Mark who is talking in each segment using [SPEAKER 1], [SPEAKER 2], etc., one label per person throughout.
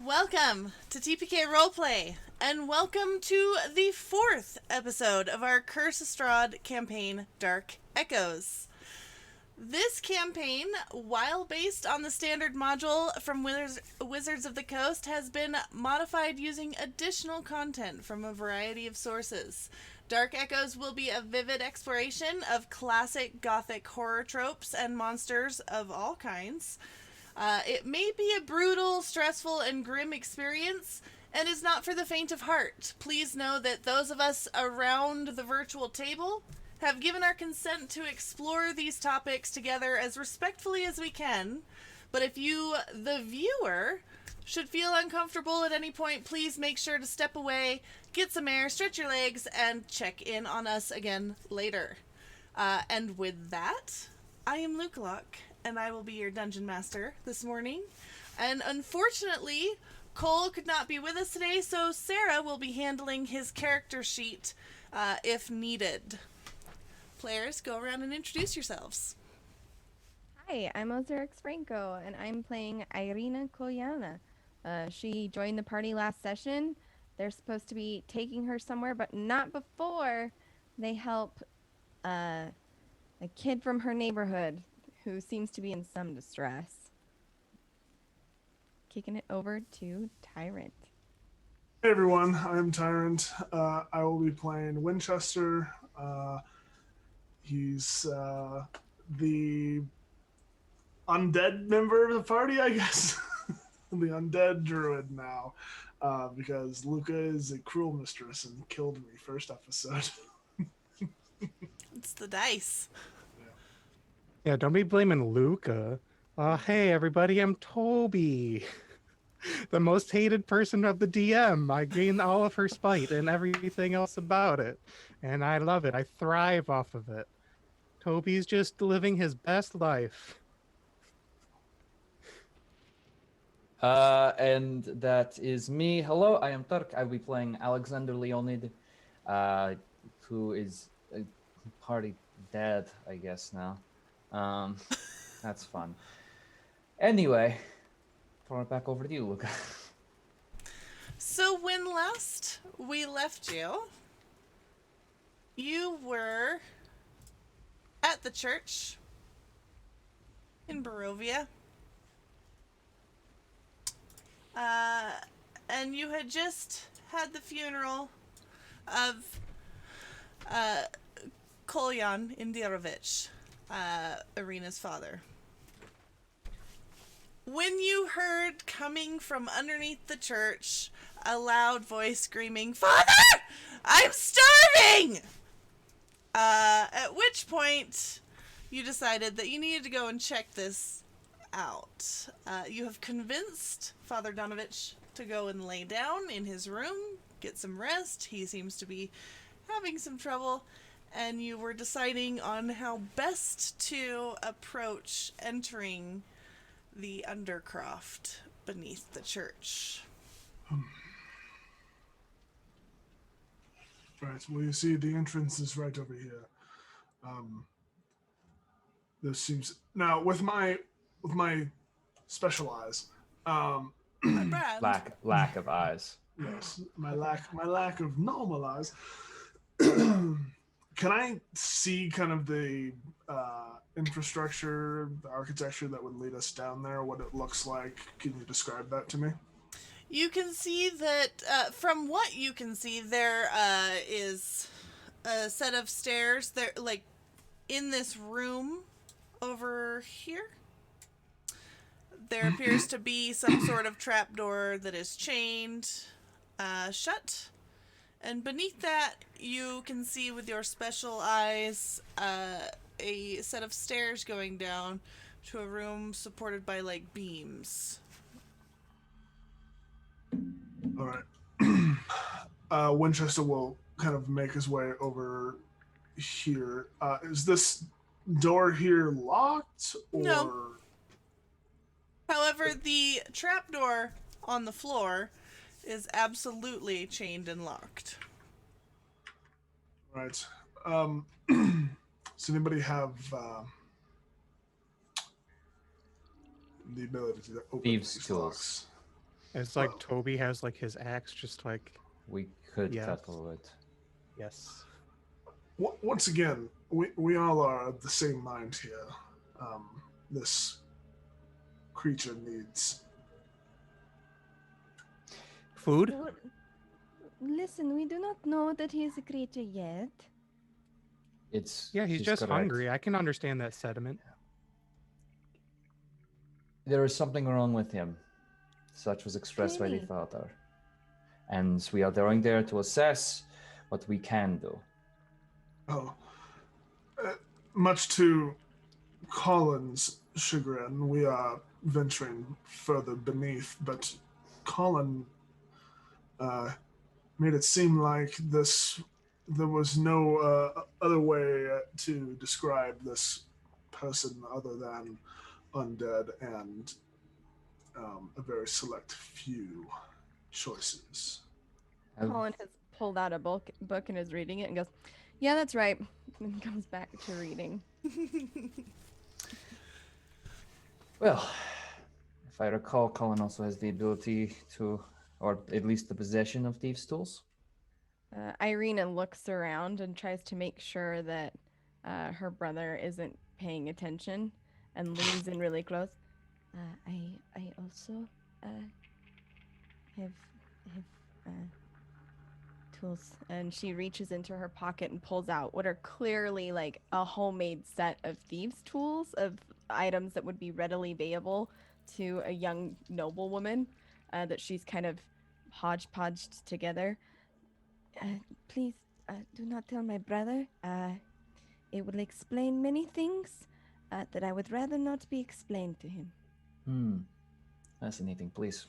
[SPEAKER 1] Welcome to TPK Roleplay, and welcome to the 4th episode of our Curse of Strahd campaign, Dark Echoes. This campaign, while based on the standard module from Wizards of the Coast, has been modified using additional content from a variety of sources. Dark Echoes will be a vivid exploration of classic Gothic horror tropes and monsters of all kinds. It may be a brutal, stressful, and grim experience, and is not for the faint of heart. Please know that those of us around the virtual table have given our consent to explore these topics together as respectfully as we can, but if you, the viewer, should feel uncomfortable at any point, please make sure to step away, get some air, stretch your legs, and check in on us again later. And with that, I am Luke Locke, and I will be your dungeon master this morning. And unfortunately, Cole could not be with us today, so Sarah will be handling his character sheet if needed. Players, go around and introduce yourselves.
[SPEAKER 2] Hi, I'm Ozarix Franco, and I'm playing Irina Kolyana. She joined the party last session. They're supposed to be taking her somewhere, but not before they help a kid from her neighborhood who seems to be in some distress. Kicking it over to Tyrant.
[SPEAKER 3] Hey everyone, I'm Tyrant. I will be playing Winchester. He's the undead member of the party, I guess. The undead druid now, because Luca is a cruel mistress and killed me first episode.
[SPEAKER 1] It's the dice.
[SPEAKER 4] Yeah, don't be blaming Luca. Hey everybody, I'm Toby. The most hated person of the DM. I gain all of her spite and everything else about it. And I love it. I thrive off of it. Toby's just living his best life.
[SPEAKER 5] And that is me. Hello, I am Turk. I will be playing Alexander Leonid, who is party dead, I guess, now. That's fun. Anyway, throw it back over to you, Luca.
[SPEAKER 1] So when last we left you, you were at the church in Barovia. And you had just had the funeral of Kolyan Indirovich, Irina's father. When you heard coming from underneath the church a loud voice screaming, "Father! I'm starving!" At which point you decided that you needed to go and check this out. You have convinced Father Donavich to go and lay down in his room, get some rest. He seems to be having some trouble, and you were deciding on how best to approach entering the undercroft beneath the church.
[SPEAKER 3] Right, well, you see, the entrance is right over here. This seems now with my special eyes.
[SPEAKER 5] Lack of eyes.
[SPEAKER 3] Yes, my lack of normal eyes. Can I see kind of the infrastructure, the architecture that would lead us down there? What it looks like? Can you describe that to me?
[SPEAKER 1] You can see that, from what you can see, there is a set of stairs there, like in this room over here. There appears to be some sort of trapdoor that is chained shut. And beneath that, you can see with your special eyes a set of stairs going down, to a room supported by like beams.
[SPEAKER 3] All right. Winchester will kind of make his way over here. Is this door here locked or?
[SPEAKER 1] No. However, the trapdoor on the floor is absolutely chained and locked.
[SPEAKER 3] Right. Does anybody have the ability to open
[SPEAKER 5] Thieves'
[SPEAKER 3] these
[SPEAKER 5] tools.
[SPEAKER 3] locks?
[SPEAKER 4] It's like Toby has like his axe, just like
[SPEAKER 5] We could
[SPEAKER 4] Yes.
[SPEAKER 5] couple it.
[SPEAKER 4] yes.
[SPEAKER 3] Once again, we all are of the same mind here. This creature needs
[SPEAKER 4] Food?
[SPEAKER 2] Well, listen, we do not know that he is a creature yet.
[SPEAKER 4] Yeah, he's just
[SPEAKER 5] correct.
[SPEAKER 4] hungry. I can understand that sentiment.
[SPEAKER 5] There is something wrong with him. Such was expressed by the
[SPEAKER 2] Really?
[SPEAKER 5] father. And we are going there to assess what we can do.
[SPEAKER 3] much to Colin's chagrin. We are venturing further beneath, but Colin made it seem like there was no other way to describe this person other than undead and a very select few choices.
[SPEAKER 2] Colin has pulled out a book and is reading it and goes, "Yeah, that's right," and comes back to reading.
[SPEAKER 5] Well, if I recall, Colin also has the ability to, or at least the possession of thieves' tools.
[SPEAKER 2] Irina looks around and tries to make sure that her brother isn't paying attention and leans in really close. I also have tools, and she reaches into her pocket and pulls out what are clearly like a homemade set of thieves' tools, of items that would be readily available to a young noblewoman that she's kind of hodgepodged together. Please do not tell my brother. It will explain many things that I would rather not be explained to him.
[SPEAKER 5] Fascinating. Please,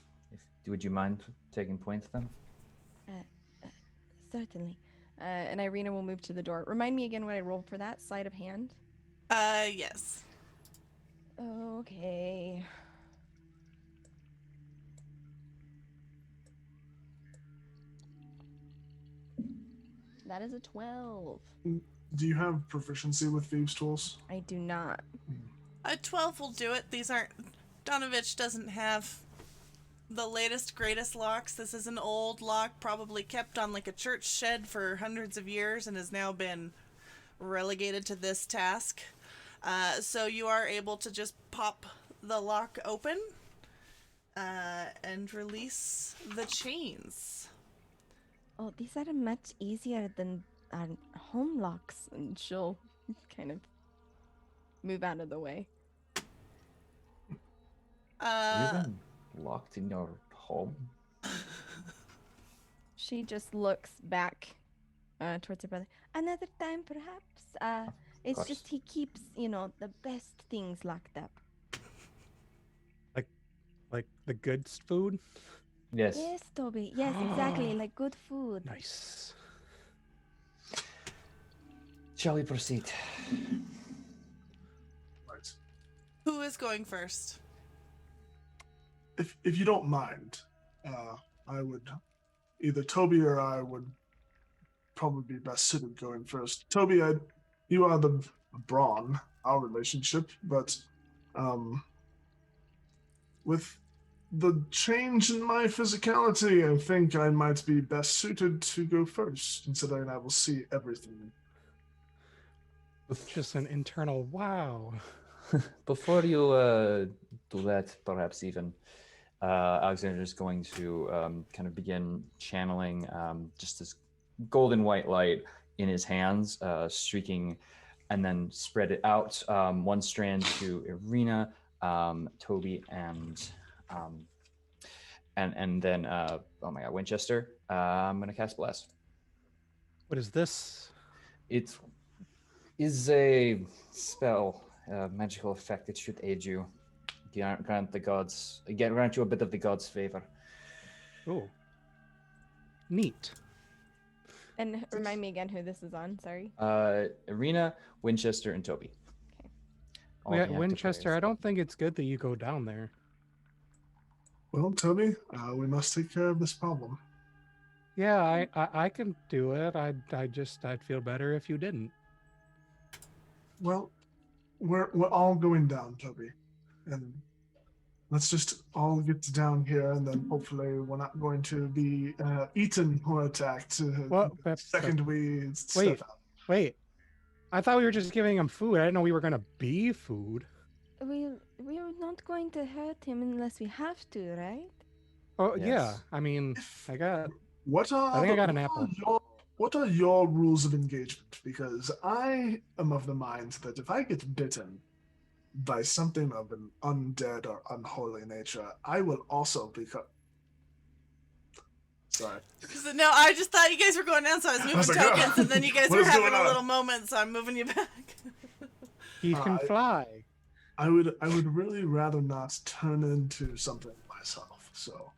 [SPEAKER 5] would you mind taking point then?
[SPEAKER 2] Certainly. And Irina will move to the door. Remind me again what I rolled for that. Sleight of hand?
[SPEAKER 1] Yes.
[SPEAKER 2] Okay. That is a 12.
[SPEAKER 3] Do you have proficiency with thieves' tools?
[SPEAKER 2] I do not.
[SPEAKER 1] A 12 will do it. These aren't... Donavich doesn't have the latest, greatest locks. This is an old lock, probably kept on like a church shed for hundreds of years and has now been relegated to this task. So you are able to just pop the lock open and release the chains.
[SPEAKER 2] Oh, these are much easier than our home locks. And she'll kind of move out of the way.
[SPEAKER 5] You've been locked in your home?
[SPEAKER 2] She just looks back towards her brother. Another time, perhaps. It's
[SPEAKER 5] course.
[SPEAKER 2] just he keeps, the best things locked up.
[SPEAKER 4] Like the good food?
[SPEAKER 5] Yes.
[SPEAKER 2] Yes, Toby. Yes, exactly. Like good food.
[SPEAKER 4] Nice.
[SPEAKER 5] Shall we proceed?
[SPEAKER 3] Right.
[SPEAKER 1] Who is going first?
[SPEAKER 3] If you don't mind, I would either Toby or I would probably be best suited going first. Toby, you are the brawn, our relationship, but with the change in my physicality, I think I might be best suited to go first, considering I will see everything.
[SPEAKER 4] Just an internal wow.
[SPEAKER 5] Before you do that, perhaps even, Alexander is going to kind of begin channeling just this golden white light in his hands, streaking, and then spread it out, one strand to Irina, Toby, and then oh my god, Winchester. I'm gonna cast Bless.
[SPEAKER 4] What is this?
[SPEAKER 5] It is a spell magical effect. It should aid you. Grant the gods. Grant you a bit of the gods' favor.
[SPEAKER 4] Oh, neat.
[SPEAKER 2] And remind me again who this is on. Sorry.
[SPEAKER 5] Irina, Winchester, and Toby. All
[SPEAKER 4] Yeah,
[SPEAKER 5] the active
[SPEAKER 4] Winchester,
[SPEAKER 5] players.
[SPEAKER 4] I don't think it's good that you go down there.
[SPEAKER 3] Well, Toby, we must take care of this problem.
[SPEAKER 4] Yeah, I can do it. I'd feel better if you didn't.
[SPEAKER 3] Well, we're all going down, Toby, and let's just all get down here, and then hopefully we're not going to be eaten or attacked
[SPEAKER 4] Well,
[SPEAKER 3] the second we step
[SPEAKER 4] wait.
[SPEAKER 3] out.
[SPEAKER 4] Wait, I thought we were just giving him food. I didn't know we were gonna be food.
[SPEAKER 2] We're not going to hurt him unless we have to, right?
[SPEAKER 4] Oh
[SPEAKER 5] Yes.
[SPEAKER 4] yeah, I mean, I got an apple.
[SPEAKER 3] What are your rules of engagement? Because I am of the mind that if I get bitten by something of an undead or unholy nature, I will also become. Sorry.
[SPEAKER 1] No, I just thought you guys were going down, so I was moving
[SPEAKER 3] was like,
[SPEAKER 1] tokens,
[SPEAKER 3] "Oh,
[SPEAKER 1] and then you guys
[SPEAKER 3] what
[SPEAKER 1] were
[SPEAKER 3] is
[SPEAKER 1] having
[SPEAKER 3] going
[SPEAKER 1] a
[SPEAKER 3] on?"
[SPEAKER 1] little moment, so I'm moving you back.
[SPEAKER 4] He can fly.
[SPEAKER 3] I would really rather not turn into something myself. So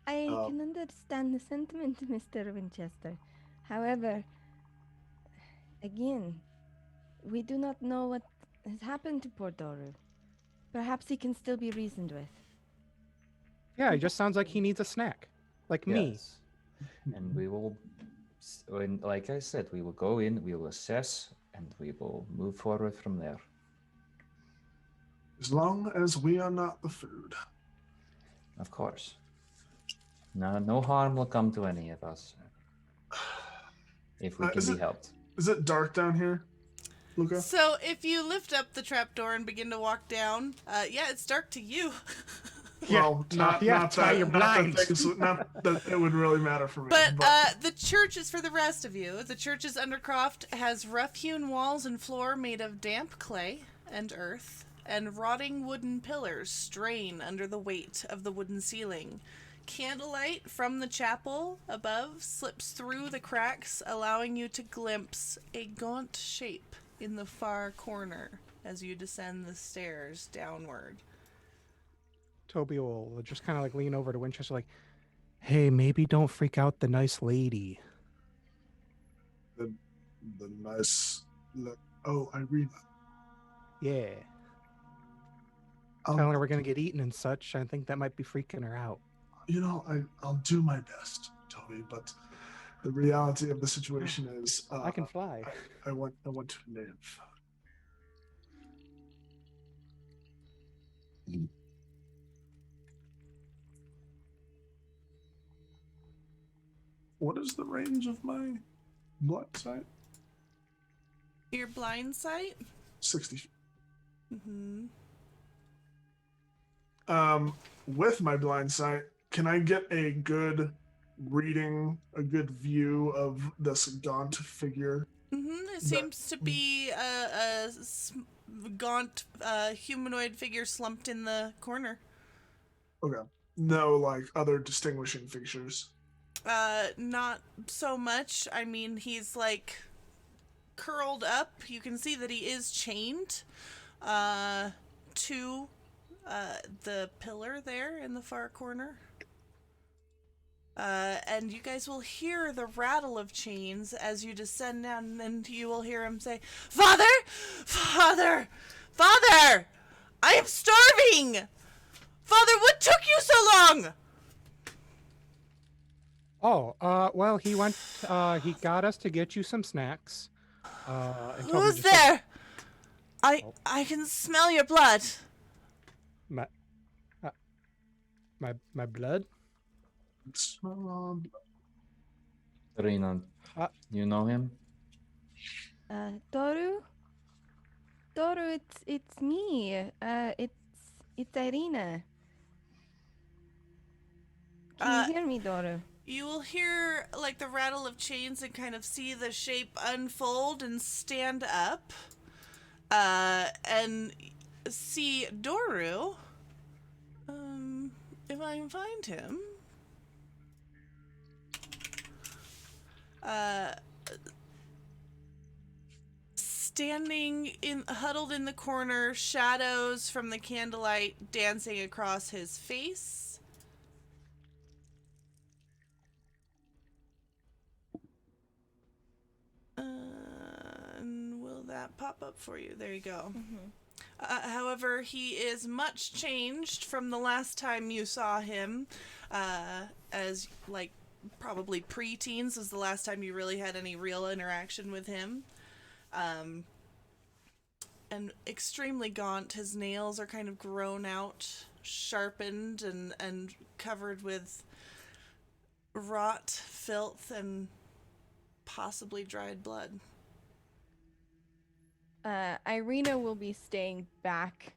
[SPEAKER 2] I can understand the sentiment, Mr. Winchester. However, again, we do not know what has happened to poor Doru. Perhaps he can still be reasoned with.
[SPEAKER 4] Yeah, he just sounds like he needs a snack, like me.
[SPEAKER 5] Yes. And we will, like I said, we will go in, we will assess, and we will move forward from there.
[SPEAKER 3] as long as we are not the food.
[SPEAKER 5] Of course. No harm will come to any of us if we can be helped.
[SPEAKER 3] Is it dark down here, Luca?
[SPEAKER 1] So if you lift up the trapdoor and begin to walk down, yeah, it's dark to you.
[SPEAKER 3] Well, not that it would really matter for me.
[SPEAKER 1] But the church is for the rest of you. The church's undercroft has rough-hewn walls and floor made of damp clay and earth, and rotting wooden pillars strain under the weight of the wooden ceiling. Candlelight from the chapel above slips through the cracks, allowing you to glimpse a gaunt shape in the far corner as you descend the stairs downward.
[SPEAKER 4] Toby will just kind of like lean over to Winchester, like, "Hey, maybe don't freak out the nice lady."
[SPEAKER 3] The nice. Oh, Irina.
[SPEAKER 4] Yeah,
[SPEAKER 3] Um,
[SPEAKER 4] telling her we're gonna get eaten and such. I think that might be freaking her out.
[SPEAKER 3] I'll do my best, Toby, but the reality of the situation is
[SPEAKER 4] I can fly.
[SPEAKER 3] I want to live. What is the range of my blind sight?
[SPEAKER 1] Your blind sight?
[SPEAKER 3] 60 feet.
[SPEAKER 1] Mm-hmm.
[SPEAKER 3] With my blind sight, can I get a good reading, a good view of this gaunt figure?
[SPEAKER 1] Mm-hmm. It seems to be a gaunt humanoid figure slumped in the corner.
[SPEAKER 3] Okay. No, like, other distinguishing features.
[SPEAKER 1] Not so much. I mean, he's like curled up. You can see that he is chained to the pillar there in the far corner. And you guys will hear the rattle of chains as you descend down, and you will hear him say, "Father! Father! Father! I am starving! Father, what took you so long?"
[SPEAKER 4] Oh, well, he went. He got us to get you some snacks. And Toby
[SPEAKER 1] Who's
[SPEAKER 4] just, like,
[SPEAKER 1] there? I can smell your blood.
[SPEAKER 4] my blood.
[SPEAKER 5] Irina, you know him?
[SPEAKER 2] Doru? Doru, it's me. It's Irina. Can you hear me, Doru?
[SPEAKER 1] You will hear like the rattle of chains and kind of see the shape unfold and stand up. And see Doru. If I can find him. standing huddled in the corner, shadows from the candlelight dancing across his face. And will that pop up for you? There you go. However, he is much changed from the last time you saw him, as, like, probably pre-teens was the last time you really had any real interaction with him. And extremely gaunt. His nails are kind of grown out, sharpened, and covered with rot, filth, and possibly dried blood.
[SPEAKER 2] Irina will be staying back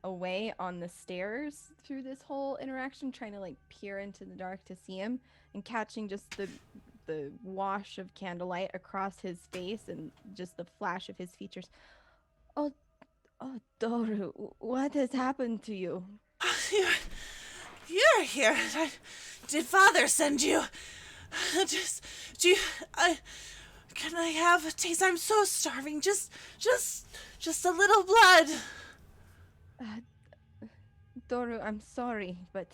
[SPEAKER 2] away on the stairs through this whole interaction, trying to like peer into the dark to see him, and catching just the wash of candlelight across his face and just the flash of his features. Oh, Doru, what has happened to you?
[SPEAKER 1] You're here. Did Father send you? Can I have a taste? I'm so starving. Just a little blood.
[SPEAKER 2] Doru, I'm sorry, but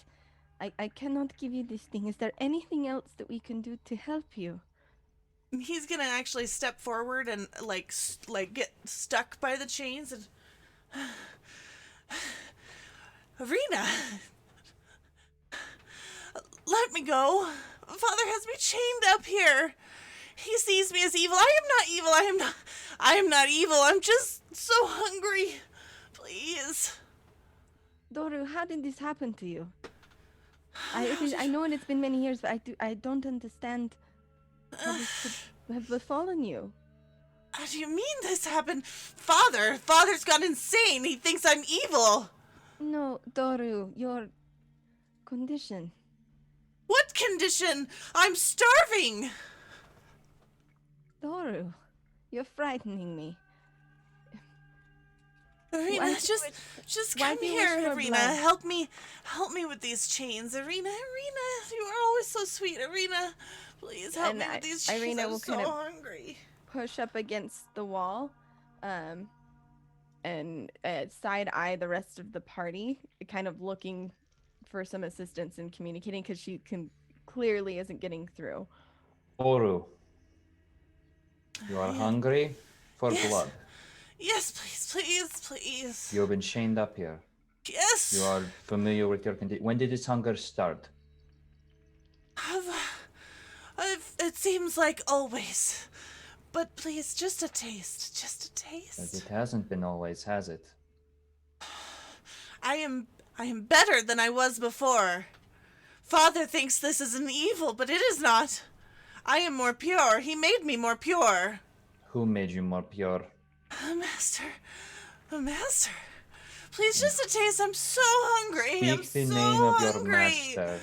[SPEAKER 2] I cannot give you this thing. Is there anything else that we can do to help you?
[SPEAKER 1] He's gonna actually step forward and like get stuck by the chains and Irina, let me go. Father has me chained up here. He sees me as evil. I am not evil. I am not evil. I'm just so hungry. Please.
[SPEAKER 2] Doru, how did this happen to you? I know it's been many years, but I don't understand how this could have befallen you.
[SPEAKER 1] How do you mean this happened? Father's gone insane. He thinks I'm evil.
[SPEAKER 2] No, Doru, your condition.
[SPEAKER 1] What condition? I'm starving.
[SPEAKER 2] Doru, you're frightening me.
[SPEAKER 1] Irina, just come here, Irina.
[SPEAKER 2] Blood?
[SPEAKER 1] Help me with these chains, Irina. You are always so sweet, Irina. Please help me with these chains.
[SPEAKER 2] Irina
[SPEAKER 1] I'm
[SPEAKER 2] will
[SPEAKER 1] so
[SPEAKER 2] kind of
[SPEAKER 1] hungry.
[SPEAKER 2] Push up against the wall, and side eye the rest of the party, kind of looking for some assistance in communicating because she clearly isn't getting through.
[SPEAKER 5] Doru, you are hungry for blood.
[SPEAKER 1] Yes, please.
[SPEAKER 5] You have been chained up here.
[SPEAKER 1] Yes.
[SPEAKER 5] You are familiar with your condition. When did this hunger start?
[SPEAKER 1] It seems like always. But please, just a taste.
[SPEAKER 5] But it hasn't been always, has it?
[SPEAKER 1] I am better than I was before. Father thinks this is an evil, but it is not. I am more pure. He made me more pure.
[SPEAKER 5] Who made you more pure?
[SPEAKER 1] A master. Please, just a taste. I'm so hungry.
[SPEAKER 5] Speak the name of your master.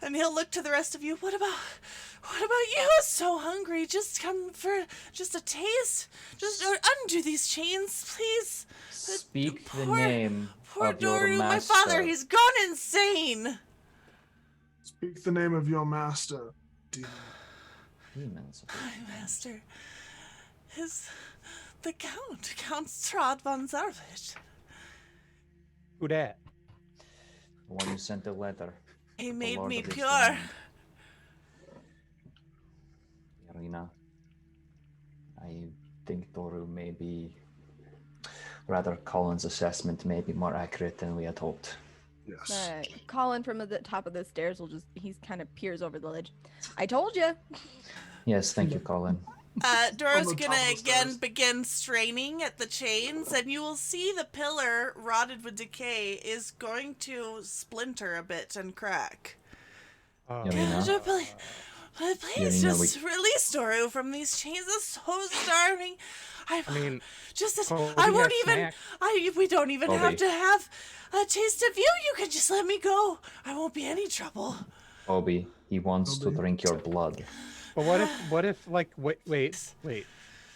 [SPEAKER 1] And he'll look to the rest of you. What about you? So hungry. Just come for just a taste. Just undo these chains, please.
[SPEAKER 5] Speak the name of your
[SPEAKER 1] Doru,
[SPEAKER 5] master.
[SPEAKER 1] my father, he's gone insane.
[SPEAKER 3] Speak the name of your master, demon.
[SPEAKER 5] Demons.
[SPEAKER 1] My master is the Count Strahd von Zarovich.
[SPEAKER 4] Who dat?
[SPEAKER 5] The one who sent the letter.
[SPEAKER 1] He made
[SPEAKER 5] Lord
[SPEAKER 1] me
[SPEAKER 5] of his
[SPEAKER 1] pure.
[SPEAKER 5] land. Irina, I think Doru may be, rather Colin's assessment may be more accurate than we had hoped.
[SPEAKER 3] Yes.
[SPEAKER 2] Colin from the top of the stairs he's kind of peers over the ledge. I told you.
[SPEAKER 5] Yes, thank you, Colin.
[SPEAKER 1] Doru's
[SPEAKER 3] On the top
[SPEAKER 1] gonna
[SPEAKER 3] of the
[SPEAKER 1] again
[SPEAKER 3] stairs.
[SPEAKER 1] begin straining at the chains, and you will see the pillar, rotted with decay, is going to splinter a bit and crack.
[SPEAKER 5] Irina,
[SPEAKER 1] Please
[SPEAKER 5] Irina,
[SPEAKER 1] just release Doru from these chains. I'm so starving.
[SPEAKER 4] I mean,
[SPEAKER 1] I won't even.
[SPEAKER 4] snack.
[SPEAKER 1] We don't even have
[SPEAKER 5] Kobe.
[SPEAKER 1] to have a taste of you. You can just let me go. I won't be any trouble.
[SPEAKER 5] Obi, he wants to drink your blood.
[SPEAKER 4] But what if like wait.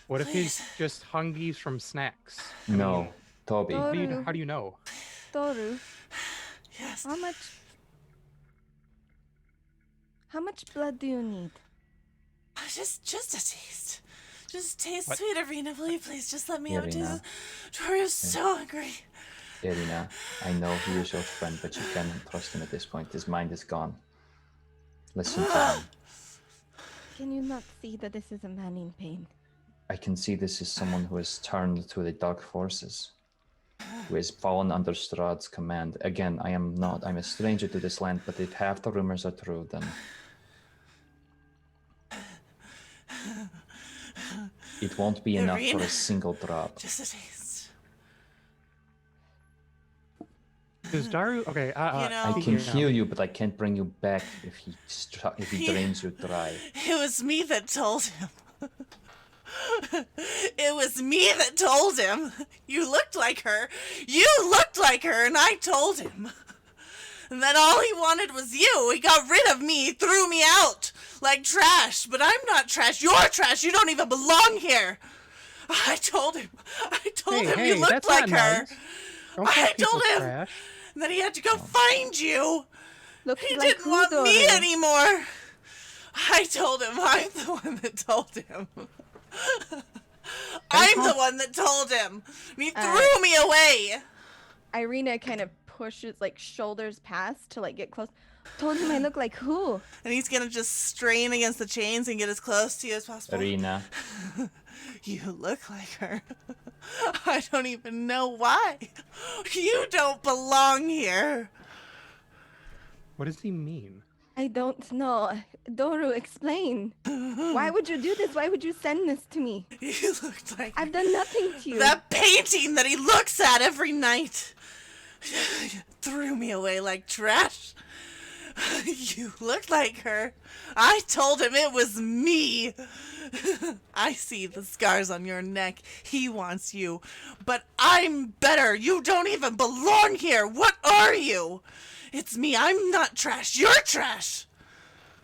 [SPEAKER 4] What if he's
[SPEAKER 1] Please.
[SPEAKER 4] just hungies from snacks?
[SPEAKER 5] No, Toby.
[SPEAKER 2] Doru.
[SPEAKER 4] How do you know?
[SPEAKER 2] Doru,
[SPEAKER 1] Yes.
[SPEAKER 2] how much blood do you need?
[SPEAKER 1] Just a taste. Just taste
[SPEAKER 4] What?
[SPEAKER 1] sweet, Irina. Will you please just let me have a taste?
[SPEAKER 5] Irina.
[SPEAKER 1] Doru's so hungry.
[SPEAKER 5] Irina, I know he is your friend, but you cannot trust him at this point. His mind is gone. Listen to him.
[SPEAKER 2] Can you not see that this is a man in pain?
[SPEAKER 5] I can see this is someone who has turned to the dark forces, who has fallen under Strahd's command. Again, I'm a stranger to this land, but if half the rumors are true, then it won't be enough for
[SPEAKER 1] Irina.
[SPEAKER 5] a single drop.
[SPEAKER 1] Just a taste.
[SPEAKER 4] Is Daru okay?
[SPEAKER 1] You know-
[SPEAKER 5] I can
[SPEAKER 4] Yeah.
[SPEAKER 5] heal you, but I can't bring you back if he
[SPEAKER 1] Yeah.
[SPEAKER 5] drains you dry.
[SPEAKER 1] It was me that told him. It was me that told him. You looked like her. You looked like her, and I told him. And then all he wanted was you. He got rid of me, threw me out like trash. But I'm not trash. You're trash. You don't even belong here. I told him. I told him you looked
[SPEAKER 4] that's
[SPEAKER 1] like
[SPEAKER 4] not
[SPEAKER 1] her.
[SPEAKER 4] nice. Don't call
[SPEAKER 1] I
[SPEAKER 4] people
[SPEAKER 1] told him.
[SPEAKER 4] trash.
[SPEAKER 1] And then he had to go find you.
[SPEAKER 2] Looks
[SPEAKER 1] He
[SPEAKER 2] like
[SPEAKER 1] didn't want me
[SPEAKER 2] Doru.
[SPEAKER 1] anymore. I told him. I'm the one that told him. I'm the one that told him. And he threw me away.
[SPEAKER 2] Irina kind of pushes, like, shoulders past to, like, get close. Told him I look like who?
[SPEAKER 1] And he's gonna just strain against the chains and get as close to you as possible.
[SPEAKER 5] Irina,
[SPEAKER 1] You look like her. I don't even know why. You don't belong here.
[SPEAKER 4] What does he mean?
[SPEAKER 2] I don't know. Doru, explain. Why would you do this? Why would you send this to me?
[SPEAKER 1] You looked like
[SPEAKER 2] I've done nothing to you.
[SPEAKER 1] that painting that he looks at every night. Threw me away like trash. You look like her. I told him it was me. I see the scars on your neck. He wants you. But I'm better. You don't even belong here. What are you? It's me. I'm not trash. You're trash.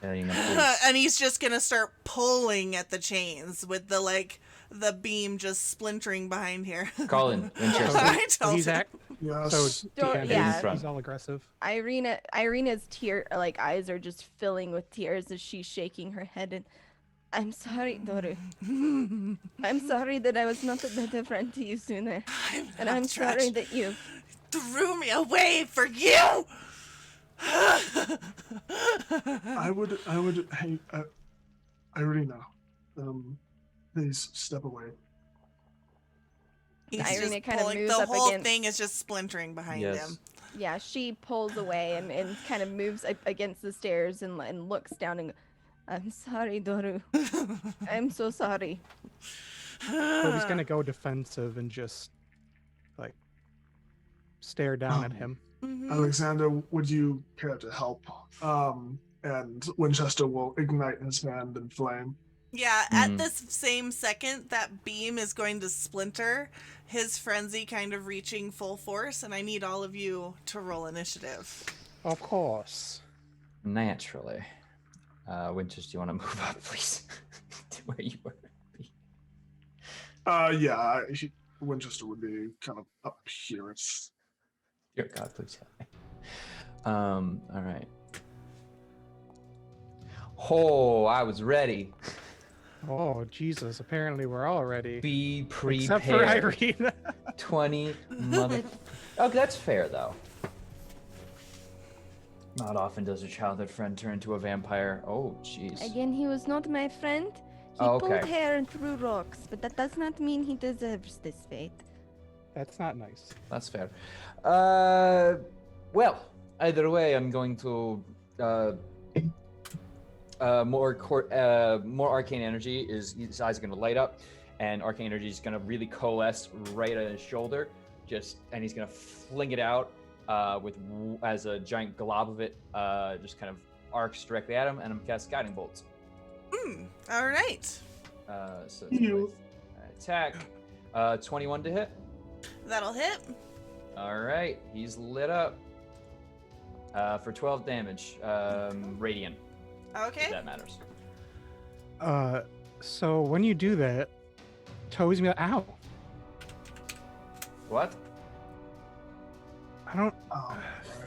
[SPEAKER 5] Irina, please.
[SPEAKER 1] And he's just gonna start pulling at the chains with the beam just splintering behind here.
[SPEAKER 5] Colin, Winchester.
[SPEAKER 1] I told
[SPEAKER 4] He's
[SPEAKER 1] him.
[SPEAKER 3] Yes.
[SPEAKER 4] So
[SPEAKER 2] Dor-
[SPEAKER 4] yeah,
[SPEAKER 2] yeah.
[SPEAKER 4] he's all aggressive.
[SPEAKER 2] Irina's eyes are just filling with tears as she's shaking her head, and I'm sorry, Doru. I'm sorry that I was not a better friend to you sooner. And
[SPEAKER 1] not
[SPEAKER 2] I'm
[SPEAKER 1] trash.
[SPEAKER 2] sorry that you
[SPEAKER 1] Threw me away for you.
[SPEAKER 3] Hey, Irina, please step away.
[SPEAKER 1] He's
[SPEAKER 2] Irina
[SPEAKER 1] just
[SPEAKER 2] kind of
[SPEAKER 1] pulling.
[SPEAKER 2] moves
[SPEAKER 1] The
[SPEAKER 2] up
[SPEAKER 1] whole
[SPEAKER 2] against-
[SPEAKER 1] thing is just splintering behind
[SPEAKER 5] Yes.
[SPEAKER 1] him.
[SPEAKER 2] Yeah, she pulls away and kind of moves up against the stairs and looks down and I'm sorry, Doru. I'm so sorry.
[SPEAKER 4] Toby's gonna go defensive and just like stare down at him.
[SPEAKER 1] Mhm.
[SPEAKER 3] Alexander, would you care to help? And Winchester will ignite his hand in flame.
[SPEAKER 1] Yeah, at this same second, that beam is going to splinter, his frenzy kind of reaching full force, and I need all of you to roll initiative.
[SPEAKER 4] Of course.
[SPEAKER 5] Naturally. Winchester, do you want to move up, please? To where you were.
[SPEAKER 3] Winchester would be kind of up here. It's
[SPEAKER 5] Dear God, please help me. All right. Oh, I was ready.
[SPEAKER 4] Oh Jesus! Apparently we're all ready.
[SPEAKER 5] Be prepared.
[SPEAKER 4] Except for Irina.
[SPEAKER 5] 20 mother. Oh, that's fair though. Not often does a childhood friend turn into a vampire. Oh, jeez.
[SPEAKER 2] Again, he was not my friend. He
[SPEAKER 5] Oh,
[SPEAKER 2] pulled
[SPEAKER 5] okay.
[SPEAKER 2] hair and threw rocks, but that does not mean he deserves this fate.
[SPEAKER 4] That's not nice.
[SPEAKER 5] That's fair. Well, either way, I'm going to more arcane energy is his eyes are going to light up, and arcane energy is going to really coalesce right at his shoulder, and he's going to fling it out as a giant glob of it, just kind of arcs directly at him, and I'm gonna cast guiding bolts.
[SPEAKER 1] All right.
[SPEAKER 5] So it's with attack, 21 to hit.
[SPEAKER 1] That'll hit.
[SPEAKER 5] All right, he's lit up for 12 damage, radiant.
[SPEAKER 1] Okay.
[SPEAKER 5] If that matters.
[SPEAKER 4] So when you do that, Toby's gonna ow.
[SPEAKER 5] What?
[SPEAKER 4] I don't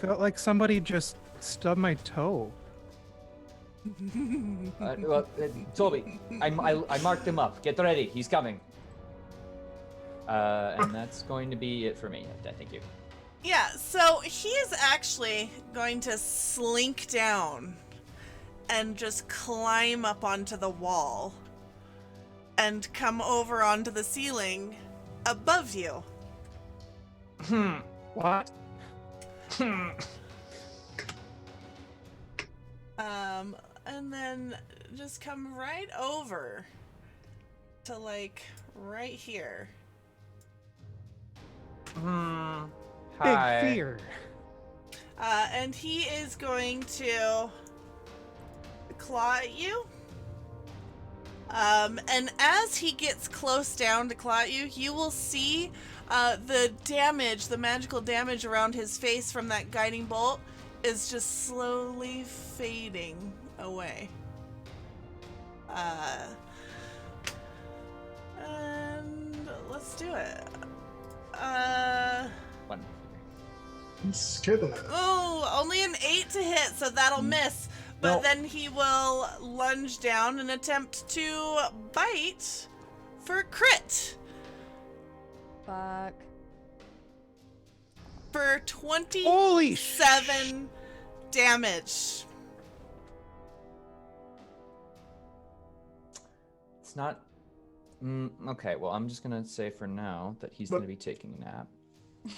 [SPEAKER 4] felt like somebody just stubbed my toe.
[SPEAKER 5] Toby, I marked him up. Get ready. He's coming. And that's going to be it for me. Thank you.
[SPEAKER 1] Yeah, so he is actually going to slink down and just climb up onto the wall and come over onto the ceiling above you.
[SPEAKER 4] What?
[SPEAKER 1] And then just come right over to like right here.
[SPEAKER 5] Hi.
[SPEAKER 4] Big fear.
[SPEAKER 1] And he is going to claw at you. And as he gets close down to claw at you, you will see the damage, the magical damage around his face from that guiding bolt is just slowly fading away. And let's do it.
[SPEAKER 5] One.
[SPEAKER 3] He's scared of that.
[SPEAKER 1] Oh, only an 8 to hit, so that'll miss. But
[SPEAKER 5] No.
[SPEAKER 1] then he will lunge down and attempt to bite for a crit
[SPEAKER 2] Fuck.
[SPEAKER 1] for 27
[SPEAKER 4] Holy
[SPEAKER 1] damage.
[SPEAKER 5] It's not. Okay, well, I'm just going to say for now that he's
[SPEAKER 3] But-
[SPEAKER 5] going to be taking a nap.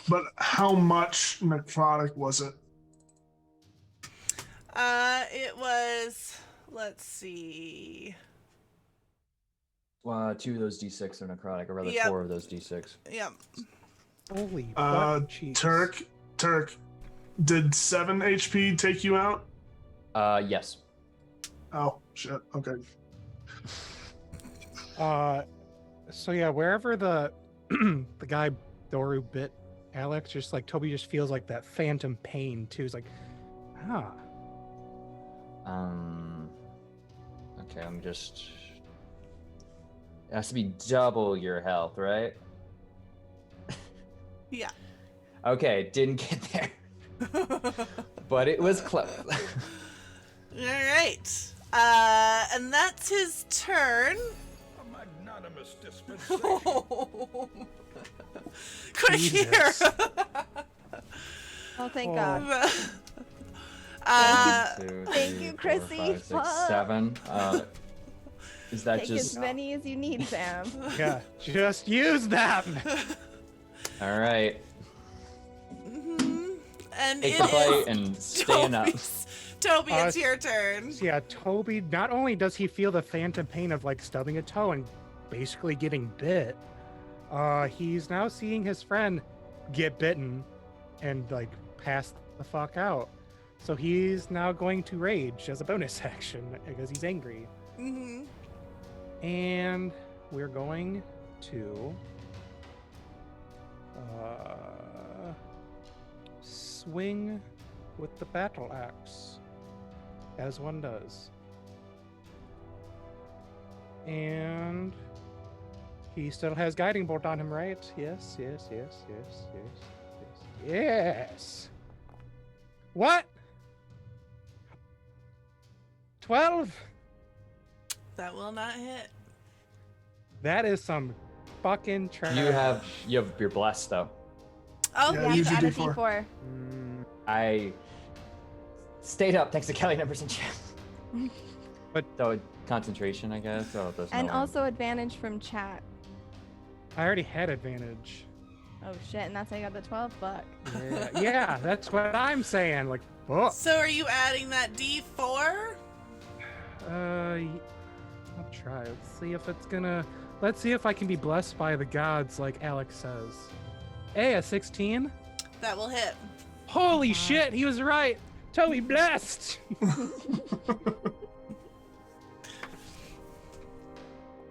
[SPEAKER 3] But how much necrotic was it?
[SPEAKER 1] It was, let's see.
[SPEAKER 5] 2 of those d6 are necrotic, or rather
[SPEAKER 1] Yep.
[SPEAKER 5] 4 of those d6.
[SPEAKER 1] Yep.
[SPEAKER 4] Holy butt cheeks.
[SPEAKER 3] Turk, did 7 HP take you out?
[SPEAKER 5] Yes.
[SPEAKER 3] Oh, shit. Okay.
[SPEAKER 4] So yeah, wherever the the guy Doru bit Alex, just like Toby just feels like that phantom pain too. He's like, ah.
[SPEAKER 5] Okay, I'm just. It has to be double your health, right?
[SPEAKER 1] Yeah.
[SPEAKER 5] Okay, didn't get there. But it was close.
[SPEAKER 1] All right. And that's his turn.
[SPEAKER 6] A magnanimous dispensation.
[SPEAKER 1] Quick here.
[SPEAKER 4] Jesus.
[SPEAKER 2] Oh, thank
[SPEAKER 4] Oh.
[SPEAKER 2] God.
[SPEAKER 5] Two,
[SPEAKER 2] Thank
[SPEAKER 5] three,
[SPEAKER 2] you,
[SPEAKER 5] four,
[SPEAKER 2] Chrissy.
[SPEAKER 5] 5, 6,
[SPEAKER 2] Fuck.
[SPEAKER 5] 7. Is that
[SPEAKER 2] Take
[SPEAKER 5] just
[SPEAKER 2] as many as you need, Sam.
[SPEAKER 4] Yeah, just use them.
[SPEAKER 5] all right?
[SPEAKER 1] And
[SPEAKER 5] Take
[SPEAKER 1] it
[SPEAKER 5] the bite
[SPEAKER 1] is
[SPEAKER 5] and stand up.
[SPEAKER 1] Toby, it's
[SPEAKER 4] Uh,
[SPEAKER 1] your turn.
[SPEAKER 4] So yeah, Toby, not only does he feel the phantom pain of like stubbing a toe and basically getting bit, he's now seeing his friend get bitten and like pass the fuck out. So he's now going to rage as a bonus action because he's angry.
[SPEAKER 1] Mm-hmm.
[SPEAKER 4] And we're going to swing with the battle axe, as one does. And he still has guiding bolt on him, right? Yes, yes, yes, yes, yes, yes, yes. What? 12?
[SPEAKER 1] That will not hit.
[SPEAKER 4] That is some fucking trash.
[SPEAKER 5] You're blessed though.
[SPEAKER 1] Oh,
[SPEAKER 3] Yeah,
[SPEAKER 2] Yeah,
[SPEAKER 3] use your
[SPEAKER 2] add a
[SPEAKER 3] D4.
[SPEAKER 2] D4.
[SPEAKER 5] I stayed up thanks to Kelly numbers and chat.
[SPEAKER 4] But-
[SPEAKER 5] so concentration, I guess. Oh, there's
[SPEAKER 2] And
[SPEAKER 5] no way.
[SPEAKER 2] also advantage from chat.
[SPEAKER 4] I already had advantage.
[SPEAKER 2] Oh shit, and that's how you got the 12? Fuck.
[SPEAKER 4] Yeah, yeah, that's what I'm saying. Like, fuck.
[SPEAKER 1] So are you adding that D4?
[SPEAKER 4] I'll try. Let's see if I can be blessed by the gods, like Alex says. Hey, a 16?
[SPEAKER 1] That will hit.
[SPEAKER 4] Holy shit, he was right. Totally blessed.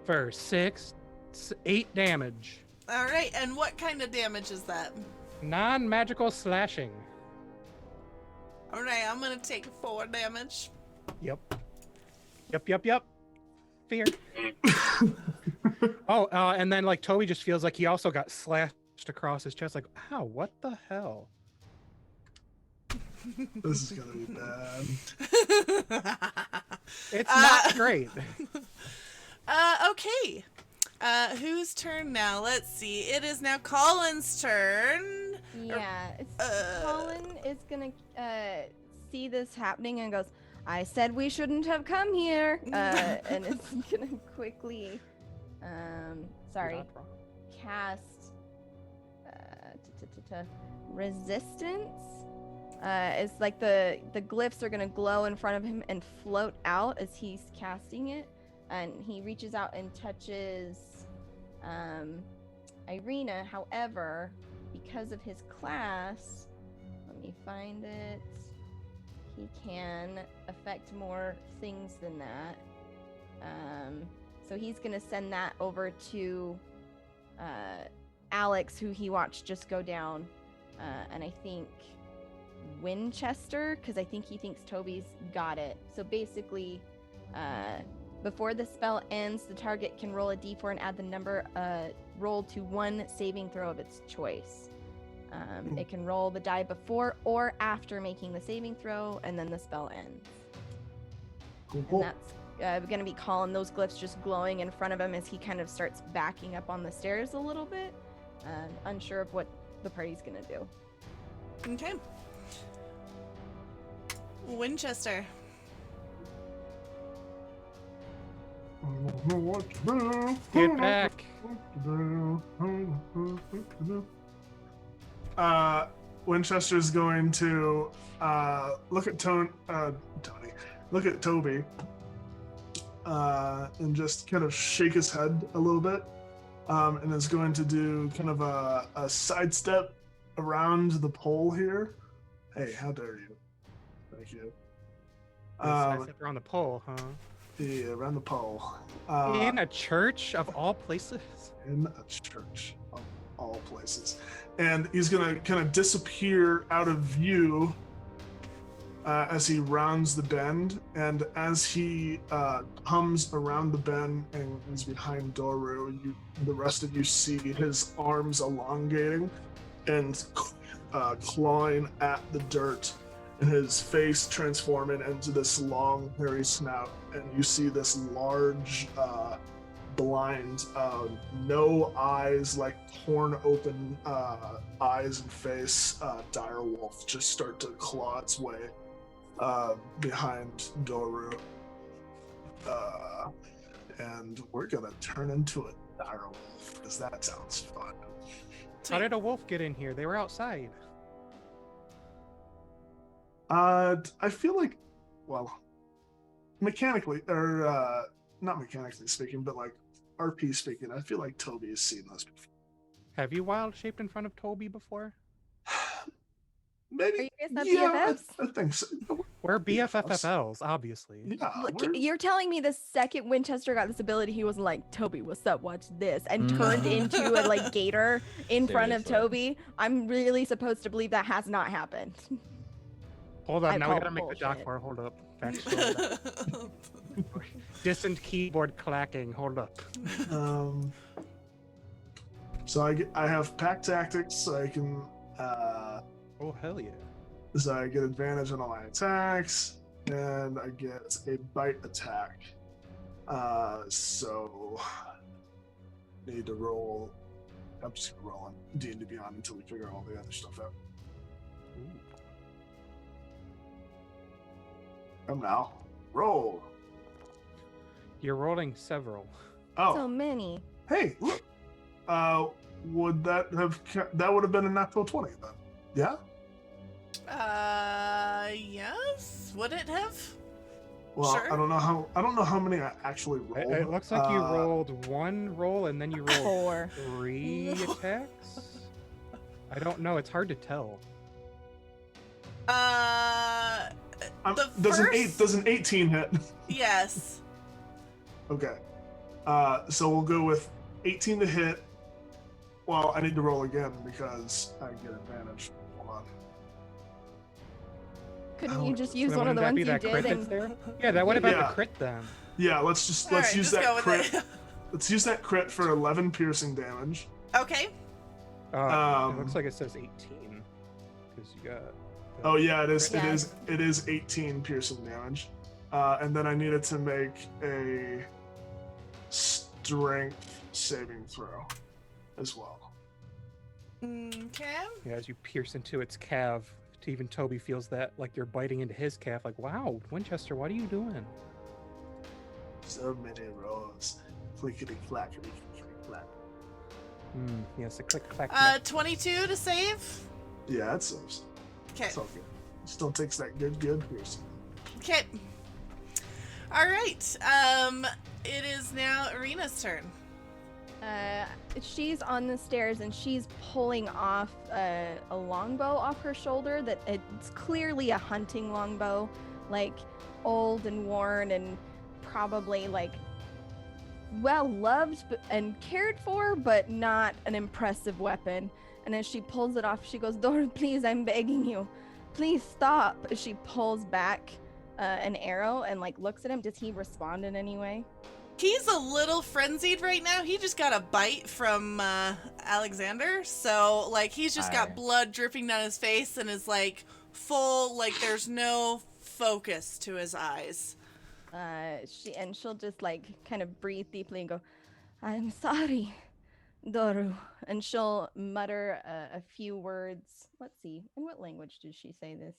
[SPEAKER 4] For 8 damage.
[SPEAKER 1] All right, and what kind of damage is that?
[SPEAKER 4] Non-magical slashing.
[SPEAKER 1] All right, I'm gonna take 4 damage.
[SPEAKER 4] Yep. Fear. And then like Toby just feels like he also got slashed across his chest. Like, ow, what the hell?
[SPEAKER 3] This is gonna be bad.
[SPEAKER 4] It's not great.
[SPEAKER 1] Okay. Whose turn now? Let's see. It is now Colin's turn.
[SPEAKER 2] Yeah, Colin is gonna see this happening and goes, "I said we shouldn't have come here," and it's gonna quickly, cast resistance. It's like the glyphs are gonna glow in front of him and float out as he's casting it, and he reaches out and touches Irina. However, because of his class, let me find it, he can affect more things than that. So he's gonna send that over to Alex, who he watched just go down, and I think Winchester, because I think he thinks Toby's got it. So basically, before the spell ends, the target can roll a d4 and add the number rolled to one saving throw of its choice. It can roll the die before or after making the saving throw, and then the spell ends.
[SPEAKER 3] Cool.
[SPEAKER 2] And that's going to be Colin. Those glyphs just glowing in front of him as he kind of starts backing up on the stairs a little bit, unsure of what the party's going to do.
[SPEAKER 1] Okay. Winchester.
[SPEAKER 4] Get back.
[SPEAKER 3] Winchester's going to look at look at Toby, and just kind of shake his head a little bit, and is going to do kind of a sidestep around the pole here. Hey, how dare you? Thank you.
[SPEAKER 4] Sidestep around the pole, huh?
[SPEAKER 3] Yeah, around the pole.
[SPEAKER 4] In a church of all places?
[SPEAKER 3] In a church of all places. And he's going to kind of disappear out of view as he rounds the bend. And as he comes around the bend and is behind Doru, the rest of you see his arms elongating and clawing at the dirt, and his face transforming into this long, hairy snout. And you see this large, blind, no eyes, like torn open eyes and face, dire wolf just start to claw its way behind Doru. And we're gonna turn into a dire wolf, because that sounds fun.
[SPEAKER 4] How did a wolf get in here? They were outside.
[SPEAKER 3] I feel like, well, mechanically, or not mechanically speaking, but like RP speaking, I feel like Toby has seen this before.
[SPEAKER 4] Have you wild shaped in front of Toby before?
[SPEAKER 3] Maybe.
[SPEAKER 2] Are you guys not
[SPEAKER 3] Yeah,
[SPEAKER 2] BFFs?
[SPEAKER 3] I think so.
[SPEAKER 4] We're BFFFLs, obviously.
[SPEAKER 3] Yeah,
[SPEAKER 2] Look,
[SPEAKER 3] we're-
[SPEAKER 2] you're telling me the second Winchester got this ability, he wasn't like, "Toby, what's up? Watch this," and turned into a like gator in front of
[SPEAKER 5] Seriously.
[SPEAKER 2] Toby? I'm really supposed to believe that has not happened.
[SPEAKER 4] Hold on,
[SPEAKER 2] I
[SPEAKER 4] now we
[SPEAKER 2] call
[SPEAKER 4] gotta make the doc
[SPEAKER 2] bullshit.
[SPEAKER 4] for. Hold up. Back scroll down. Distant keyboard clacking. Hold up.
[SPEAKER 3] So I have pack tactics, so I can
[SPEAKER 4] Oh hell yeah.
[SPEAKER 3] so I get advantage on all my attacks, and I get a bite attack. So need to roll. I'm just gonna roll on D&D Beyond until we figure all the other stuff out. Come now, roll.
[SPEAKER 4] You're rolling several.
[SPEAKER 3] Oh,
[SPEAKER 2] So many.
[SPEAKER 3] hey, look. Would that would have been a natural 20 then? Yeah.
[SPEAKER 1] Yes. Would it have?
[SPEAKER 3] Well,
[SPEAKER 1] Sure.
[SPEAKER 3] I don't know how many I actually rolled.
[SPEAKER 4] It looks like you rolled one roll and then you rolled
[SPEAKER 2] 4.
[SPEAKER 4] 3 attacks. I don't know. It's hard to tell.
[SPEAKER 3] Does an 18 hit?
[SPEAKER 1] Yes.
[SPEAKER 3] Okay. So we'll go with 18 to hit. Well, I need to roll again because I get advantage. Hold on.
[SPEAKER 2] Couldn't
[SPEAKER 3] Oh,
[SPEAKER 2] you just use
[SPEAKER 4] So
[SPEAKER 2] one of the
[SPEAKER 4] wouldn't
[SPEAKER 2] ones
[SPEAKER 4] that be
[SPEAKER 2] you
[SPEAKER 4] that
[SPEAKER 2] did?
[SPEAKER 4] crit that's there? Yeah, that would have been
[SPEAKER 3] Yeah.
[SPEAKER 4] the crit then.
[SPEAKER 3] Yeah, let's
[SPEAKER 1] Alright,
[SPEAKER 3] use
[SPEAKER 1] just go
[SPEAKER 3] that
[SPEAKER 1] with
[SPEAKER 3] crit.
[SPEAKER 1] it.
[SPEAKER 3] Let's use that crit for 11 piercing damage.
[SPEAKER 1] Okay.
[SPEAKER 4] It looks like it says 18 because you got.
[SPEAKER 3] Oh yeah, it is.
[SPEAKER 2] Yeah.
[SPEAKER 3] It is 18 piercing damage. And then I needed to make a strength saving throw as well.
[SPEAKER 1] Okay.
[SPEAKER 4] Yeah, as you pierce into its calf, even Toby feels that like you're biting into his calf. Like, wow, Winchester, what are you doing?
[SPEAKER 3] So many rolls. Clickety clackety clack.
[SPEAKER 4] Yes, a click clack.
[SPEAKER 1] 22 to save.
[SPEAKER 3] Yeah, that saves.
[SPEAKER 1] Okay.
[SPEAKER 3] It's okay. Still takes that good piercing.
[SPEAKER 1] Okay. All right. It is now Arena's turn.
[SPEAKER 2] She's on the stairs and she's pulling off a longbow off her shoulder that it's clearly a hunting longbow, like old and worn and probably like well loved and cared for, but not an impressive weapon. And as she pulls it off, she goes, "Doru, please, I'm begging you. Please stop." She pulls back an arrow and like looks at him. Does he respond in any way?
[SPEAKER 1] He's a little frenzied right now. He just got a bite from Alexander. So, like, he's just got blood dripping down his face and is, like, full, like, there's no focus to his eyes.
[SPEAKER 2] She'll just, like, kind of breathe deeply and go, "I'm sorry, Doru." And she'll mutter a few words. Let's see. In what language did she say this?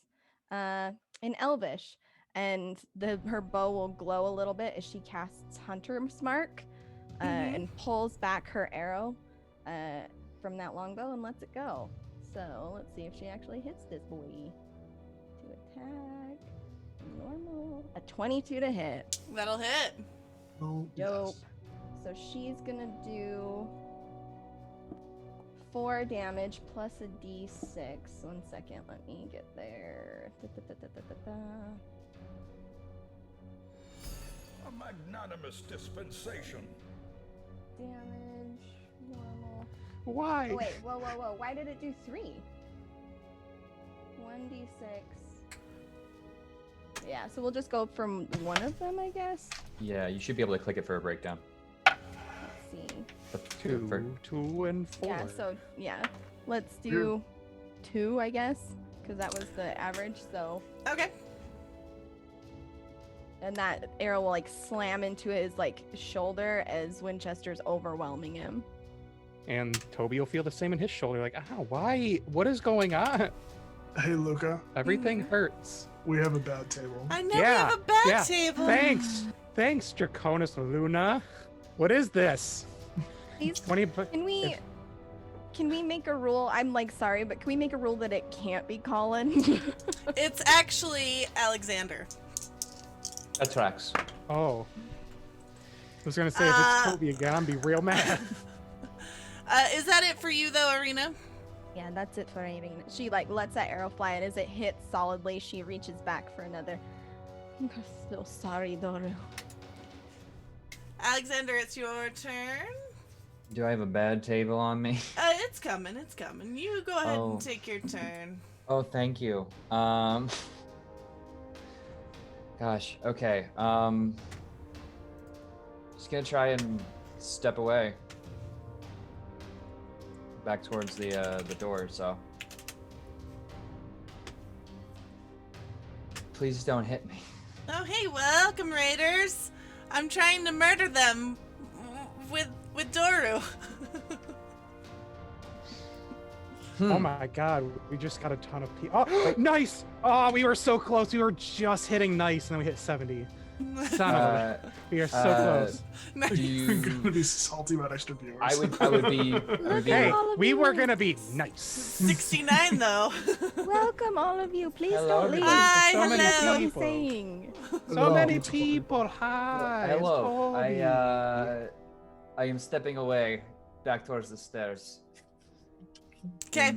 [SPEAKER 2] In Elvish. And her bow will glow a little bit as she casts Hunter's Mark and pulls back her arrow from that longbow and lets it go. So let's see if she actually hits this boy. To attack. Normal. A 22 to hit.
[SPEAKER 1] That'll hit.
[SPEAKER 3] Oh,
[SPEAKER 2] Dope.
[SPEAKER 3] yes.
[SPEAKER 2] So she's gonna do 4 damage plus a d6. 1 second, let me get there.
[SPEAKER 6] A magnanimous dispensation.
[SPEAKER 2] Damage, normal.
[SPEAKER 4] Why?
[SPEAKER 2] Oh wait, whoa. Why did it do 3? 1d6. Yeah, so we'll just go from one of them, I guess.
[SPEAKER 5] Yeah, you should be able to click it for a breakdown.
[SPEAKER 2] Let's see.
[SPEAKER 4] 2 and 4.
[SPEAKER 2] Yeah, so yeah, let's do 2, I guess, because that was the average. So,
[SPEAKER 1] Okay.
[SPEAKER 2] and that arrow will like slam into his like shoulder as Winchester's overwhelming him.
[SPEAKER 4] And Toby will feel the same in his shoulder. Like, why? What is going on?
[SPEAKER 3] Hey, Luca,
[SPEAKER 4] Everything hurts.
[SPEAKER 3] we have a bad table.
[SPEAKER 1] I know we have a bad table.
[SPEAKER 4] Thanks, Draconis Luna. What is this?
[SPEAKER 2] Please,
[SPEAKER 4] 20.
[SPEAKER 2] can we make a rule? I'm like sorry, but can we make a rule that it can't be Colin?
[SPEAKER 1] It's actually Alexander.
[SPEAKER 5] That tracks.
[SPEAKER 4] Oh. I was gonna say if it's Toby again, I'd be real mad.
[SPEAKER 1] Is that it for you though, Arena?
[SPEAKER 2] Yeah, that's it for Irene. She like lets that arrow fly, and as it hits solidly, she reaches back for another. I'm so sorry, Doru.
[SPEAKER 1] Alexander, it's your turn.
[SPEAKER 5] Do I have a bad table on me?
[SPEAKER 1] It's coming. You go ahead and take your turn.
[SPEAKER 5] Oh, thank you. Gosh, okay. Just gonna try and step away. Back towards the door, so. Please don't hit me.
[SPEAKER 1] Oh, hey, welcome, Raiders. I'm trying to murder them with Doru.
[SPEAKER 4] Oh my god, we just got a ton of people. Oh, nice! Oh, we were so close. We were just hitting nice, and then we hit 70. Son of a... We are so close.
[SPEAKER 5] Do you...
[SPEAKER 3] I'm gonna be salty about extra viewers.
[SPEAKER 5] I would be.
[SPEAKER 4] Hey, we were gonna be nice.
[SPEAKER 1] 69 though.
[SPEAKER 2] Welcome, all of you. Please
[SPEAKER 5] Hello,
[SPEAKER 2] don't leave.
[SPEAKER 5] everybody.
[SPEAKER 1] Hi,
[SPEAKER 4] So many
[SPEAKER 1] hello.
[SPEAKER 2] I'm
[SPEAKER 4] people.
[SPEAKER 2] saying.
[SPEAKER 4] So many people. Hi.
[SPEAKER 5] Hello.
[SPEAKER 4] it's Toby.
[SPEAKER 5] I am stepping away, back towards the stairs.
[SPEAKER 1] Okay.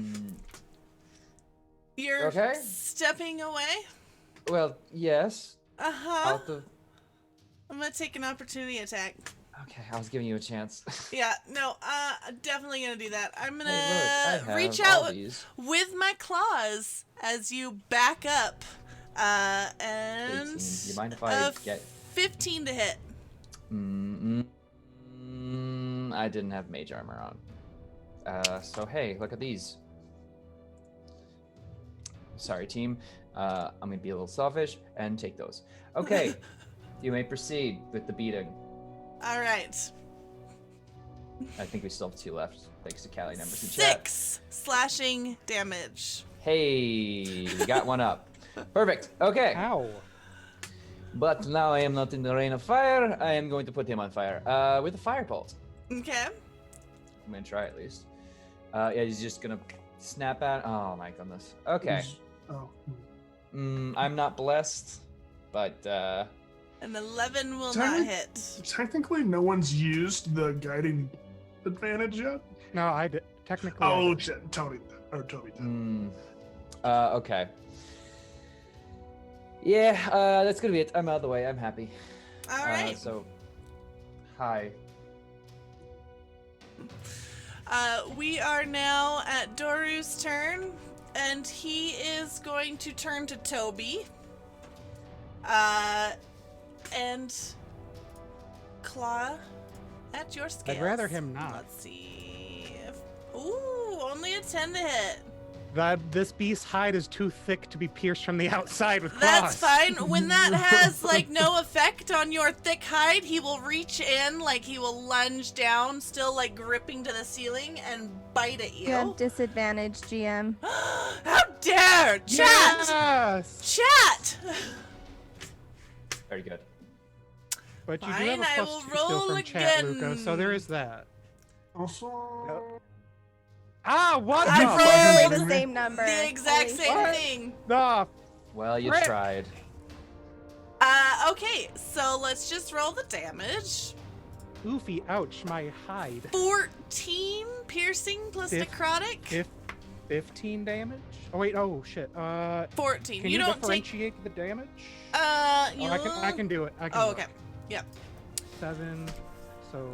[SPEAKER 1] You're
[SPEAKER 5] Okay.
[SPEAKER 1] stepping away.
[SPEAKER 5] Well, yes.
[SPEAKER 1] Uh-huh.
[SPEAKER 5] Out of.
[SPEAKER 1] I'm gonna take an opportunity attack.
[SPEAKER 5] Okay, I was giving you a chance.
[SPEAKER 1] Yeah, no, definitely gonna do that. I'm gonna
[SPEAKER 5] Hey, look, I
[SPEAKER 1] reach
[SPEAKER 5] have all
[SPEAKER 1] out
[SPEAKER 5] these.
[SPEAKER 1] with my claws as you back up. And
[SPEAKER 5] 18. You mind if I get?
[SPEAKER 1] 15 to hit.
[SPEAKER 5] I didn't have mage armor on. So hey, look at these. sorry, team. I'm gonna be a little selfish and take those. Okay, you may proceed with the beating.
[SPEAKER 1] All right.
[SPEAKER 5] I think we still have 2 left, thanks to Callie numbers in chat.
[SPEAKER 1] 6 slashing damage.
[SPEAKER 5] Hey, we got one up. Perfect. Okay.
[SPEAKER 4] Ow.
[SPEAKER 5] But now I am not in the rain of fire. I am going to put him on fire with a firebolt.
[SPEAKER 1] Okay.
[SPEAKER 5] I'm gonna try at least. Yeah, he's just gonna snap out. Oh my goodness. Okay.
[SPEAKER 3] Oh.
[SPEAKER 5] I'm not blessed, but
[SPEAKER 1] An 11 will
[SPEAKER 3] Sorry?
[SPEAKER 1] not hit.
[SPEAKER 3] Technically, no one's used the guiding advantage yet.
[SPEAKER 4] No, I did. Technically. I
[SPEAKER 3] Oh
[SPEAKER 4] did.
[SPEAKER 3] shit, Toby did.
[SPEAKER 5] okay. Yeah, that's gonna be it. I'm out of the way. I'm happy.
[SPEAKER 1] All right.
[SPEAKER 5] So, hi.
[SPEAKER 1] We are now at Doru's turn, and he is going to turn to Toby. And claw at your scales.
[SPEAKER 4] I'd rather him not.
[SPEAKER 1] Let's see. Ooh, only a 10 to hit.
[SPEAKER 4] This beast's hide is too thick to be pierced from the outside with claws.
[SPEAKER 1] That's fine. When that has like no effect on your thick hide, he will reach in, like he will lunge down, still like gripping to the ceiling, and bite at
[SPEAKER 2] You have
[SPEAKER 1] you.
[SPEAKER 2] disadvantage, GM.
[SPEAKER 1] How dare! Chat!
[SPEAKER 4] Yes!
[SPEAKER 1] Chat!
[SPEAKER 5] Very good.
[SPEAKER 4] But you
[SPEAKER 1] Fine,
[SPEAKER 4] do have a
[SPEAKER 1] I
[SPEAKER 4] plus
[SPEAKER 1] will
[SPEAKER 4] 2 still
[SPEAKER 1] roll
[SPEAKER 4] from chat, Luca, so
[SPEAKER 1] again.
[SPEAKER 4] there is that.
[SPEAKER 3] Also,
[SPEAKER 4] Ah, what
[SPEAKER 1] I
[SPEAKER 4] the
[SPEAKER 1] rolled
[SPEAKER 2] Literally
[SPEAKER 3] fuck?
[SPEAKER 2] the same number.
[SPEAKER 1] The exact
[SPEAKER 2] Holy
[SPEAKER 1] same
[SPEAKER 2] shit.
[SPEAKER 1] thing.
[SPEAKER 4] the
[SPEAKER 5] Well, you
[SPEAKER 4] Frick.
[SPEAKER 5] tried.
[SPEAKER 1] Okay, so let's just roll the damage.
[SPEAKER 4] Oofy, ouch, my hide.
[SPEAKER 1] 14 piercing plus
[SPEAKER 4] Fif-
[SPEAKER 1] necrotic.
[SPEAKER 4] 15 damage? Oh wait, oh shit.
[SPEAKER 1] 14.
[SPEAKER 4] Can
[SPEAKER 1] You
[SPEAKER 4] you
[SPEAKER 1] don't take.
[SPEAKER 4] differentiate the damage?
[SPEAKER 1] You.
[SPEAKER 4] I can do it. I can
[SPEAKER 1] Oh,
[SPEAKER 4] do
[SPEAKER 1] okay.
[SPEAKER 4] it.
[SPEAKER 1] Yep.
[SPEAKER 4] 7, so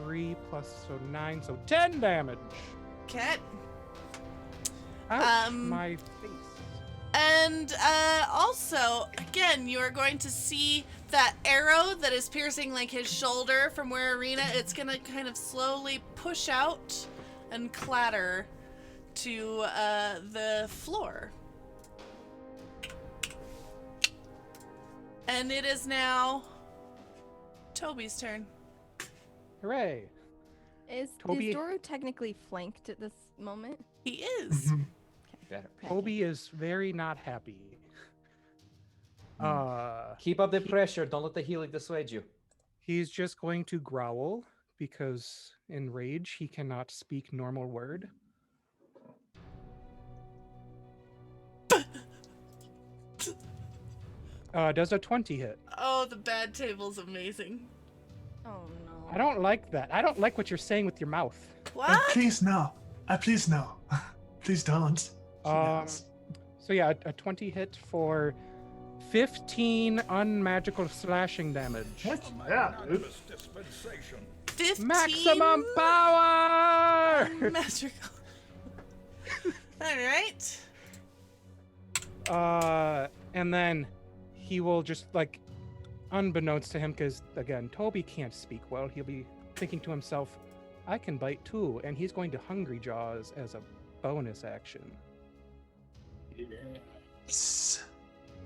[SPEAKER 4] 3 plus, so 9, so 10 damage.
[SPEAKER 1] Okay.
[SPEAKER 4] Ouch,
[SPEAKER 1] Um,
[SPEAKER 4] my face.
[SPEAKER 1] And also, again, you are going to see that arrow that is piercing like his shoulder from where Arena. It's gonna kind of slowly push out and clatter to the floor. And it is now Toby's turn.
[SPEAKER 4] Hooray.
[SPEAKER 2] Is
[SPEAKER 4] Toby-
[SPEAKER 2] Doru technically flanked at this moment?
[SPEAKER 1] He is.
[SPEAKER 5] Better.
[SPEAKER 4] Toby is very not happy.
[SPEAKER 5] Keep up the pressure. Don't let the healing dissuade you.
[SPEAKER 4] He's just going to growl because in rage he cannot speak normal word. Does a 20 hit?
[SPEAKER 1] Oh, the bad table's amazing.
[SPEAKER 2] Oh no.
[SPEAKER 4] I don't like that. I don't like what you're saying with your mouth.
[SPEAKER 1] What?
[SPEAKER 3] please no. Please no. Please don't. She knows.
[SPEAKER 4] So yeah, a 20 hit for 15 unmagical slashing damage.
[SPEAKER 3] Heck yeah, dude.
[SPEAKER 6] Magnanimous dispensation.
[SPEAKER 1] 15
[SPEAKER 4] Maximum power!
[SPEAKER 1] magical. Alright.
[SPEAKER 4] And then he will just like, unbeknownst to him, because again, Toby can't speak well, he'll be thinking to himself, I can bite too, and he's going to Hungry Jaws as a bonus action.
[SPEAKER 3] Yes.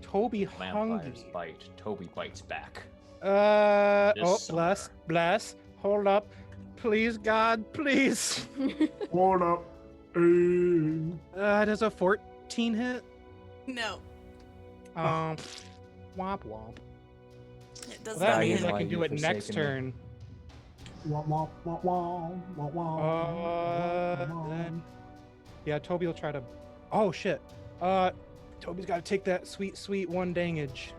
[SPEAKER 4] Toby
[SPEAKER 5] Vampires
[SPEAKER 4] hungry.
[SPEAKER 5] bite. Toby bites back.
[SPEAKER 4] Oh,
[SPEAKER 5] summer.
[SPEAKER 4] bless. Hold up. Please, God, please.
[SPEAKER 3] Hold up.
[SPEAKER 4] Does a 14 hit?
[SPEAKER 1] No,
[SPEAKER 4] Womp womp.
[SPEAKER 1] it does
[SPEAKER 4] Well, that
[SPEAKER 1] not
[SPEAKER 4] means
[SPEAKER 1] hit.
[SPEAKER 4] I
[SPEAKER 5] Why
[SPEAKER 4] can do
[SPEAKER 5] you
[SPEAKER 4] it next
[SPEAKER 5] forsaken me?
[SPEAKER 4] turn.
[SPEAKER 3] Wah, wah, wah, wah, wah, wah, wah.
[SPEAKER 4] Then, yeah, Toby will try to. Oh shit. Toby's got to take that sweet one damage.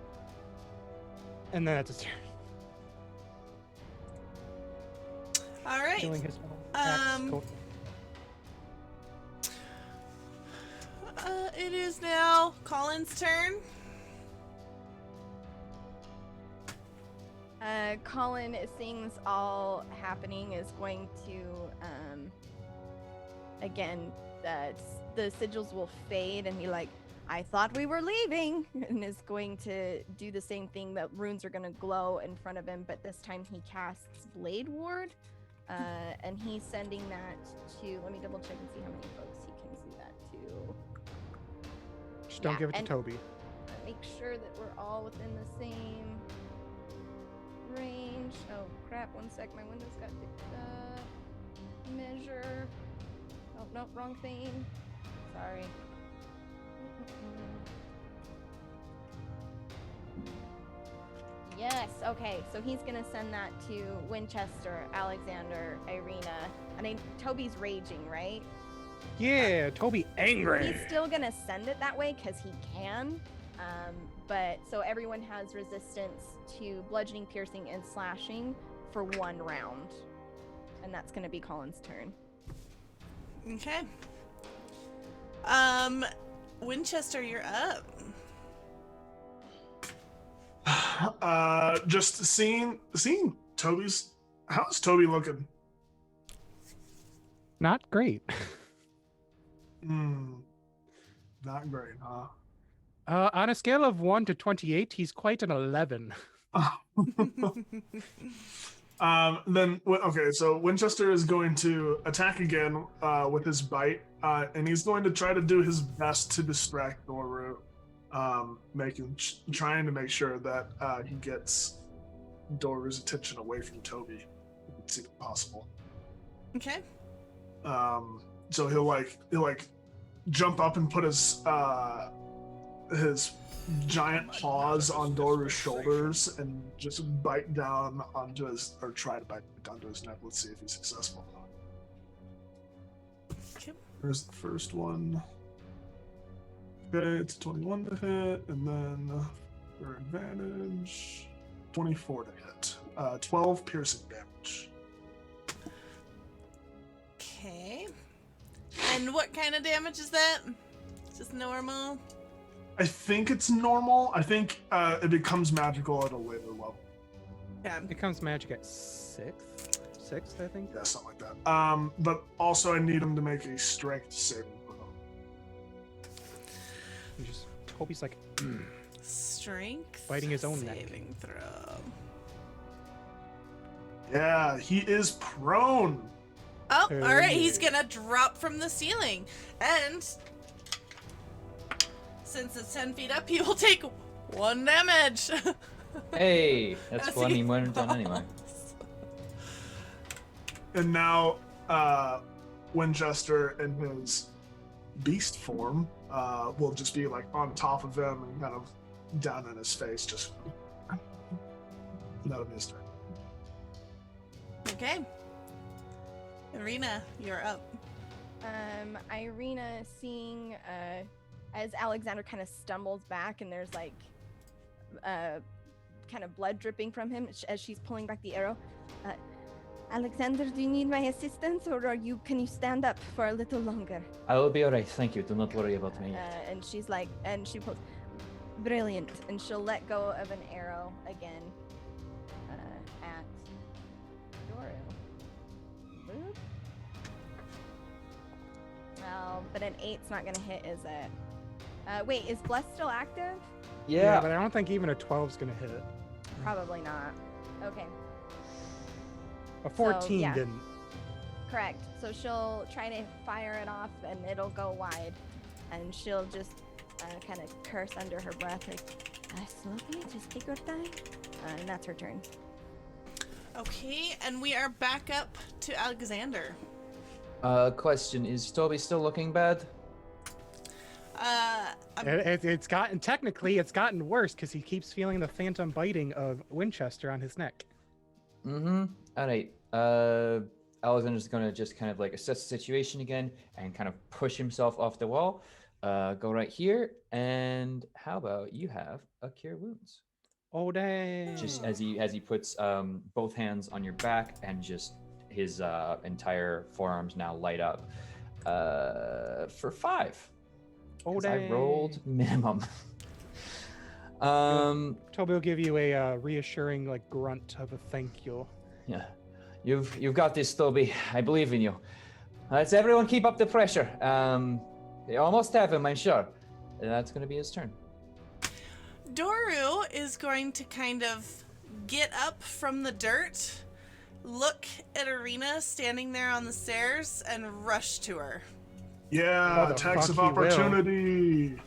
[SPEAKER 4] And then that's his turn.
[SPEAKER 1] Alright.
[SPEAKER 4] Killing his own axe.
[SPEAKER 1] Um,
[SPEAKER 4] Cool.
[SPEAKER 1] It is now Colin's turn.
[SPEAKER 2] Colin, seeing this all happening, is going to, again, the sigils will fade and be like, I thought we were leaving, and is going to do the same thing. That runes are going to glow in front of him, but this time he casts Blade Ward, and he's sending that to, let me double check and see how many folks he can do that to.
[SPEAKER 4] Just don't
[SPEAKER 2] Yeah,
[SPEAKER 4] give it to
[SPEAKER 2] and-
[SPEAKER 4] Toby.
[SPEAKER 2] Make sure that we're all within the same range. Oh crap, one sec, my window's got to measure. Oh, no, wrong thing. Sorry. Yes, okay, so he's gonna send that to Winchester, Alexander, Irina. Toby's raging, right?
[SPEAKER 4] Yeah, Toby angry.
[SPEAKER 2] He's still gonna send it that way because he can. But so everyone has resistance to bludgeoning, piercing, and slashing for 1 round. And that's gonna be Colin's turn.
[SPEAKER 1] Okay. Winchester, you're up.
[SPEAKER 3] Just seeing Toby's. How's Toby looking?
[SPEAKER 4] Not great.
[SPEAKER 3] Not great, huh?
[SPEAKER 4] On a scale of 1 to 28, he's quite an 11.
[SPEAKER 3] Okay, so Winchester is going to attack again with his bite, and he's going to try to do his best to distract Doru, trying to make sure that he gets Doru's attention away from Toby, if it's even possible.
[SPEAKER 1] Okay.
[SPEAKER 3] So he'll jump up and put his giant paws on Doru's shoulders and just bite down onto his, or try to bite onto his neck. Let's see if he's successful.
[SPEAKER 1] Okay.
[SPEAKER 3] There's the first one. Okay, it's 21 to hit, and then for advantage, 24 to hit. 12 piercing damage.
[SPEAKER 1] Okay. And what kind of damage is that? Just normal?
[SPEAKER 3] I think it's normal. I think it becomes magical at a later level.
[SPEAKER 1] Yeah.
[SPEAKER 4] It becomes magic at 6th? 6th, I think?
[SPEAKER 3] Yeah, something like that. But also I need him to make a strength saving throw.
[SPEAKER 4] Toby's like,
[SPEAKER 1] Strength.
[SPEAKER 4] Biting his own neck.
[SPEAKER 1] saving throw.
[SPEAKER 3] Yeah, he is prone.
[SPEAKER 1] Oh,
[SPEAKER 4] Oh,
[SPEAKER 1] all right. He's
[SPEAKER 4] yeah.
[SPEAKER 1] gonna drop from the ceiling, and since it's 10 feet up, he will take 1 damage.
[SPEAKER 5] Hey, that's
[SPEAKER 1] As
[SPEAKER 5] funny
[SPEAKER 1] he
[SPEAKER 5] when done anyway.
[SPEAKER 1] falls.
[SPEAKER 3] And now Winchester in his beast form will just be like on top of him and kind of down in his face, just that'll be his turn.
[SPEAKER 1] Okay. Irina, you're up.
[SPEAKER 2] Irina seeing as Alexander kind of stumbles back and there's like kind of blood dripping from him as she's pulling back the arrow. Alexander, do you need my assistance, or can you stand up for a little longer?
[SPEAKER 5] I will be alright, thank you. Do not worry about me.
[SPEAKER 2] And she's like, and she pulls, brilliant, and she'll let go of an arrow again at Doru. Boop. Well, but an 8's not gonna hit, is it? Wait, is Bless still active?
[SPEAKER 5] Yeah.
[SPEAKER 4] but I don't think even a 12's gonna hit.
[SPEAKER 2] Probably not. Okay,
[SPEAKER 4] A 14
[SPEAKER 2] yeah.
[SPEAKER 4] didn't.
[SPEAKER 2] correct. So she'll try to fire it off, and it'll go wide, and she'll just kind of curse under her breath, like, slowly, just take your time, and that's her turn.
[SPEAKER 1] Okay, and we are back up to Alexander.
[SPEAKER 5] Question, is Toby still looking bad?
[SPEAKER 4] It's gotten worse because he keeps feeling the phantom biting of Winchester on his neck.
[SPEAKER 5] Mm-hmm. Alright. Alexander's gonna just kind of like assess the situation again and kind of push himself off the wall. Go right here, and how about you have a Cure Wounds?
[SPEAKER 4] Oh dang!
[SPEAKER 5] Just as he puts both hands on your back, and just his entire forearms now light up for 5.
[SPEAKER 4] Oh
[SPEAKER 5] 'Cause I
[SPEAKER 4] dang!
[SPEAKER 5] rolled minimum.
[SPEAKER 4] Toby will give you a reassuring like grunt of a thank you.
[SPEAKER 5] Yeah, you've got this, Toby. I believe in you. Let's everyone keep up the pressure. They almost have him, I'm sure. And that's going to be his turn.
[SPEAKER 1] Doru is going to kind of get up from the dirt, look at Irina standing there on the stairs, and rush to her.
[SPEAKER 3] Yeah, attacks of
[SPEAKER 4] fuck he will.
[SPEAKER 3] opportunity.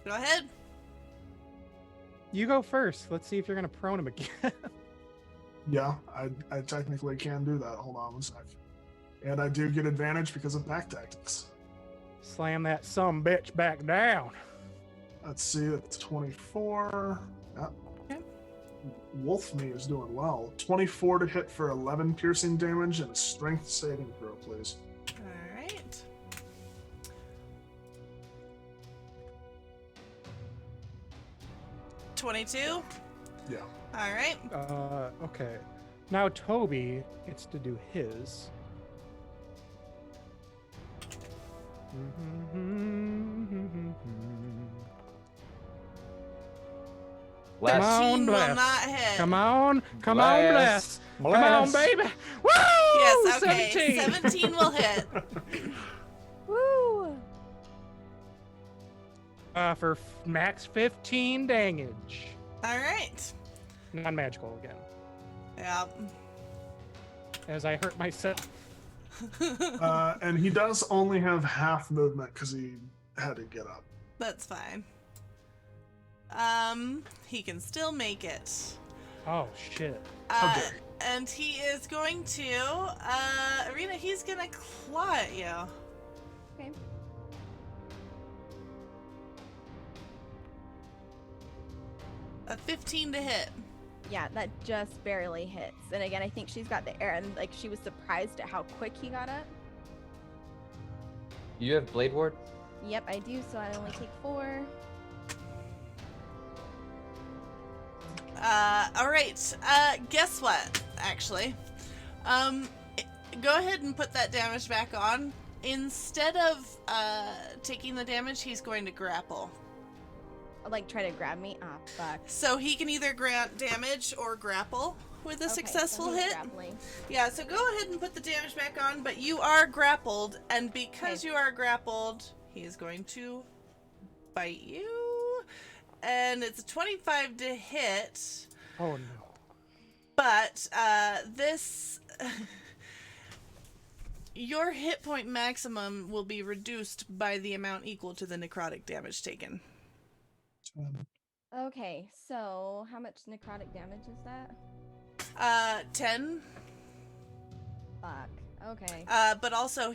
[SPEAKER 1] Go ahead.
[SPEAKER 4] You go first. Let's see if you're gonna prone him again.
[SPEAKER 3] Yeah, I technically can do that. Hold on one sec. And I do get advantage because of back tactics.
[SPEAKER 4] Slam that bitch back down.
[SPEAKER 3] Let's see, that's 24. Yep.
[SPEAKER 1] Okay.
[SPEAKER 3] Wolfme is doing well. 24 to hit for 11 piercing damage and a strength saving throw, please.
[SPEAKER 1] All right. $22.
[SPEAKER 3] Yeah.
[SPEAKER 1] All right.
[SPEAKER 4] Okay. Now Toby gets to do his.
[SPEAKER 5] Bless.
[SPEAKER 4] Come on,
[SPEAKER 1] 13 will
[SPEAKER 4] bless.
[SPEAKER 1] not hit.
[SPEAKER 4] Come on, come on, bless. Come on, baby. Woo!
[SPEAKER 1] Yes, okay.
[SPEAKER 4] 17.
[SPEAKER 1] 17 will hit.
[SPEAKER 2] Woo!
[SPEAKER 4] For max 15 damage.
[SPEAKER 1] All right.
[SPEAKER 4] Non-magical again.
[SPEAKER 1] Yeah.
[SPEAKER 4] As I hurt myself.
[SPEAKER 3] And he does only have half movement because he had to get up.
[SPEAKER 1] That's fine. He can still make it.
[SPEAKER 4] Oh shit.
[SPEAKER 3] Okay.
[SPEAKER 1] And he is going to, Arena, he's gonna claw at you.
[SPEAKER 2] Okay.
[SPEAKER 1] A 15 to hit.
[SPEAKER 2] Yeah, that just barely hits. And again, I think she's got the air, and like she was surprised at how quick he got up.
[SPEAKER 5] You have Blade Ward?
[SPEAKER 2] Yep, I do. So I only take 4.
[SPEAKER 1] All right. Guess what? Actually, go ahead and put that damage back on. Instead of taking the damage, he's going to grapple.
[SPEAKER 2] Like try to grab me. Ah, fuck.
[SPEAKER 1] So he can either grant damage or grapple with a
[SPEAKER 2] Okay,
[SPEAKER 1] successful
[SPEAKER 2] so he's
[SPEAKER 1] hit.
[SPEAKER 2] grappling.
[SPEAKER 1] Yeah, so go ahead and put the damage back on, but you are grappled, and because
[SPEAKER 2] Okay.
[SPEAKER 1] you are grappled, he's going to bite you. And it's a 25 to hit,
[SPEAKER 4] Oh no.
[SPEAKER 1] but this... your hit point maximum will be reduced by the amount equal to the necrotic damage taken.
[SPEAKER 2] Okay, so how much necrotic damage is that?
[SPEAKER 1] 10.
[SPEAKER 2] Fuck. Okay.
[SPEAKER 1] But also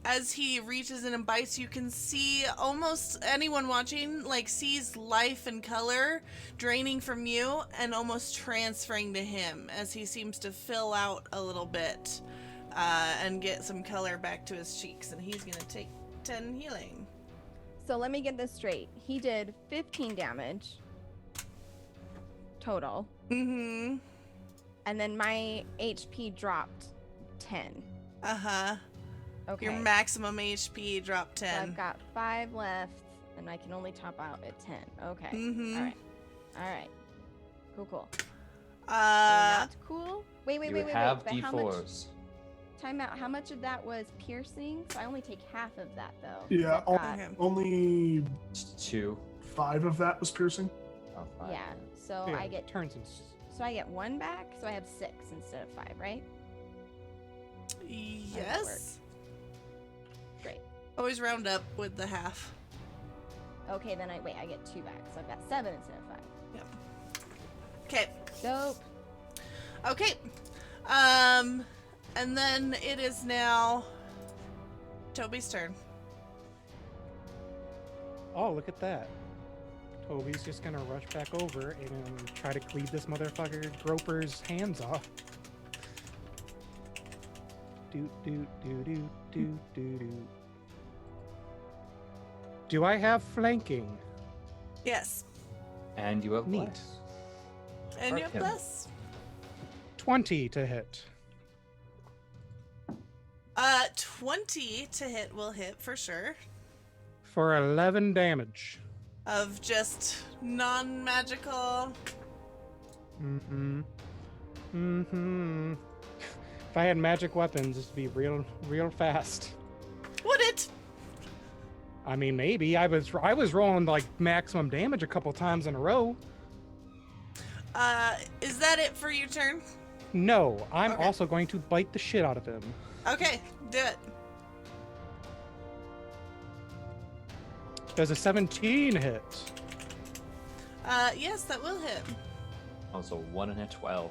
[SPEAKER 1] as he reaches in and bites, you can see almost anyone watching, like, sees life and color draining from you and almost transferring to him as he seems to fill out a little bit, and get some color back to his cheeks, and he's gonna take 10 healing.
[SPEAKER 2] So let me get this straight. He did 15 damage total,
[SPEAKER 1] Mm-hmm.
[SPEAKER 2] and then my HP dropped 10.
[SPEAKER 1] Uh-huh.
[SPEAKER 2] Okay.
[SPEAKER 1] Your maximum HP dropped
[SPEAKER 2] So
[SPEAKER 1] 10.
[SPEAKER 2] I've got 5 left, and I can only top out at 10. Okay.
[SPEAKER 1] Mm-hmm.
[SPEAKER 2] All right. All right. Cool.
[SPEAKER 1] Uh,
[SPEAKER 2] Not cool. Wait.
[SPEAKER 5] You have
[SPEAKER 2] But how much?
[SPEAKER 5] D4s.
[SPEAKER 2] Time out. How much of that was piercing? So I only take half of that though.
[SPEAKER 3] Yeah,
[SPEAKER 2] I've got-
[SPEAKER 1] okay.
[SPEAKER 3] only
[SPEAKER 5] It's 2.
[SPEAKER 3] 5 of that was piercing.
[SPEAKER 5] Oh, 5.
[SPEAKER 2] Yeah. So
[SPEAKER 4] Yeah,
[SPEAKER 2] I get
[SPEAKER 4] turns and
[SPEAKER 2] so I get 1 back. So I have 6 instead of 5, right?
[SPEAKER 1] yes.
[SPEAKER 2] Great.
[SPEAKER 1] Always round up with the half.
[SPEAKER 2] Okay, then I get 2 back. So I've got 7 instead of 5.
[SPEAKER 1] Yep. Okay.
[SPEAKER 2] Dope.
[SPEAKER 1] Okay. And then it is now Toby's turn.
[SPEAKER 4] Oh, look at that. Toby's just gonna rush back over and try to cleave this motherfucker Groper's hands off. Do. Do I have flanking?
[SPEAKER 1] Yes.
[SPEAKER 5] And you have
[SPEAKER 4] Neat.
[SPEAKER 5] Bless.
[SPEAKER 1] And you have
[SPEAKER 5] Him.
[SPEAKER 1] plus.
[SPEAKER 4] 20 to hit.
[SPEAKER 1] 20 to hit will hit for sure.
[SPEAKER 4] For 11 damage.
[SPEAKER 1] Of just non-magical.
[SPEAKER 4] If I had magic weapons, this would be real fast.
[SPEAKER 1] Would it?
[SPEAKER 4] I mean, maybe I was rolling like maximum damage a couple times in a row.
[SPEAKER 1] Is that it for your turn?
[SPEAKER 4] No, I'm
[SPEAKER 1] Okay.
[SPEAKER 4] also going to bite the shit out of him.
[SPEAKER 1] Okay, do it.
[SPEAKER 4] Does a 17 hit?
[SPEAKER 1] Yes, that will hit.
[SPEAKER 5] Also 1 and a 12.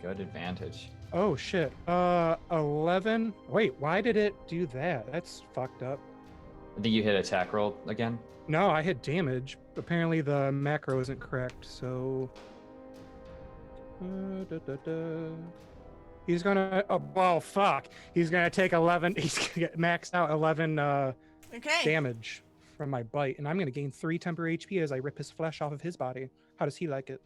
[SPEAKER 5] Good advantage.
[SPEAKER 4] Oh shit. 11. Wait, why did it do that? That's fucked up.
[SPEAKER 5] I think you hit attack roll again.
[SPEAKER 4] No, I hit damage. Apparently the macro isn't correct, so... He's gonna... Oh, well, fuck. He's gonna take 11... He's gonna get maxed out 11
[SPEAKER 1] Okay.
[SPEAKER 4] damage from my bite, and I'm gonna gain 3 temporary HP as I rip his flesh off of his body. How does he like it?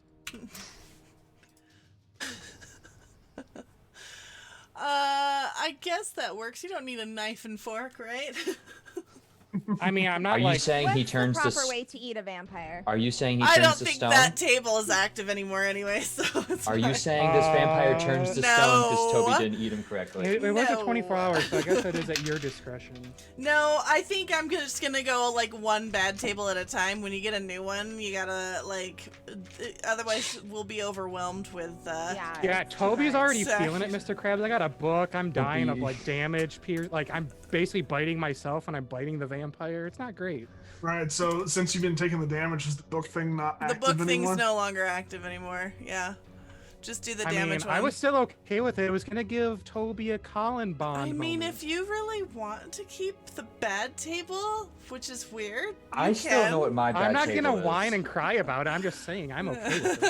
[SPEAKER 1] I guess that works. You don't need a knife and fork, right?
[SPEAKER 4] I mean, I'm not
[SPEAKER 5] Are
[SPEAKER 4] like...
[SPEAKER 5] you saying he
[SPEAKER 2] What's
[SPEAKER 5] turns
[SPEAKER 2] the
[SPEAKER 5] to
[SPEAKER 2] proper way to eat a vampire?
[SPEAKER 5] Are you saying he
[SPEAKER 1] I
[SPEAKER 5] turns
[SPEAKER 1] don't
[SPEAKER 5] to
[SPEAKER 1] think
[SPEAKER 5] stone?
[SPEAKER 1] that table is active anymore anyway, so it's
[SPEAKER 5] Are you
[SPEAKER 1] fine.
[SPEAKER 5] saying this vampire turns to
[SPEAKER 1] No.
[SPEAKER 5] stone because Toby didn't eat him correctly?
[SPEAKER 4] It wasn't
[SPEAKER 1] No.
[SPEAKER 4] 24 hours, so I guess that is at your discretion.
[SPEAKER 1] No, I think I'm just gonna go like one bad table at a time. When you get a new one, you gotta like, otherwise we'll be overwhelmed with.
[SPEAKER 4] Yeah,
[SPEAKER 2] it's too
[SPEAKER 4] Toby's
[SPEAKER 2] much.
[SPEAKER 4] already feeling it, Mr. Krabs. I got a book. I'm dying of
[SPEAKER 5] Toby.
[SPEAKER 4] like damage, like I'm basically biting myself and I'm biting the vampire. It's not great.
[SPEAKER 3] Right, so since you've been taking the damage, is the book thing not
[SPEAKER 1] The
[SPEAKER 3] active
[SPEAKER 1] book
[SPEAKER 3] anymore?
[SPEAKER 1] thing's no longer active anymore. Yeah, just do the
[SPEAKER 4] I
[SPEAKER 1] damage
[SPEAKER 4] mean,
[SPEAKER 1] one.
[SPEAKER 4] I was still okay with it. I was gonna give Toby a Colin bond.
[SPEAKER 1] I mean,
[SPEAKER 4] moment.
[SPEAKER 1] if you really want to keep the bad table, which is weird,
[SPEAKER 5] I
[SPEAKER 1] you
[SPEAKER 5] still don't
[SPEAKER 1] can.
[SPEAKER 5] know what my bad
[SPEAKER 4] I'm not
[SPEAKER 5] table
[SPEAKER 4] gonna
[SPEAKER 5] is.
[SPEAKER 4] whine and cry about it. I'm just saying I'm okay with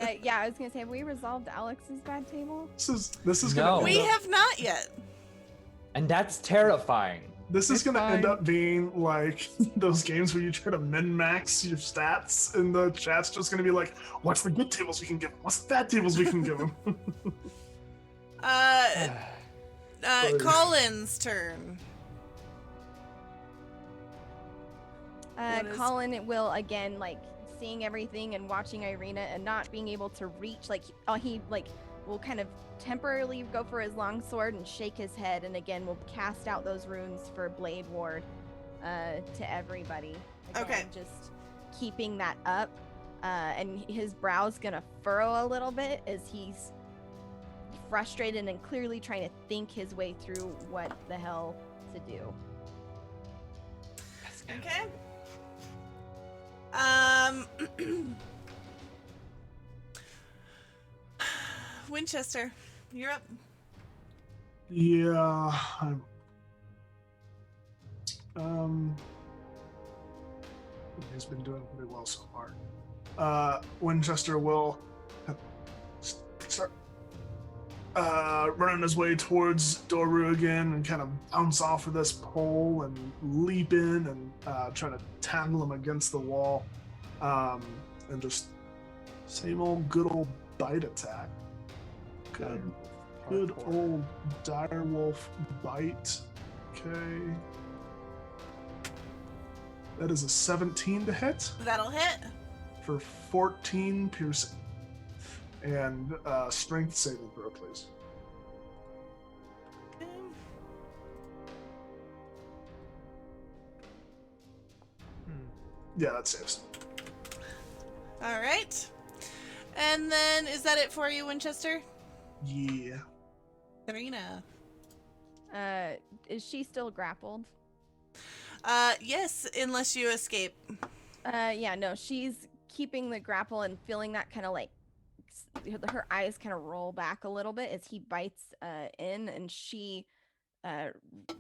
[SPEAKER 4] it.
[SPEAKER 2] Yeah, I was gonna say, have we resolved Alex's bad table?
[SPEAKER 3] This is
[SPEAKER 5] No.
[SPEAKER 3] gonna
[SPEAKER 1] We
[SPEAKER 3] end up,
[SPEAKER 1] have not yet.
[SPEAKER 5] And that's terrifying.
[SPEAKER 3] this is
[SPEAKER 4] It's
[SPEAKER 3] gonna end
[SPEAKER 4] fine.
[SPEAKER 3] up being like those games where you try to min-max your stats, and the chat's just gonna be like, "What's the good tables we can give him? What's the bad tables we can give him?"
[SPEAKER 1] Colin's turn. What is-
[SPEAKER 2] Colin will again like seeing everything and watching Irina and not being able to reach. Like he like will kind of temporarily go for his long sword and shake his head, and again will cast out those runes for Blade Ward to everybody. Again,
[SPEAKER 1] Okay.
[SPEAKER 2] just keeping that up, and his brow's gonna furrow a little bit as he's frustrated and clearly trying to think his way through what the hell to do.
[SPEAKER 1] Okay. Winchester, you're up.
[SPEAKER 3] Yeah. He's been doing pretty well so far. Winchester will start running his way towards Doru again and kind of bounce off of this pole and leap in and try to tangle him against the wall, and just same old good old bite attack. Good old direwolf bite. Okay. That is a 17 to hit
[SPEAKER 1] That'll hit.
[SPEAKER 3] for 14 piercing. And strength saving throw, please.
[SPEAKER 1] Okay.
[SPEAKER 3] Yeah, that saves.
[SPEAKER 1] All right. And then, is that it for you, Winchester?
[SPEAKER 3] Yeah.
[SPEAKER 1] Karina.
[SPEAKER 2] Is she still grappled?
[SPEAKER 1] Yes, unless you escape.
[SPEAKER 2] Yeah, no, she's keeping the grapple and feeling that kind of like her eyes kind of roll back a little bit as he bites in, and she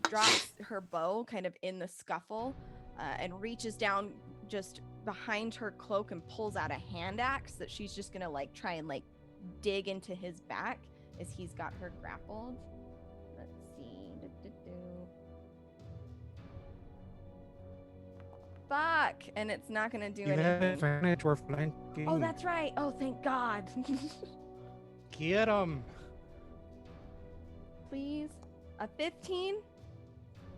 [SPEAKER 2] drops her bow kind of in the scuffle and reaches down just behind her cloak and pulls out a hand axe that she's just gonna like try and like dig into his back as he's got her grappled. Let's see. Fuck, and it's not gonna do
[SPEAKER 4] You have
[SPEAKER 2] anything.
[SPEAKER 4] advantage. We're flanking.
[SPEAKER 2] Oh, that's right. Oh, thank God.
[SPEAKER 4] Get him.
[SPEAKER 2] Please. A 15?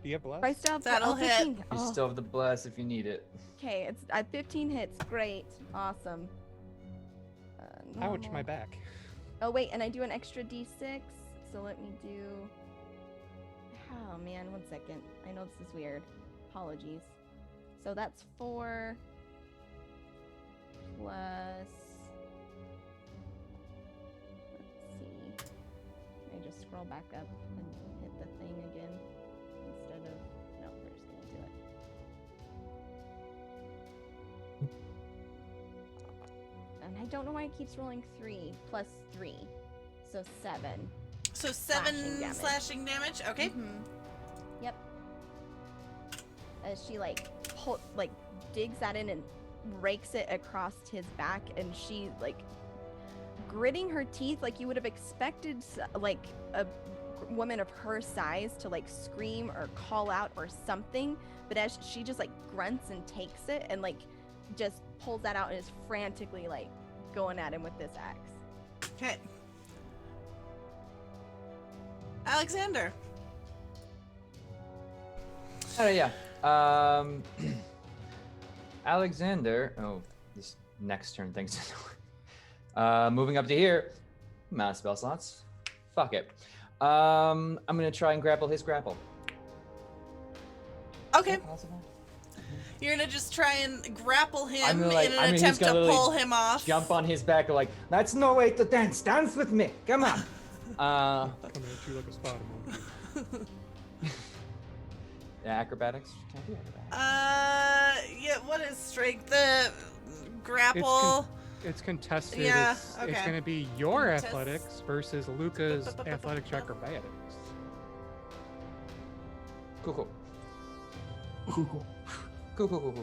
[SPEAKER 4] Do you have bless?
[SPEAKER 2] Do I still have
[SPEAKER 1] That'll hit.
[SPEAKER 2] 15.
[SPEAKER 5] You
[SPEAKER 2] Oh,
[SPEAKER 5] still have the bless if you need it.
[SPEAKER 2] okay, it's 15 hits. Great. Awesome.
[SPEAKER 4] Ouch,
[SPEAKER 2] normal.
[SPEAKER 4] my back.
[SPEAKER 2] Oh, wait, and I do an extra d6. So let me do... Oh, man, 1 second. I know this is weird. Apologies. So that's 4 plus... Let's see. I just scroll back up and hit the thing again instead of... No, we're just gonna do it. don't know why it keeps rolling 3 plus 3. So 7.
[SPEAKER 1] So 7
[SPEAKER 2] Slashing damage.
[SPEAKER 1] slashing damage. Okay.
[SPEAKER 2] Yep. As she digs that in and rakes it across his back, and she gritting her teeth like you would have expected like a woman of her size to scream or call out or something, but as she just grunts and takes it and just pulls that out and is frantically going at him with this axe.
[SPEAKER 1] Okay. Alexander.
[SPEAKER 5] Oh yeah. Alexander. Oh, this next turn thing's moving up to here. Amount of spell slots. Fuck it. I'm gonna try and grapple his grapple.
[SPEAKER 1] Okay.
[SPEAKER 5] Is that possible?
[SPEAKER 1] You're gonna just try and grapple him
[SPEAKER 5] I'm gonna,
[SPEAKER 1] in an attempt to pull him off.
[SPEAKER 5] Jump on his back, that's no way to dance. Dance with me. Come on.
[SPEAKER 4] Coming at you like a spider monkey.
[SPEAKER 5] Yeah, acrobatics. Can't do acrobatics.
[SPEAKER 1] Yeah. What is strength? The grapple.
[SPEAKER 4] It's contested.
[SPEAKER 1] Yeah,
[SPEAKER 4] It's
[SPEAKER 1] okay.
[SPEAKER 4] going to be your
[SPEAKER 1] Contest-
[SPEAKER 4] athletics versus Luca's athletics acrobatics.
[SPEAKER 5] Cool.
[SPEAKER 3] Cool.
[SPEAKER 5] Cool.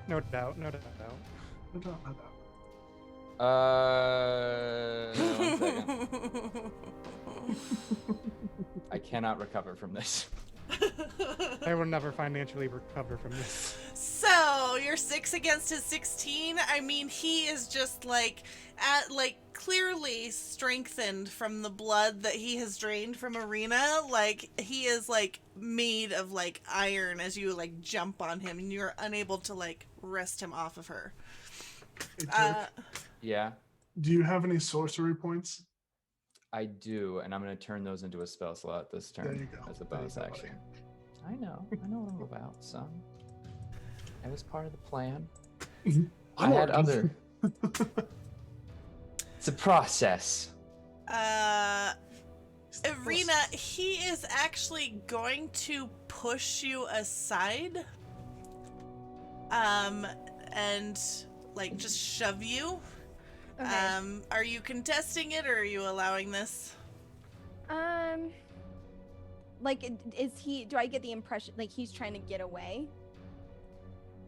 [SPEAKER 4] No doubt.
[SPEAKER 3] No doubt.
[SPEAKER 5] 1 second. I cannot recover from this.
[SPEAKER 4] I will never financially recover from this.
[SPEAKER 1] So you're 6 against his 16. I mean, he is just clearly strengthened from the blood that he has drained from Arena. He is made of iron as you jump on him, and you're unable to wrest him off of her.
[SPEAKER 3] Hey, Turk,
[SPEAKER 5] Yeah,
[SPEAKER 3] do you have any sorcery points?
[SPEAKER 5] I do, and I'm gonna turn those into a spell slot this turn
[SPEAKER 3] There you go.
[SPEAKER 5] as a bonus
[SPEAKER 3] There you go,
[SPEAKER 5] action. I know what I'm about, son. It was part of the plan. I had other. It's a process.
[SPEAKER 1] Arena, he is actually going to push you aside. And just shove you.
[SPEAKER 2] Okay.
[SPEAKER 1] Are you contesting it, or are you allowing this?
[SPEAKER 2] Is he? Do I get the impression he's trying to get away?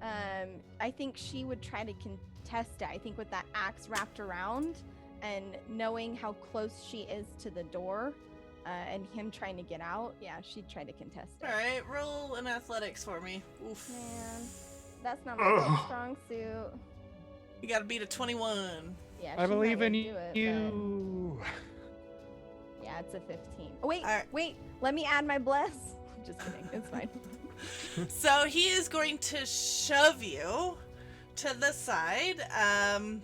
[SPEAKER 2] I think she would try to contest it. I think with that axe wrapped around and knowing how close she is to the door, and him trying to get out, yeah, she'd try to contest it.
[SPEAKER 1] All right, roll an athletics for me. Oof.
[SPEAKER 2] Man, that's not my strong suit.
[SPEAKER 1] You gotta beat a 21.
[SPEAKER 2] Yeah,
[SPEAKER 4] I
[SPEAKER 2] she
[SPEAKER 4] believe
[SPEAKER 2] might
[SPEAKER 4] in
[SPEAKER 2] do it,
[SPEAKER 4] you.
[SPEAKER 2] but- Yeah, it's a 15. Oh, wait,
[SPEAKER 1] Alright.
[SPEAKER 2] wait. Let me add my bless. Just kidding. It's fine.
[SPEAKER 1] So he is going to shove you to the side. And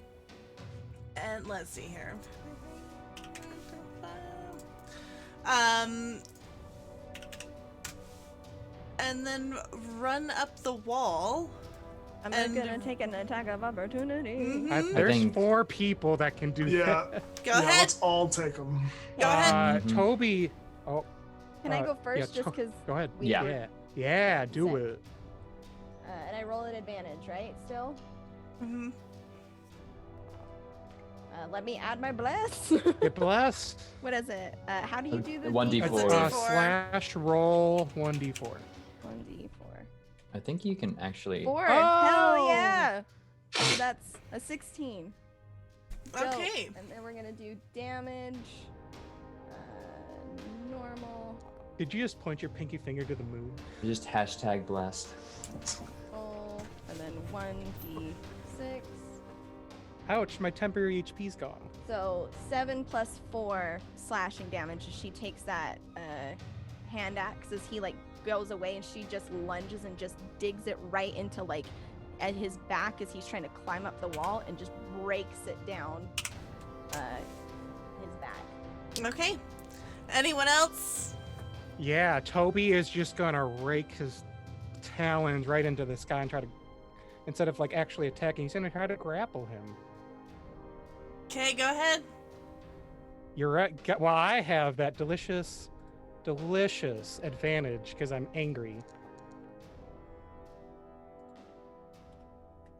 [SPEAKER 1] let's see here. And then run up the wall.
[SPEAKER 2] I'm
[SPEAKER 1] And-
[SPEAKER 2] gonna take an attack of opportunity.
[SPEAKER 1] Mhm.
[SPEAKER 4] There's
[SPEAKER 5] think-
[SPEAKER 4] 4 people that can do
[SPEAKER 3] Yeah.
[SPEAKER 4] that.
[SPEAKER 1] Go
[SPEAKER 3] Yeah,
[SPEAKER 1] ahead.
[SPEAKER 3] let's all take them.
[SPEAKER 1] Go ahead.
[SPEAKER 5] Mhm.
[SPEAKER 4] Toby. Oh,
[SPEAKER 2] Can I go
[SPEAKER 4] yeah,
[SPEAKER 2] first, just because?
[SPEAKER 4] go ahead.
[SPEAKER 2] we
[SPEAKER 5] Yeah.
[SPEAKER 2] were-
[SPEAKER 4] Yeah, do
[SPEAKER 2] Sick.
[SPEAKER 4] it.
[SPEAKER 2] And I roll at advantage, right? Still.
[SPEAKER 1] Mhm.
[SPEAKER 2] Let me add my bless.
[SPEAKER 4] Get blessed.
[SPEAKER 2] What is it? How do you do the
[SPEAKER 5] 1d4.
[SPEAKER 1] It's a D4.
[SPEAKER 4] Slash roll 1d4.
[SPEAKER 2] 1d4.
[SPEAKER 5] I think you can actually.
[SPEAKER 2] 4.
[SPEAKER 4] Oh!
[SPEAKER 2] Hell yeah. So that's a 16. Dope.
[SPEAKER 1] Okay.
[SPEAKER 2] And then we're gonna do damage. Normal.
[SPEAKER 4] Did you just point your pinky finger to the moon?
[SPEAKER 5] Just hashtag blessed.
[SPEAKER 2] Roll. And then 1d6.
[SPEAKER 4] Ouch, my temporary HP's gone.
[SPEAKER 2] So 7 plus 4 slashing damage as she takes that hand axe as he goes away, and she just lunges and just digs it right into at his back as he's trying to climb up the wall, and just breaks it down his back.
[SPEAKER 1] Okay. Anyone else?
[SPEAKER 4] Yeah, Toby is just gonna rake his talons right into this guy and try to, instead of actually attacking, he's gonna try to grapple him.
[SPEAKER 1] Okay, go ahead.
[SPEAKER 4] You're right. Well, I have that delicious advantage because I'm angry.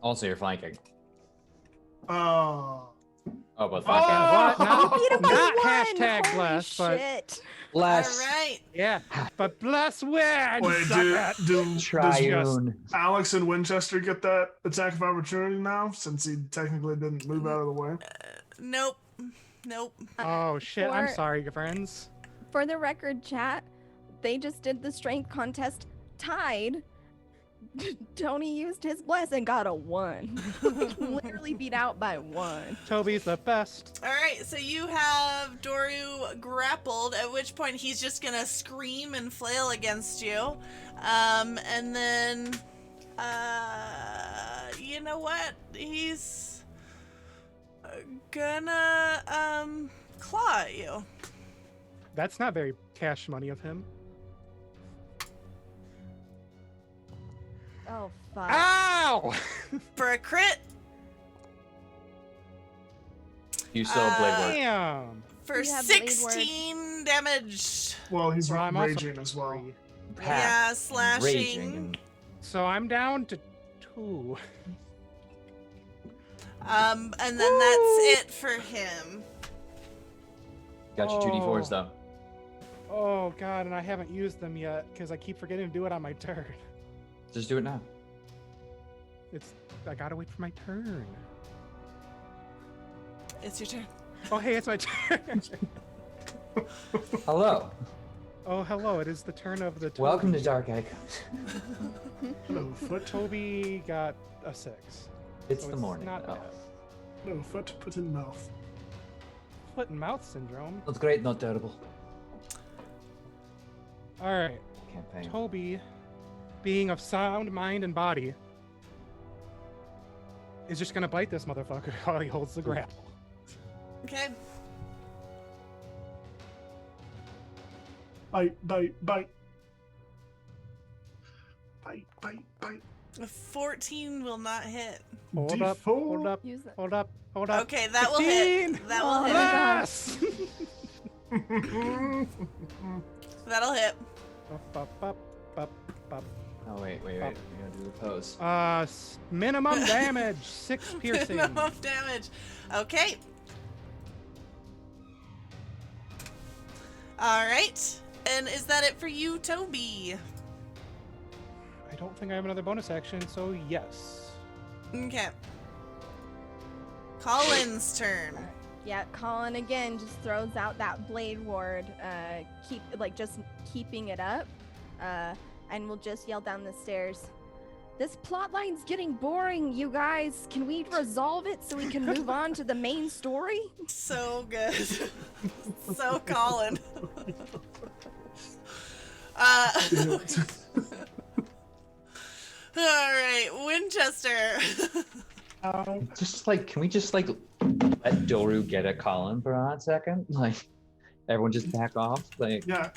[SPEAKER 5] Also, you're flanking.
[SPEAKER 3] Oh.
[SPEAKER 5] Oh, but
[SPEAKER 4] Fucking what?
[SPEAKER 2] Beat him by
[SPEAKER 4] Not
[SPEAKER 2] one!
[SPEAKER 4] hashtag
[SPEAKER 2] Holy
[SPEAKER 4] bless, but
[SPEAKER 2] shit.
[SPEAKER 5] bless.
[SPEAKER 1] All right.
[SPEAKER 4] yeah. But bless wins.
[SPEAKER 3] Wait, does
[SPEAKER 5] Triune.
[SPEAKER 3] Alex and Winchester get that attack of opportunity now, since he technically didn't move out of the way?
[SPEAKER 1] Nope. Nope.
[SPEAKER 4] Oh shit! I'm
[SPEAKER 2] For-
[SPEAKER 4] sorry, friends.
[SPEAKER 2] For the record, chat, they just did the strength contest tied. Tony used his bless and got a 1. Literally beat out by 1.
[SPEAKER 4] Toby's the best.
[SPEAKER 1] All right, so you have Doru grappled, at which point he's just gonna scream and flail against you. And then, you know what? He's gonna, claw at you.
[SPEAKER 4] That's not very cash money of him.
[SPEAKER 2] Oh, fuck.
[SPEAKER 4] Ow!
[SPEAKER 1] For a crit,
[SPEAKER 5] You still have blade work.
[SPEAKER 4] Damn.
[SPEAKER 1] for
[SPEAKER 2] You have blade word.
[SPEAKER 1] 16 damage.
[SPEAKER 3] Well, he's
[SPEAKER 4] Well, I'm also
[SPEAKER 3] raging as well.
[SPEAKER 4] free.
[SPEAKER 1] Yeah,
[SPEAKER 5] Raging
[SPEAKER 1] slashing.
[SPEAKER 5] and
[SPEAKER 4] So I'm down to 2.
[SPEAKER 1] And then that's it for him.
[SPEAKER 5] got your 2d4s though.
[SPEAKER 4] Oh god, and I haven't used them yet because I keep forgetting to do it on my turn.
[SPEAKER 5] Just do it now.
[SPEAKER 4] I gotta wait for my turn.
[SPEAKER 1] It's your turn.
[SPEAKER 4] Oh hey, it's my turn.
[SPEAKER 5] Hello.
[SPEAKER 4] Oh hello, it is the turn of the Toby.
[SPEAKER 5] Welcome to Dark Echoes.
[SPEAKER 3] No foot,
[SPEAKER 4] Toby got a 6.
[SPEAKER 5] It's
[SPEAKER 4] So
[SPEAKER 5] the morning.
[SPEAKER 4] Not
[SPEAKER 5] Oh.
[SPEAKER 4] bad.
[SPEAKER 3] no foot, put in mouth.
[SPEAKER 4] Foot and mouth syndrome.
[SPEAKER 5] Not great, not terrible.
[SPEAKER 4] All right,
[SPEAKER 5] Campaign.
[SPEAKER 4] Toby, being of sound mind and body, is just gonna bite this motherfucker while he holds the grapple.
[SPEAKER 1] Okay.
[SPEAKER 3] Bite, bite, bite. Bite, bite, bite.
[SPEAKER 1] A 14 will not hit.
[SPEAKER 4] Hold up,
[SPEAKER 3] D4.
[SPEAKER 4] hold up,
[SPEAKER 2] Use it.
[SPEAKER 4] hold up, hold up.
[SPEAKER 1] Okay, that will hit.
[SPEAKER 4] 15.
[SPEAKER 1] That will
[SPEAKER 2] Oh,
[SPEAKER 1] hit.
[SPEAKER 4] Yes!
[SPEAKER 1] That'll hit.
[SPEAKER 4] Up, up, up, up, up.
[SPEAKER 5] Oh wait. We gotta do the pose.
[SPEAKER 4] Minimum damage, 6 piercing.
[SPEAKER 1] Minimum damage. Okay. All right. And is that it for you, Toby?
[SPEAKER 4] I don't think I have another bonus action, so yes.
[SPEAKER 1] Okay. Colin's turn.
[SPEAKER 2] Yeah, Colin again just throws out that blade ward, just keeping it up, and we'll just yell down the stairs. This plot line's getting boring, you guys. Can we resolve it so we can move on to the main story?
[SPEAKER 1] So good. So Colin. All right, Winchester.
[SPEAKER 5] Can we just let Doru get at Colin for a hot second? Like, everyone just back off. Like,
[SPEAKER 3] Yeah.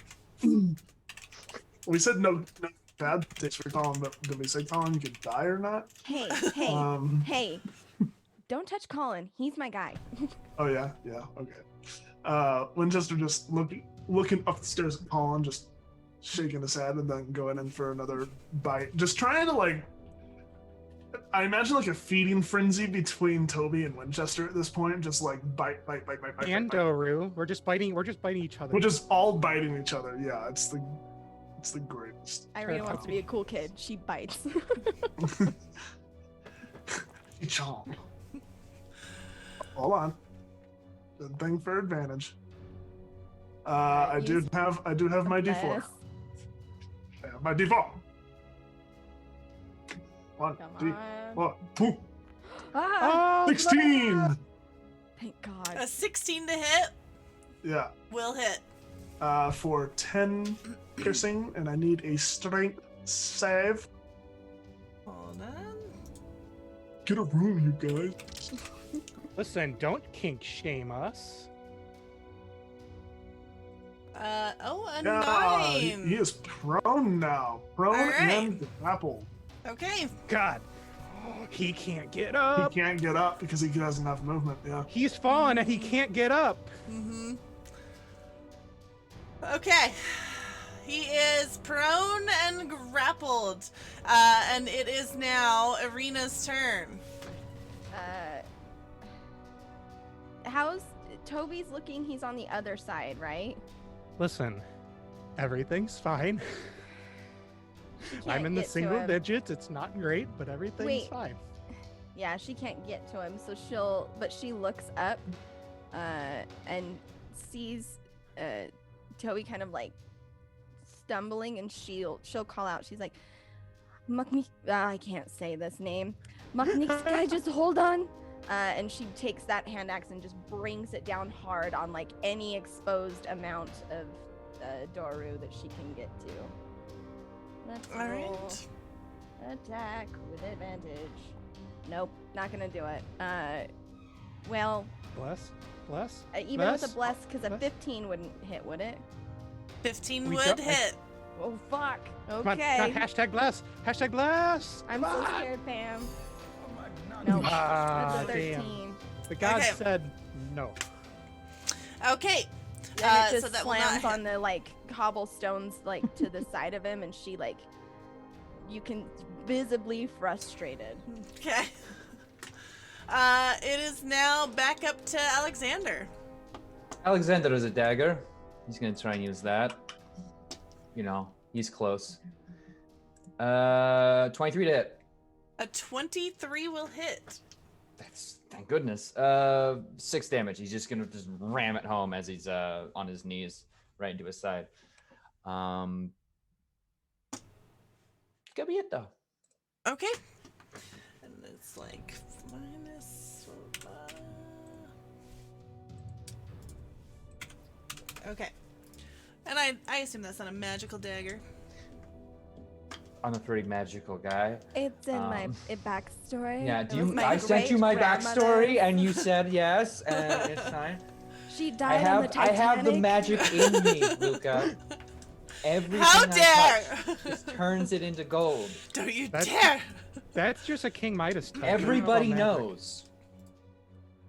[SPEAKER 3] We said no bad things for Colin, but did we say Colin could die or not?
[SPEAKER 2] Hey, hey, don't touch Colin. He's my guy.
[SPEAKER 3] Oh yeah, okay. Winchester just looking up the stairs at Colin, just shaking his head, and then going in for another bite. Just trying to I imagine a feeding frenzy between Toby and Winchester at this point, just bite.
[SPEAKER 4] And Doru, we're just biting each other.
[SPEAKER 3] We're just all biting each other. Yeah, it's the greatest.
[SPEAKER 2] Irina wants to be a cool kid. She bites.
[SPEAKER 3] Chomp. Hold on. Good thing for advantage. I do have my D4.
[SPEAKER 2] Bless.
[SPEAKER 3] I have my D4. One,
[SPEAKER 2] Come on.
[SPEAKER 3] 2,
[SPEAKER 2] Ah,
[SPEAKER 3] 16.
[SPEAKER 2] thank
[SPEAKER 1] A
[SPEAKER 2] God.
[SPEAKER 1] 16 to hit
[SPEAKER 3] Yeah.
[SPEAKER 1] will hit.
[SPEAKER 3] For 10 piercing, and I need a strength save.
[SPEAKER 1] Hold on.
[SPEAKER 3] Get a room, you guys.
[SPEAKER 4] Listen, don't kink shame us.
[SPEAKER 1] A
[SPEAKER 3] Yeah, he
[SPEAKER 1] 9.
[SPEAKER 3] is prone now. Prone
[SPEAKER 1] All right.
[SPEAKER 3] and grappled.
[SPEAKER 1] Okay.
[SPEAKER 4] God, he can't get
[SPEAKER 3] He
[SPEAKER 4] up.
[SPEAKER 3] can't get up because he doesn't have movement. Yeah.
[SPEAKER 4] He's fallen and he can't get up.
[SPEAKER 1] Mm-hmm. Okay. He is prone and grappled. And it is now Irina's turn.
[SPEAKER 2] how's Toby's looking? He's on the other side, right?
[SPEAKER 4] Listen, everything's fine.
[SPEAKER 2] She
[SPEAKER 4] I'm
[SPEAKER 2] can't
[SPEAKER 4] in the
[SPEAKER 2] get to
[SPEAKER 4] single
[SPEAKER 2] him.
[SPEAKER 4] digits. It's not great, but everything's
[SPEAKER 2] Wait.
[SPEAKER 4] fine.
[SPEAKER 2] Yeah, she can't get to him, so she looks up, and sees Toby kind of like stumbling, and she'll call out. She's like, I can't say this name. Maknikska, just hold on. And she takes that hand axe and just brings it down hard on like any exposed amount of Doru that she can get to. Let's
[SPEAKER 1] All
[SPEAKER 2] roll.
[SPEAKER 1] right.
[SPEAKER 2] Attack with advantage. Nope, not gonna do it. Well,
[SPEAKER 4] Bless.
[SPEAKER 2] even with a bless, because a
[SPEAKER 4] Bless.
[SPEAKER 2] 15 wouldn't hit, would it?
[SPEAKER 1] 15
[SPEAKER 4] We
[SPEAKER 1] would
[SPEAKER 4] don't-
[SPEAKER 1] hit.
[SPEAKER 2] Oh fuck.
[SPEAKER 4] Come on,
[SPEAKER 2] Okay.
[SPEAKER 4] hashtag bless. Hashtag bless.
[SPEAKER 2] I'm
[SPEAKER 4] Come
[SPEAKER 2] so
[SPEAKER 4] on.
[SPEAKER 2] scared, Pam.
[SPEAKER 6] A
[SPEAKER 2] Nope.
[SPEAKER 6] magnanimous
[SPEAKER 4] Ah,
[SPEAKER 2] That's a
[SPEAKER 4] damn.
[SPEAKER 2] 13.
[SPEAKER 4] The gods
[SPEAKER 1] Okay.
[SPEAKER 4] said no.
[SPEAKER 1] Okay.
[SPEAKER 2] And it
[SPEAKER 1] so
[SPEAKER 2] just
[SPEAKER 1] that will not
[SPEAKER 2] slams
[SPEAKER 1] hit.
[SPEAKER 2] on the like cobblestones like to the side of him, and she like, you can visibly frustrated.
[SPEAKER 1] Okay. It is now back up to Alexander.
[SPEAKER 5] Alexander is a dagger. He's gonna try and use that. You know, he's close. 23 to hit.
[SPEAKER 1] A 23 will hit.
[SPEAKER 5] That's thank goodness. 6 damage. He's just gonna ram it home as he's on his knees, right into his side. Gonna be it though.
[SPEAKER 1] Okay. And it's like minus. Okay. And I assume that's not a magical dagger.
[SPEAKER 5] I'm a pretty magical guy.
[SPEAKER 2] It's in my
[SPEAKER 5] Um,
[SPEAKER 2] backstory.
[SPEAKER 5] Yeah,
[SPEAKER 2] It
[SPEAKER 5] do
[SPEAKER 2] was
[SPEAKER 5] you?
[SPEAKER 2] my
[SPEAKER 5] I sent you my
[SPEAKER 2] great-grandmother's.
[SPEAKER 5] backstory, and you said yes, and it's fine.
[SPEAKER 2] She
[SPEAKER 5] I
[SPEAKER 2] died on the
[SPEAKER 5] have
[SPEAKER 2] Titanic.
[SPEAKER 5] the magic in me, Luca. Everything
[SPEAKER 1] How
[SPEAKER 5] I
[SPEAKER 1] dare!
[SPEAKER 5] touch just turns it into gold.
[SPEAKER 1] Don't you
[SPEAKER 4] That's-
[SPEAKER 1] dare!
[SPEAKER 4] That's just a King Midas touch.
[SPEAKER 5] Everybody
[SPEAKER 4] I don't know about
[SPEAKER 5] knows.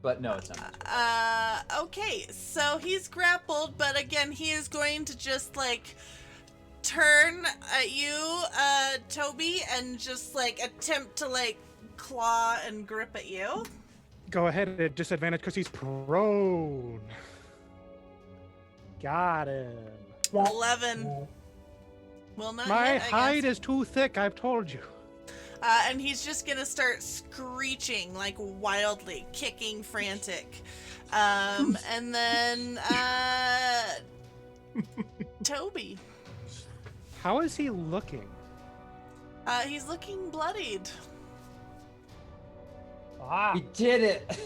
[SPEAKER 5] But no, it's not.
[SPEAKER 1] Okay, so he's grappled, but again, he is going to just like turn at you, Toby, and just like attempt to like claw and grip at you.
[SPEAKER 4] magic. Go ahead at disadvantage because he's prone. Got him.
[SPEAKER 1] 11. Will not
[SPEAKER 4] My
[SPEAKER 1] hit, I
[SPEAKER 4] hide
[SPEAKER 1] guess.
[SPEAKER 4] is too thick, I've told you.
[SPEAKER 1] And he's just gonna start screeching like wildly, kicking frantic. And then Toby.
[SPEAKER 4] How is he looking?
[SPEAKER 1] He's looking bloodied.
[SPEAKER 4] Ah,
[SPEAKER 5] We did it.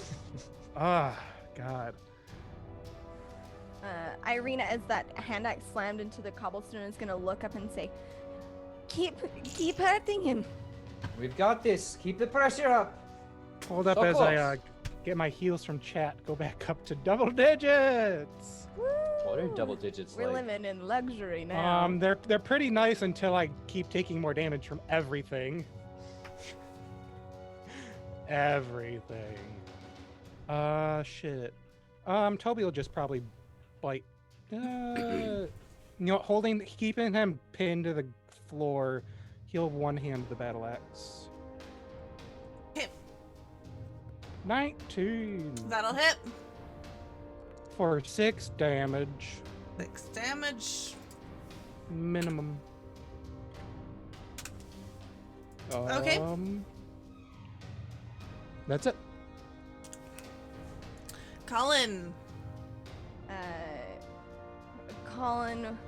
[SPEAKER 4] God.
[SPEAKER 2] Irina, as that hand axe slammed into the cobblestone, is gonna look up and say, keep hurting him.
[SPEAKER 5] We've got this. Keep the pressure up.
[SPEAKER 4] Hold up
[SPEAKER 5] So
[SPEAKER 4] as I
[SPEAKER 5] close.
[SPEAKER 4] get my heals from chat. Go back up to double digits.
[SPEAKER 5] What are double digits
[SPEAKER 2] We're
[SPEAKER 5] like?
[SPEAKER 2] living in luxury now.
[SPEAKER 4] They're pretty nice until I keep taking more damage from everything. Everything. Shit. Toby will just probably bite. Keeping him pinned to the floor, he'll one-hand the battle axe.
[SPEAKER 1] Okay,
[SPEAKER 4] 19
[SPEAKER 1] that'll hit.
[SPEAKER 4] for 6 damage
[SPEAKER 1] 6 damage.
[SPEAKER 4] minimum.
[SPEAKER 1] Okay.
[SPEAKER 4] That's it.
[SPEAKER 1] Colin.
[SPEAKER 2] Colin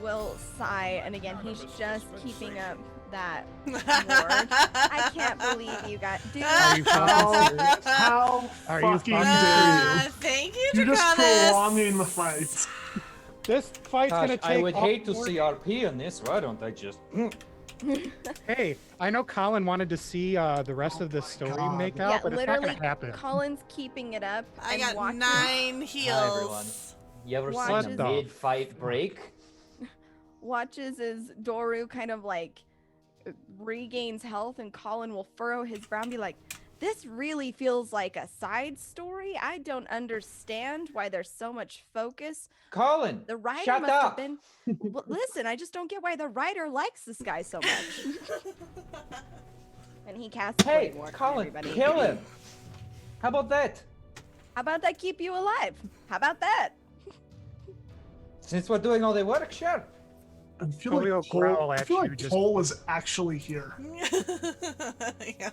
[SPEAKER 2] will sigh, and again, he's just keeping up that ward. I can't believe you got, dude.
[SPEAKER 4] Are you fucking serious?
[SPEAKER 3] How
[SPEAKER 4] Are you
[SPEAKER 3] fucking
[SPEAKER 4] fucking
[SPEAKER 3] dare you?
[SPEAKER 1] Thank you,
[SPEAKER 3] You're just
[SPEAKER 1] Draconis.
[SPEAKER 3] prolonging the fight.
[SPEAKER 4] This fight's
[SPEAKER 5] Gosh,
[SPEAKER 4] gonna take.
[SPEAKER 5] I would
[SPEAKER 4] all
[SPEAKER 5] hate to
[SPEAKER 4] four-
[SPEAKER 5] see RP on this. Why don't I just?
[SPEAKER 4] Hey, I know Colin wanted to see the rest of the story
[SPEAKER 3] God.
[SPEAKER 4] make out,
[SPEAKER 2] Yeah,
[SPEAKER 4] but it's not
[SPEAKER 2] literally,
[SPEAKER 4] gonna happen.
[SPEAKER 2] Colin's keeping it up.
[SPEAKER 1] I
[SPEAKER 2] and
[SPEAKER 1] got
[SPEAKER 2] watches,
[SPEAKER 1] 9 heals.
[SPEAKER 5] everyone. You ever
[SPEAKER 2] What
[SPEAKER 5] seen a
[SPEAKER 4] the
[SPEAKER 5] mid-fight break?
[SPEAKER 2] watches as Doru kind of like regains health, and Colin will furrow his brow and be like, this really feels like a side story. I don't understand why there's so much focus.
[SPEAKER 5] Colin,
[SPEAKER 2] The writer
[SPEAKER 5] shut
[SPEAKER 2] must
[SPEAKER 5] up.
[SPEAKER 2] have been. Well, listen, I just don't get why the writer likes this guy so much. And he casts
[SPEAKER 5] Hey,
[SPEAKER 2] Blade Ward on
[SPEAKER 5] Colin,
[SPEAKER 2] everybody.
[SPEAKER 5] kill him. How about that?
[SPEAKER 2] How about I keep you alive? How about that?
[SPEAKER 5] Since we're doing all the work, sure.
[SPEAKER 3] I feel
[SPEAKER 4] So
[SPEAKER 3] like
[SPEAKER 4] we'll
[SPEAKER 3] Cole,
[SPEAKER 4] growl
[SPEAKER 3] I
[SPEAKER 4] at
[SPEAKER 3] feel
[SPEAKER 4] you,
[SPEAKER 3] like
[SPEAKER 4] just-
[SPEAKER 3] Cole is actually here.
[SPEAKER 1] Yeah.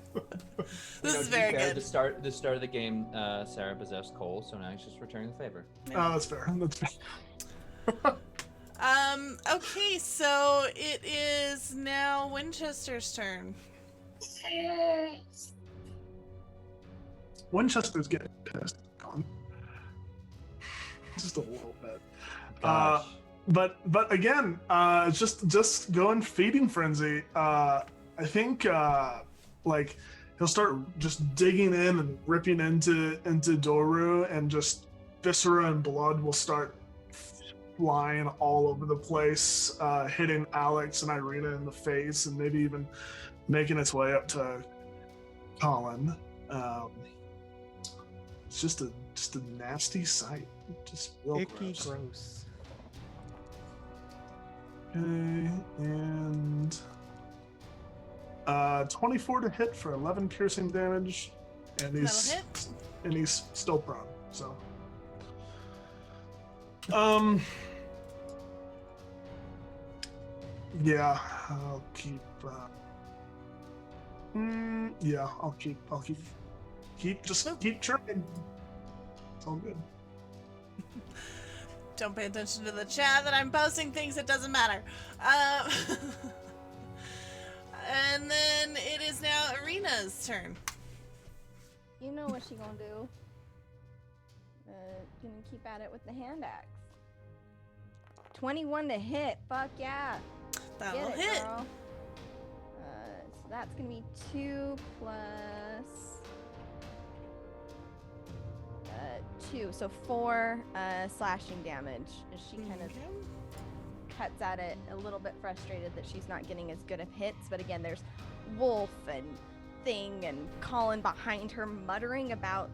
[SPEAKER 1] This is
[SPEAKER 5] To be
[SPEAKER 1] very
[SPEAKER 5] fair,
[SPEAKER 1] good.
[SPEAKER 5] the start of the game, Sarah possessed Cole, so now he's just returning the favor.
[SPEAKER 3] Oh, that's fair. That's fair.
[SPEAKER 1] Okay, so it is now Winchester's turn.
[SPEAKER 3] Winchester's getting pissed. Just a little bit.
[SPEAKER 5] Gosh.
[SPEAKER 3] But again, just going feeding frenzy. I think like he'll start just digging in and ripping into Doru, and just viscera and blood will start flying all over the place, hitting Alex and Irina in the face, and maybe even making its way up to Colin. It's just a nasty sight. Just real
[SPEAKER 4] Icky
[SPEAKER 3] gross.
[SPEAKER 4] gross.
[SPEAKER 3] Okay, and 24 to hit for 11 piercing damage, and
[SPEAKER 1] That'll hit.
[SPEAKER 3] he's still prone. So, yeah, I'll keep. Yeah, I'll keep chirping. It's all good.
[SPEAKER 1] Don't pay attention to the chat that I'm posting things, it doesn't matter. And then it is now Irina's turn.
[SPEAKER 2] You know what she gonna do. Gonna keep at it with the hand axe. 21 to hit. Fuck yeah.
[SPEAKER 1] That'll
[SPEAKER 2] Get it,
[SPEAKER 1] hit.
[SPEAKER 2] girl. So that's gonna be 2 plus 2, so 4 slashing damage. As she kind of cuts at it, a little bit frustrated that she's not getting as good of hits. But again, there's Wolf and Thing and Colin behind her muttering about,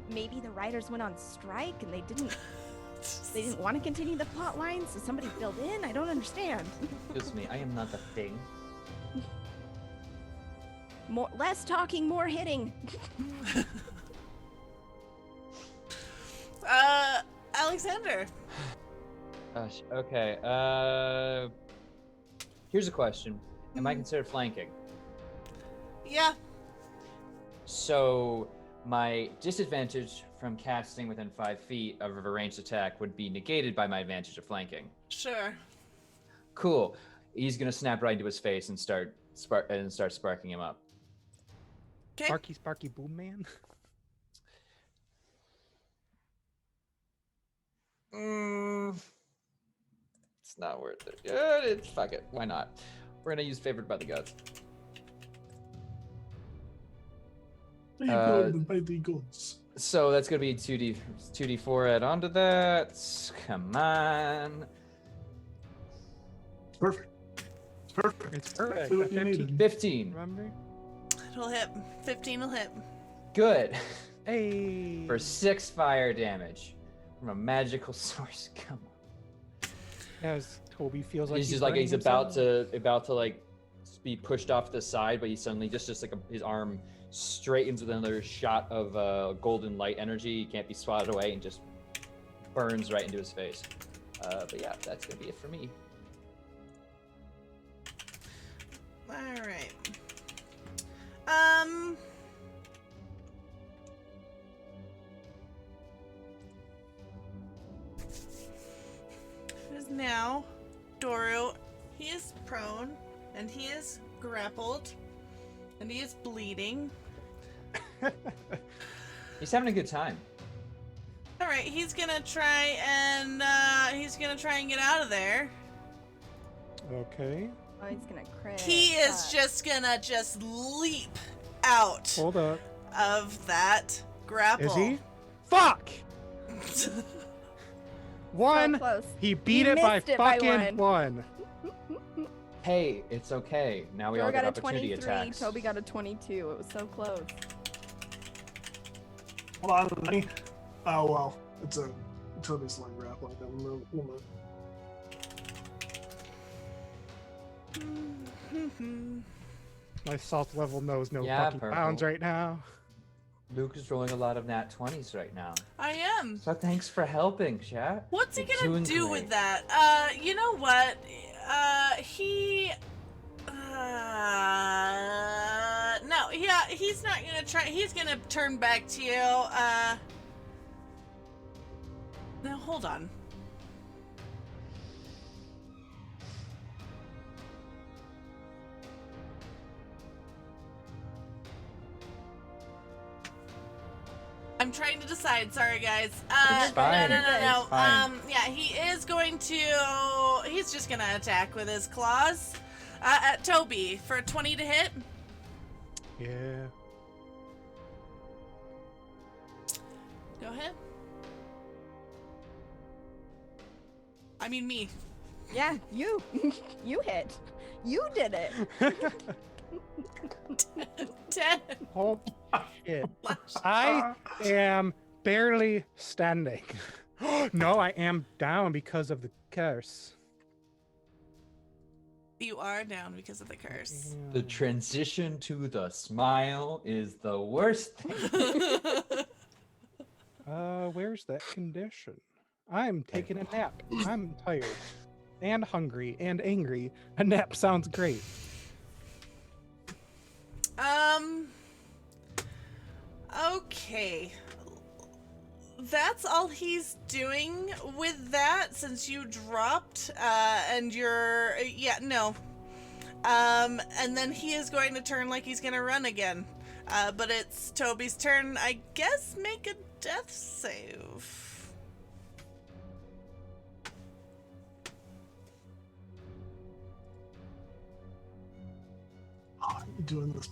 [SPEAKER 2] maybe the writers went on strike and they didn't want to continue the plot line, so somebody filled in. I don't understand.
[SPEAKER 5] Excuse me, I am not a thing.
[SPEAKER 2] Less talking, more hitting.
[SPEAKER 1] Alexander.
[SPEAKER 5] Gosh. Okay. Here's a question: am I considered flanking?
[SPEAKER 1] Yeah.
[SPEAKER 5] So my disadvantage from casting within 5 feet of a ranged attack would be negated by my advantage of flanking.
[SPEAKER 1] Sure.
[SPEAKER 5] Cool. He's gonna snap right into his face and start sparking him up.
[SPEAKER 1] Okay.
[SPEAKER 4] Sparky boom man.
[SPEAKER 5] It's not worth it. Fuck it. Why not? We're gonna use favored by the gods.
[SPEAKER 3] There you go, by the gods.
[SPEAKER 5] So that's gonna be 2d4 add on to that. Come on.
[SPEAKER 3] Perfect. It's perfect.
[SPEAKER 4] It's perfect.
[SPEAKER 3] Exactly what you needed.
[SPEAKER 5] 15.
[SPEAKER 4] Remember?
[SPEAKER 1] It'll hit. 15 will hit.
[SPEAKER 5] Good.
[SPEAKER 4] Hey.
[SPEAKER 5] For 6 fire damage from a magical source. Come on.
[SPEAKER 4] As Toby feels like
[SPEAKER 5] He's just like
[SPEAKER 4] burning
[SPEAKER 5] he's about
[SPEAKER 4] himself.
[SPEAKER 5] to like be pushed off to the side, but he suddenly just like his arm straightens with another shot of golden light energy. He can't be swatted away and just burns right into his face. But yeah, that's gonna be it for me.
[SPEAKER 1] All right. It is now Doru. He is prone, and he is grappled, and he is bleeding.
[SPEAKER 5] He's having a good time.
[SPEAKER 1] All right, he's gonna try and get out of there.
[SPEAKER 4] Okay.
[SPEAKER 2] Oh, he's gonna crit.
[SPEAKER 1] He is
[SPEAKER 2] Fuck.
[SPEAKER 1] just gonna leap out
[SPEAKER 4] Hold up.
[SPEAKER 1] of that grapple.
[SPEAKER 4] Is he? Fuck! One.
[SPEAKER 2] So close.
[SPEAKER 4] He beat
[SPEAKER 2] You
[SPEAKER 4] it by
[SPEAKER 2] missed it by
[SPEAKER 4] fucking one.
[SPEAKER 5] Hey, it's okay. Now we
[SPEAKER 2] Dora
[SPEAKER 5] all get
[SPEAKER 2] got a
[SPEAKER 5] opportunity
[SPEAKER 2] 23.
[SPEAKER 5] attacks.
[SPEAKER 2] Toby got a 22. It was so close.
[SPEAKER 3] Hold on, let me. Oh well, it's a Toby's line grappling. We'll move.
[SPEAKER 4] My salt level knows no
[SPEAKER 5] Yeah,
[SPEAKER 4] fucking
[SPEAKER 5] purple.
[SPEAKER 4] bounds right now.
[SPEAKER 5] Luke is rolling a lot of nat 20s right now.
[SPEAKER 1] I am.
[SPEAKER 5] So thanks for helping, chat.
[SPEAKER 1] What's he
[SPEAKER 5] You're
[SPEAKER 1] gonna
[SPEAKER 5] doing
[SPEAKER 1] do
[SPEAKER 5] great.
[SPEAKER 1] with that? You know what? No, yeah, he's not gonna try. He's gonna turn back to you. Now hold on. I'm trying to decide. Sorry, guys.
[SPEAKER 5] It's fine.
[SPEAKER 1] No.
[SPEAKER 5] It's fine.
[SPEAKER 1] Yeah, he is going to. He's just gonna attack with his claws at Toby for a 20 to hit.
[SPEAKER 4] Yeah.
[SPEAKER 1] Go ahead. I mean me.
[SPEAKER 2] Yeah, you. You hit. You did it.
[SPEAKER 1] 10.
[SPEAKER 4] Oh shit. I am barely standing. No, I am down because of the curse.
[SPEAKER 1] You are down because of the curse.
[SPEAKER 5] The transition to the smile is the worst thing.
[SPEAKER 4] Where's that condition? I'm taking a nap. I'm tired and hungry and angry. A nap sounds great.
[SPEAKER 1] Okay. That's all he's doing with that since you dropped, and you're, yeah, no. And then he is going to turn like he's gonna run again. But it's Toby's turn. I guess make a death save.
[SPEAKER 3] Oh, I'm doing this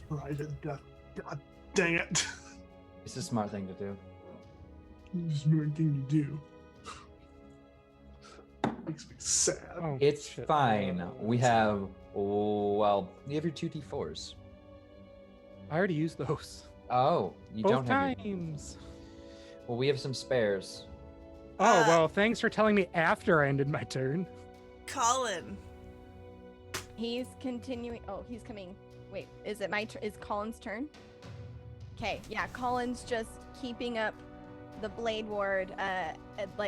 [SPEAKER 3] private death. God dang it.
[SPEAKER 5] It's a smart thing to do.
[SPEAKER 3] It's a weird thing to do. Makes me sad.
[SPEAKER 4] Oh,
[SPEAKER 5] It's
[SPEAKER 4] shit.
[SPEAKER 5] fine. We have, well, you have your 2d4s.
[SPEAKER 4] I already used those.
[SPEAKER 5] Oh, you
[SPEAKER 4] Both
[SPEAKER 5] don't have your...
[SPEAKER 4] times.
[SPEAKER 5] Well, we have some spares.
[SPEAKER 4] Oh, well, thanks for telling me after I ended my turn.
[SPEAKER 1] Colin.
[SPEAKER 2] He's continuing. Oh, he's coming. Wait, is it my is Colin's turn? Okay, yeah, Colin's just keeping up the blade ward. It's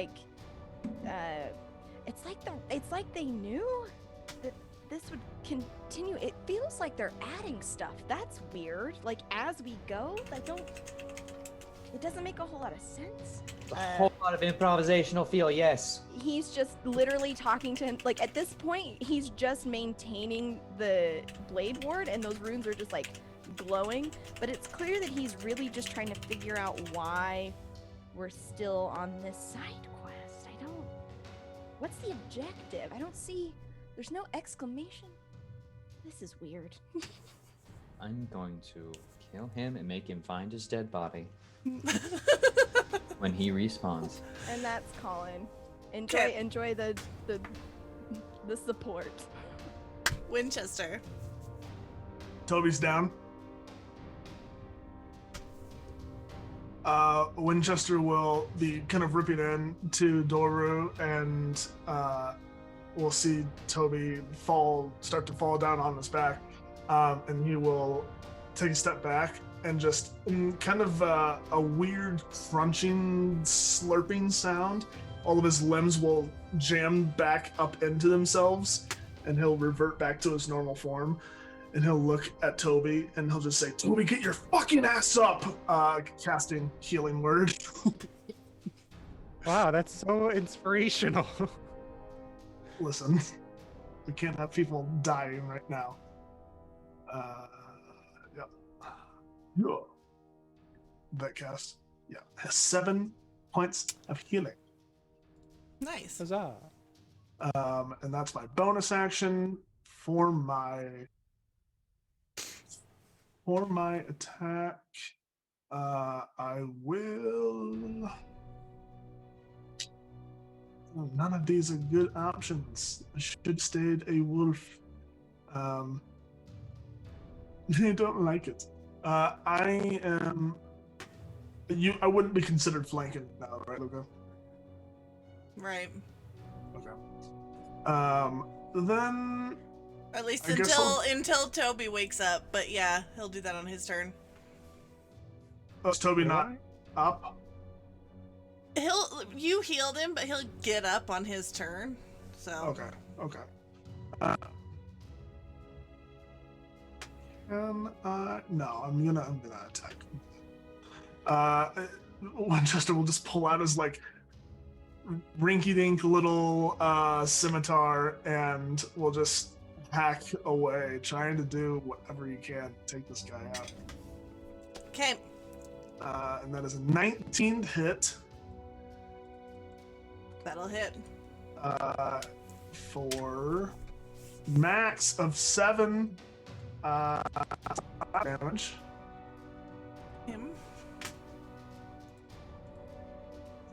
[SPEAKER 2] like they knew that this would continue. It feels like they're adding stuff. That's weird. Like as we go, it doesn't make a whole lot of sense.
[SPEAKER 5] A whole lot of improvisational feel, yes.
[SPEAKER 2] He's just literally talking to him. Like at this point, he's just maintaining the blade ward, and those runes are just like glowing. But it's clear that he's really just trying to figure out why we're still on this side quest. What's the objective? I don't see. There's no exclamation. This is weird.
[SPEAKER 5] I'm going to kill him and make him find his dead body when he respawns.
[SPEAKER 2] And that's Colin.
[SPEAKER 1] Okay.
[SPEAKER 2] Enjoy the support.
[SPEAKER 1] Winchester.
[SPEAKER 3] Toby's down. Winchester will be kind of ripping in to Doru, and we'll see Toby start to fall down on his back, and he will take a step back and just in kind of a weird crunching, slurping sound, all of his limbs will jam back up into themselves, and he'll revert back to his normal form. And he'll look at Toby and he'll just say, "Toby, get your fucking ass up!" Casting Healing Word.
[SPEAKER 4] Wow, that's so inspirational.
[SPEAKER 3] Listen, we can't have people dying right now. Yeah. That cast, has 7 points of healing.
[SPEAKER 1] Nice.
[SPEAKER 4] Huzzah.
[SPEAKER 3] And that's my bonus action for my attack. I will. Oh, none of these are good options. I should have stayed a wolf. I don't like it. I am. I wouldn't be considered flanking now, right, Luca?
[SPEAKER 1] Right.
[SPEAKER 3] Okay. Then.
[SPEAKER 1] At least
[SPEAKER 3] I guess
[SPEAKER 1] until Toby wakes up, but yeah, he'll do that on his turn.
[SPEAKER 3] Oh, is Toby not up?
[SPEAKER 1] You healed him, but he'll get up on his turn. So
[SPEAKER 3] Okay. No, I'm gonna attack. Winchester will just pull out his like rinky-dink little scimitar and will just hack away, trying to do whatever you can to take this guy out.
[SPEAKER 1] okay.
[SPEAKER 3] And that is a 19 hit.
[SPEAKER 1] That'll hit.
[SPEAKER 3] For max of 7 damage.
[SPEAKER 1] Him.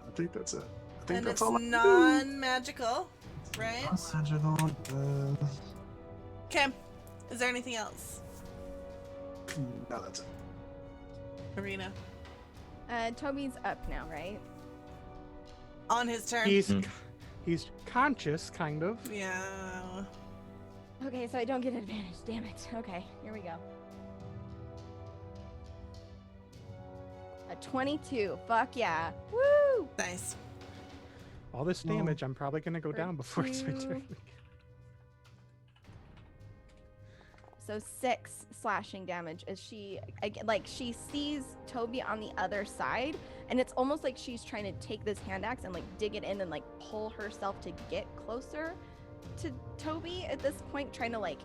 [SPEAKER 3] I think that's it. I think
[SPEAKER 1] And
[SPEAKER 3] that's
[SPEAKER 1] it's
[SPEAKER 3] all I can do.
[SPEAKER 1] non-magical, right?
[SPEAKER 3] Magical.
[SPEAKER 1] Okay. Is there anything else?
[SPEAKER 3] No, that's it.
[SPEAKER 1] Arena.
[SPEAKER 2] Toby's up now, right?
[SPEAKER 1] On his turn.
[SPEAKER 4] He's conscious, kind of.
[SPEAKER 1] Yeah.
[SPEAKER 2] Okay, so I don't get advantage. Damn it. Okay, here we go. A 22. Fuck yeah. Woo!
[SPEAKER 1] Nice.
[SPEAKER 4] All this damage, I'm probably gonna go down before it's my turn.
[SPEAKER 2] So 6 slashing damage as she sees Toby on the other side, and it's almost like she's trying to take this hand axe and like dig it in and like pull herself to get closer to Toby at this point, trying to like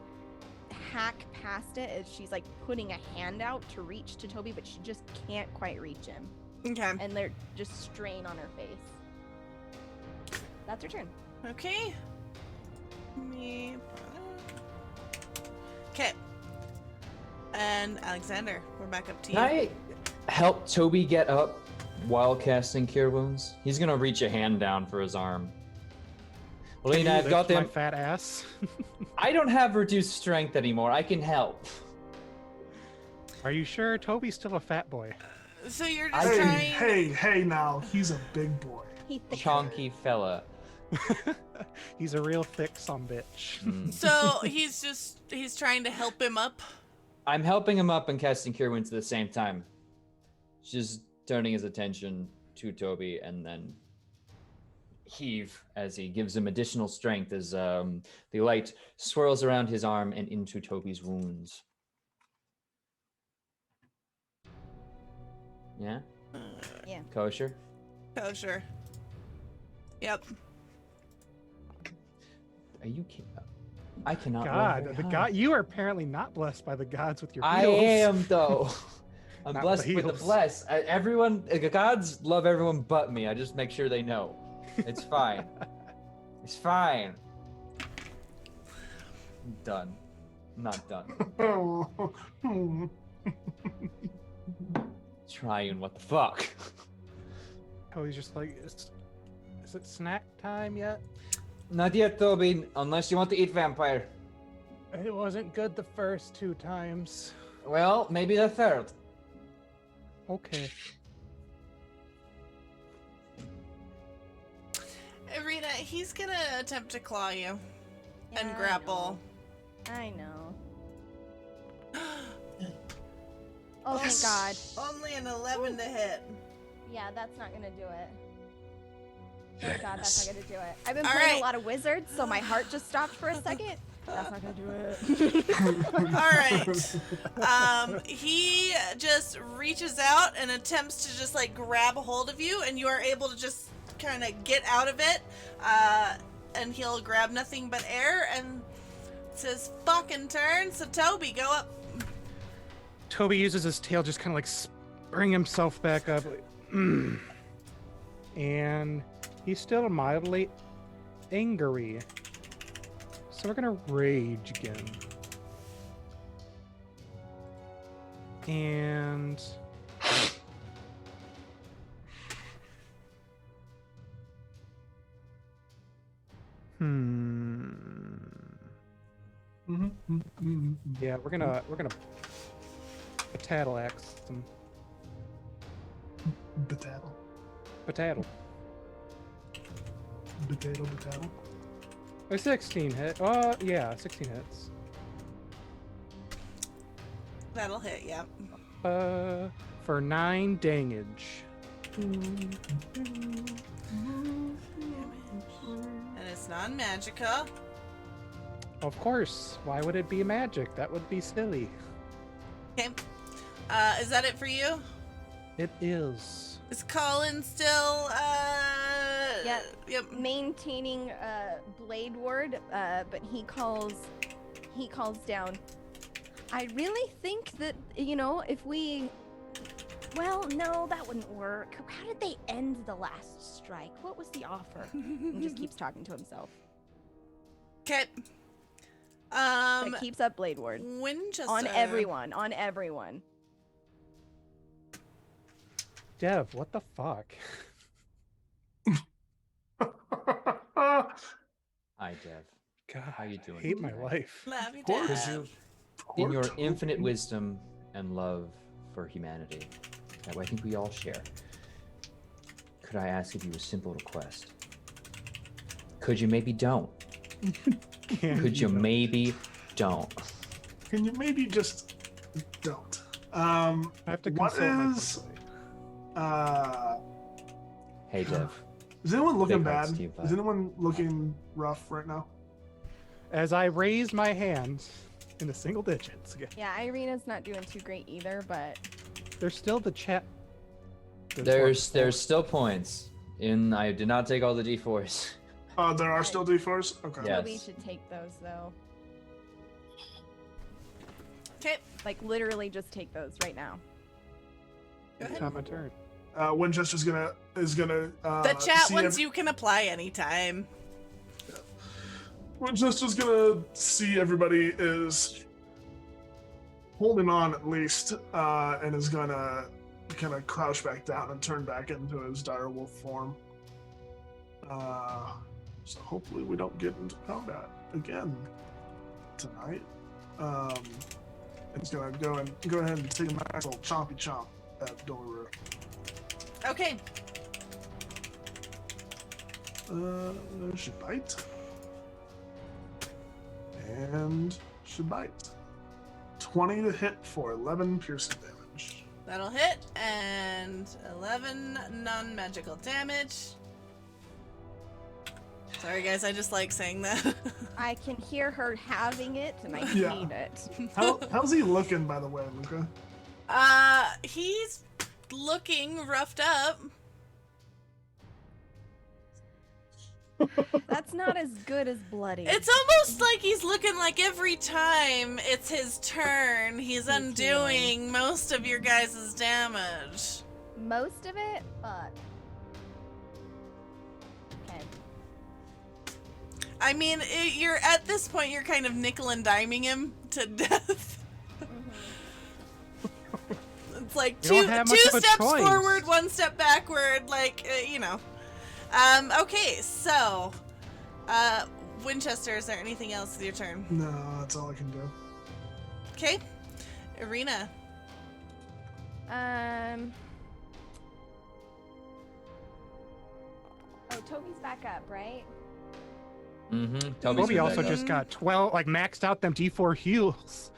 [SPEAKER 2] hack past it as she's like putting a hand out to reach to Toby, but she just can't quite reach him.
[SPEAKER 1] Okay.
[SPEAKER 2] And they're just strain on her face. That's her turn.
[SPEAKER 1] Okay. Okay. And Alexander, we're back up to you.
[SPEAKER 5] Can I help Toby get up while casting Cure Wounds? He's gonna reach a hand down for his arm. Lena, I've got
[SPEAKER 4] my
[SPEAKER 5] them.
[SPEAKER 4] fat ass.
[SPEAKER 5] I don't have reduced strength anymore. I can help.
[SPEAKER 4] Are you sure? Toby's still a fat boy.
[SPEAKER 1] So you're just trying.
[SPEAKER 3] Hey, now he's a big boy.
[SPEAKER 2] He thick.
[SPEAKER 5] Chonky fella.
[SPEAKER 4] He's a real thick sumbitch.
[SPEAKER 1] So he's trying to help him up.
[SPEAKER 5] I'm helping him up and casting Cure Wounds at the same time. Just turning his attention to Toby and then heave as he gives him additional strength as the light swirls around his arm and into Toby's wounds. Yeah?
[SPEAKER 2] Yeah.
[SPEAKER 5] Kosher?
[SPEAKER 1] Kosher. Yep.
[SPEAKER 5] Are you kidding? I cannot.
[SPEAKER 4] God, you are apparently not blessed by the gods with your
[SPEAKER 5] I
[SPEAKER 4] heals.
[SPEAKER 5] am though. I'm
[SPEAKER 4] Not
[SPEAKER 5] blessed
[SPEAKER 4] the
[SPEAKER 5] with the
[SPEAKER 4] heals.
[SPEAKER 5] bless. The gods love everyone but me. I just make sure they know. It's fine. It's fine. I'm done. I'm not done. Trying. What the fuck?
[SPEAKER 4] Oh, he's just like, is it snack time yet?
[SPEAKER 5] Not yet, Toby. Unless you want to eat vampire.
[SPEAKER 4] It wasn't good the first 2 times.
[SPEAKER 5] Well, maybe the third.
[SPEAKER 4] Okay.
[SPEAKER 1] Arena, he's gonna attempt to claw you and
[SPEAKER 2] Yeah, I
[SPEAKER 1] grapple.
[SPEAKER 2] I know. Oh, thank God.
[SPEAKER 1] Only an 11 to hit.
[SPEAKER 2] Yeah, that's not gonna do it. Thank God, that's not gonna do it. I've been
[SPEAKER 1] All
[SPEAKER 2] playing
[SPEAKER 1] right.
[SPEAKER 2] a lot of wizards, so my heart just stopped for a second. That's not gonna do it.
[SPEAKER 1] All right. He just reaches out and attempts to just like grab a hold of you, and you are able to just kind of get out of it. And he'll grab nothing but air, and it's his fucking turn. So Toby, go up.
[SPEAKER 4] Toby uses his tail just kind of like spring himself back up. Like, and he's still mildly angry. So we're gonna rage again. And yeah, we're gonna potato axe some
[SPEAKER 3] Potato.
[SPEAKER 4] potato.
[SPEAKER 3] Potato.
[SPEAKER 4] A 16 hit. Oh yeah, 16 hits.
[SPEAKER 1] That'll hit. Yep.
[SPEAKER 4] For for 9 damage.
[SPEAKER 1] And it's non-magical.
[SPEAKER 4] Of course. Why would it be magic? That would be silly.
[SPEAKER 1] Okay. Is that it for you?
[SPEAKER 4] It is.
[SPEAKER 1] Is Colin still,
[SPEAKER 2] Yeah.
[SPEAKER 1] Yep.
[SPEAKER 2] Maintaining blade ward, but he calls down. I really think that, you know, if we... Well, no, that wouldn't work. How did they end the last strike? What was the offer? And just keeps talking to himself.
[SPEAKER 1] Okay.
[SPEAKER 2] That keeps up blade ward.
[SPEAKER 1] Winchester.
[SPEAKER 2] On everyone.
[SPEAKER 4] Dev, what the fuck?
[SPEAKER 5] Hi, Dev.
[SPEAKER 4] God,
[SPEAKER 5] How you doing?
[SPEAKER 4] I hate my
[SPEAKER 5] today?
[SPEAKER 4] life.
[SPEAKER 1] Love you,
[SPEAKER 3] course.
[SPEAKER 5] Could
[SPEAKER 1] Dad.
[SPEAKER 5] you,
[SPEAKER 3] Poor
[SPEAKER 5] in your
[SPEAKER 3] Toby.
[SPEAKER 5] infinite wisdom and love for humanity, that I think we all share, could I ask of you a simple request? Could you maybe don't? Could you maybe don't?
[SPEAKER 3] Can you maybe just don't?
[SPEAKER 4] I have to
[SPEAKER 3] What
[SPEAKER 4] consult my
[SPEAKER 3] is-
[SPEAKER 4] foresight.
[SPEAKER 5] Hey, Dev.
[SPEAKER 3] Is anyone looking
[SPEAKER 5] Big
[SPEAKER 3] bad?
[SPEAKER 5] hearts to you, bud.
[SPEAKER 3] Is anyone looking rough right now?
[SPEAKER 4] As I raise my hand in the single digits again.
[SPEAKER 2] Yeah, Irina's not doing too great either, but
[SPEAKER 4] There's still the chat.
[SPEAKER 5] There's still points. I did not take all the D4s.
[SPEAKER 3] There are still D4s? Okay.
[SPEAKER 5] Yeah.
[SPEAKER 2] Toby
[SPEAKER 5] Yes.
[SPEAKER 2] should take those though.
[SPEAKER 1] Okay.
[SPEAKER 2] Like literally just take those right now.
[SPEAKER 1] Go ahead.
[SPEAKER 4] It's not my turn.
[SPEAKER 3] Winchester's is gonna
[SPEAKER 1] The chat
[SPEAKER 3] see
[SPEAKER 1] ones you can apply anytime.
[SPEAKER 3] Winchester's gonna see everybody is holding on at least, and is gonna kind of crouch back down and turn back into his direwolf form. So hopefully we don't get into combat again tonight. He's gonna go ahead and take a nice little chompy chomp at Doru.
[SPEAKER 1] Okay.
[SPEAKER 3] Should bite. And should bite. 20 to hit for 11 piercing damage.
[SPEAKER 1] That'll hit. And 11 non-magical damage. Sorry, guys. I just like saying that.
[SPEAKER 2] I can hear her having it, and I
[SPEAKER 3] Yeah.
[SPEAKER 2] hate it.
[SPEAKER 3] How's he looking, by the way, Luca?
[SPEAKER 1] He's looking roughed up.
[SPEAKER 2] That's not as good as bloody.
[SPEAKER 1] It's almost like he's looking like every time it's his turn, he's undoing most of your guys' damage.
[SPEAKER 2] most of it. Fuck. Okay.
[SPEAKER 1] I mean, you're at this point, you're kind of nickel and diming him to death. It's like
[SPEAKER 4] You
[SPEAKER 1] two
[SPEAKER 4] don't have much of a
[SPEAKER 1] steps
[SPEAKER 4] choice.
[SPEAKER 1] forward, 1 step backward, like, you know. Okay, so, Winchester, is there anything else with your turn?
[SPEAKER 3] No, that's all I can do.
[SPEAKER 1] Okay, Irina.
[SPEAKER 2] Oh, Toby's back up, right?
[SPEAKER 5] Mm-hmm.
[SPEAKER 4] Toby also just got 12, like maxed out them D4 heals.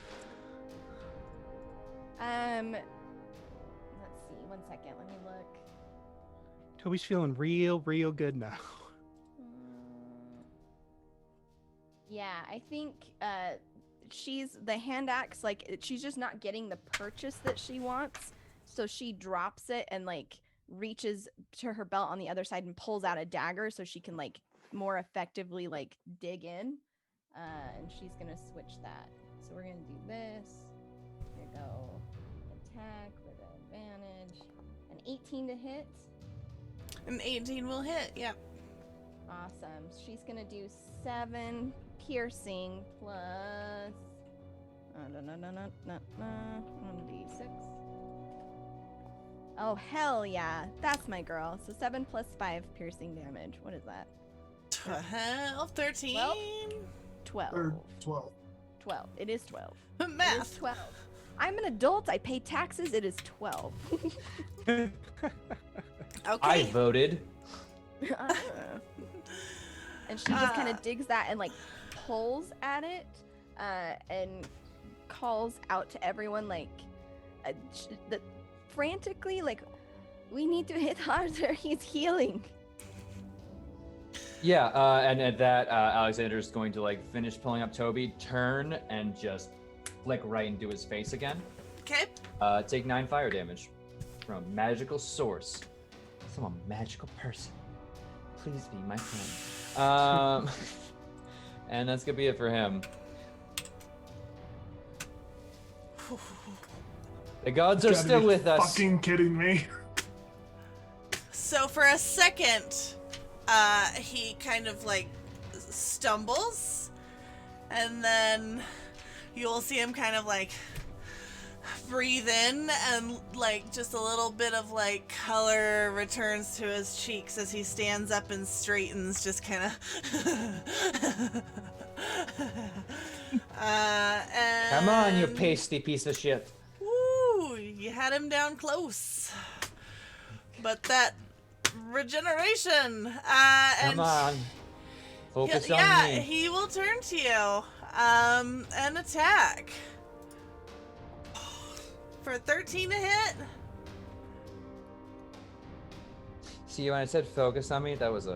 [SPEAKER 2] Let's see. 1 second. Let me look.
[SPEAKER 4] Toby's feeling real good now.
[SPEAKER 2] Yeah, I think she's the hand axe, like she's just not getting the purchase that she wants, so she drops it and like reaches to her belt on the other side and pulls out a dagger so she can like more effectively like dig in, and she's gonna switch that. So we're gonna do this. Here we go. Attack with advantage. An 18 to hit.
[SPEAKER 1] An 18 will hit, yep.
[SPEAKER 2] Awesome. She's gonna do 7 piercing plus. No. 1d6. Oh hell yeah, that's my girl. So 7 plus 5 piercing damage. What is that?
[SPEAKER 1] 12, 13.
[SPEAKER 2] 12.
[SPEAKER 3] Or 12.
[SPEAKER 2] 12. It is 12. It is
[SPEAKER 1] Math.
[SPEAKER 2] 12. I'm an adult. I pay taxes. It is 12.
[SPEAKER 1] Okay.
[SPEAKER 5] I voted.
[SPEAKER 2] And she just kind of digs that and like pulls at it, and calls out to everyone like the frantically, like, we need to hit harder. He's healing.
[SPEAKER 5] Yeah, and at that, Alexander's going to like finish pulling up Toby, turn, and just flick right into his face again.
[SPEAKER 1] Okay.
[SPEAKER 5] Take 9 fire damage from a magical source. Some magical person. Please be my friend. And that's gonna be it for him. The gods are
[SPEAKER 3] Gotta
[SPEAKER 5] still
[SPEAKER 3] be
[SPEAKER 5] with us.
[SPEAKER 3] Fucking kidding me.
[SPEAKER 1] So for a second, he kind of like stumbles, and then you'll see him kind of like breathe in, and like just a little bit of like color returns to his cheeks as he stands up and straightens, just kind of. And
[SPEAKER 5] Come on, you pasty piece of shit.
[SPEAKER 1] woo, you had him down close. But that regeneration, and
[SPEAKER 5] Come on. Focus on
[SPEAKER 1] yeah,
[SPEAKER 5] me.
[SPEAKER 1] he will turn to you, and attack. For 13 to hit.
[SPEAKER 5] See, when I said focus on me, that was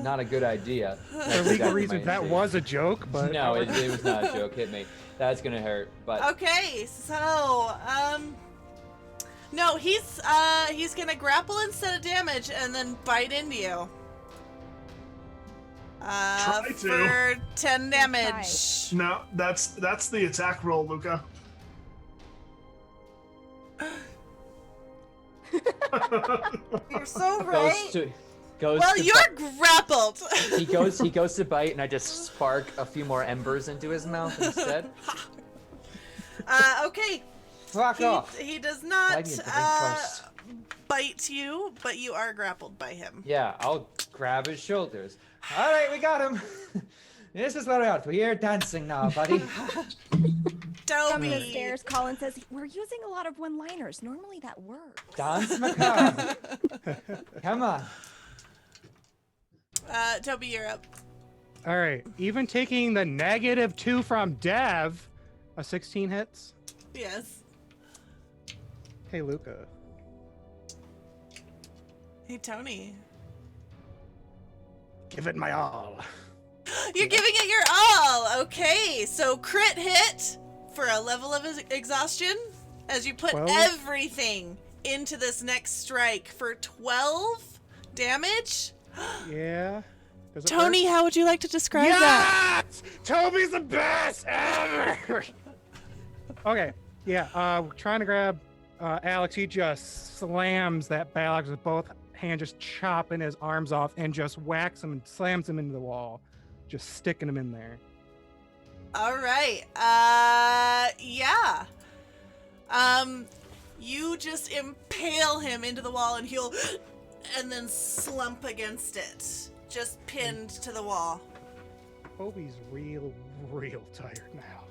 [SPEAKER 5] not a good idea.
[SPEAKER 4] For
[SPEAKER 5] That's
[SPEAKER 4] legal
[SPEAKER 5] exactly
[SPEAKER 4] reasons,
[SPEAKER 5] my
[SPEAKER 4] that
[SPEAKER 5] instinct.
[SPEAKER 4] was a joke, but
[SPEAKER 5] No, it was not a joke. Hit me. That's gonna hurt. But
[SPEAKER 1] Okay, so no, he's gonna grapple instead of damage and then bite into you.
[SPEAKER 3] Try to.
[SPEAKER 1] For 10 damage.
[SPEAKER 3] No, that's the attack roll, Luca.
[SPEAKER 1] You're so
[SPEAKER 5] goes
[SPEAKER 1] right.
[SPEAKER 5] to goes.
[SPEAKER 1] Well,
[SPEAKER 5] to
[SPEAKER 1] you're grappled.
[SPEAKER 5] He goes to bite, and I just spark a few more embers into his mouth instead.
[SPEAKER 1] Okay.
[SPEAKER 5] Fuck off.
[SPEAKER 1] He does
[SPEAKER 5] I
[SPEAKER 1] not
[SPEAKER 5] need to drink first.
[SPEAKER 1] bite you, but you are grappled by him.
[SPEAKER 5] Yeah, I'll grab his shoulders. All right, we got him. This is what we are. We're dancing now, buddy.
[SPEAKER 2] From the
[SPEAKER 1] Toby.
[SPEAKER 2] stairs, Colin says, we're using a lot of one-liners. Normally that works.
[SPEAKER 5] Dance macabre. Come on.
[SPEAKER 1] Toby, you're up.
[SPEAKER 4] all right. Even taking the -2 from Dev, a 16 hits.
[SPEAKER 1] Yes.
[SPEAKER 4] Hey, Luca.
[SPEAKER 1] Hey, Tony.
[SPEAKER 4] Give it my all.
[SPEAKER 1] You're giving it your all. Okay, so crit hit for a level of exhaustion as you put
[SPEAKER 4] 12?
[SPEAKER 1] everything into this next strike for 12 damage.
[SPEAKER 4] Yeah. Does it
[SPEAKER 1] Tony,
[SPEAKER 4] work?
[SPEAKER 1] how would you like to describe that?
[SPEAKER 4] Yes! Toby's the best ever! Okay, yeah, trying to grab Alex. He just slams that Balog with both hands, just chopping his arms off, and just whacks him and slams him into the wall, just sticking him in there.
[SPEAKER 1] All right. Yeah. You just impale him into the wall, and he'll, and then slump against it, just pinned to the wall.
[SPEAKER 4] Toby's real tired now.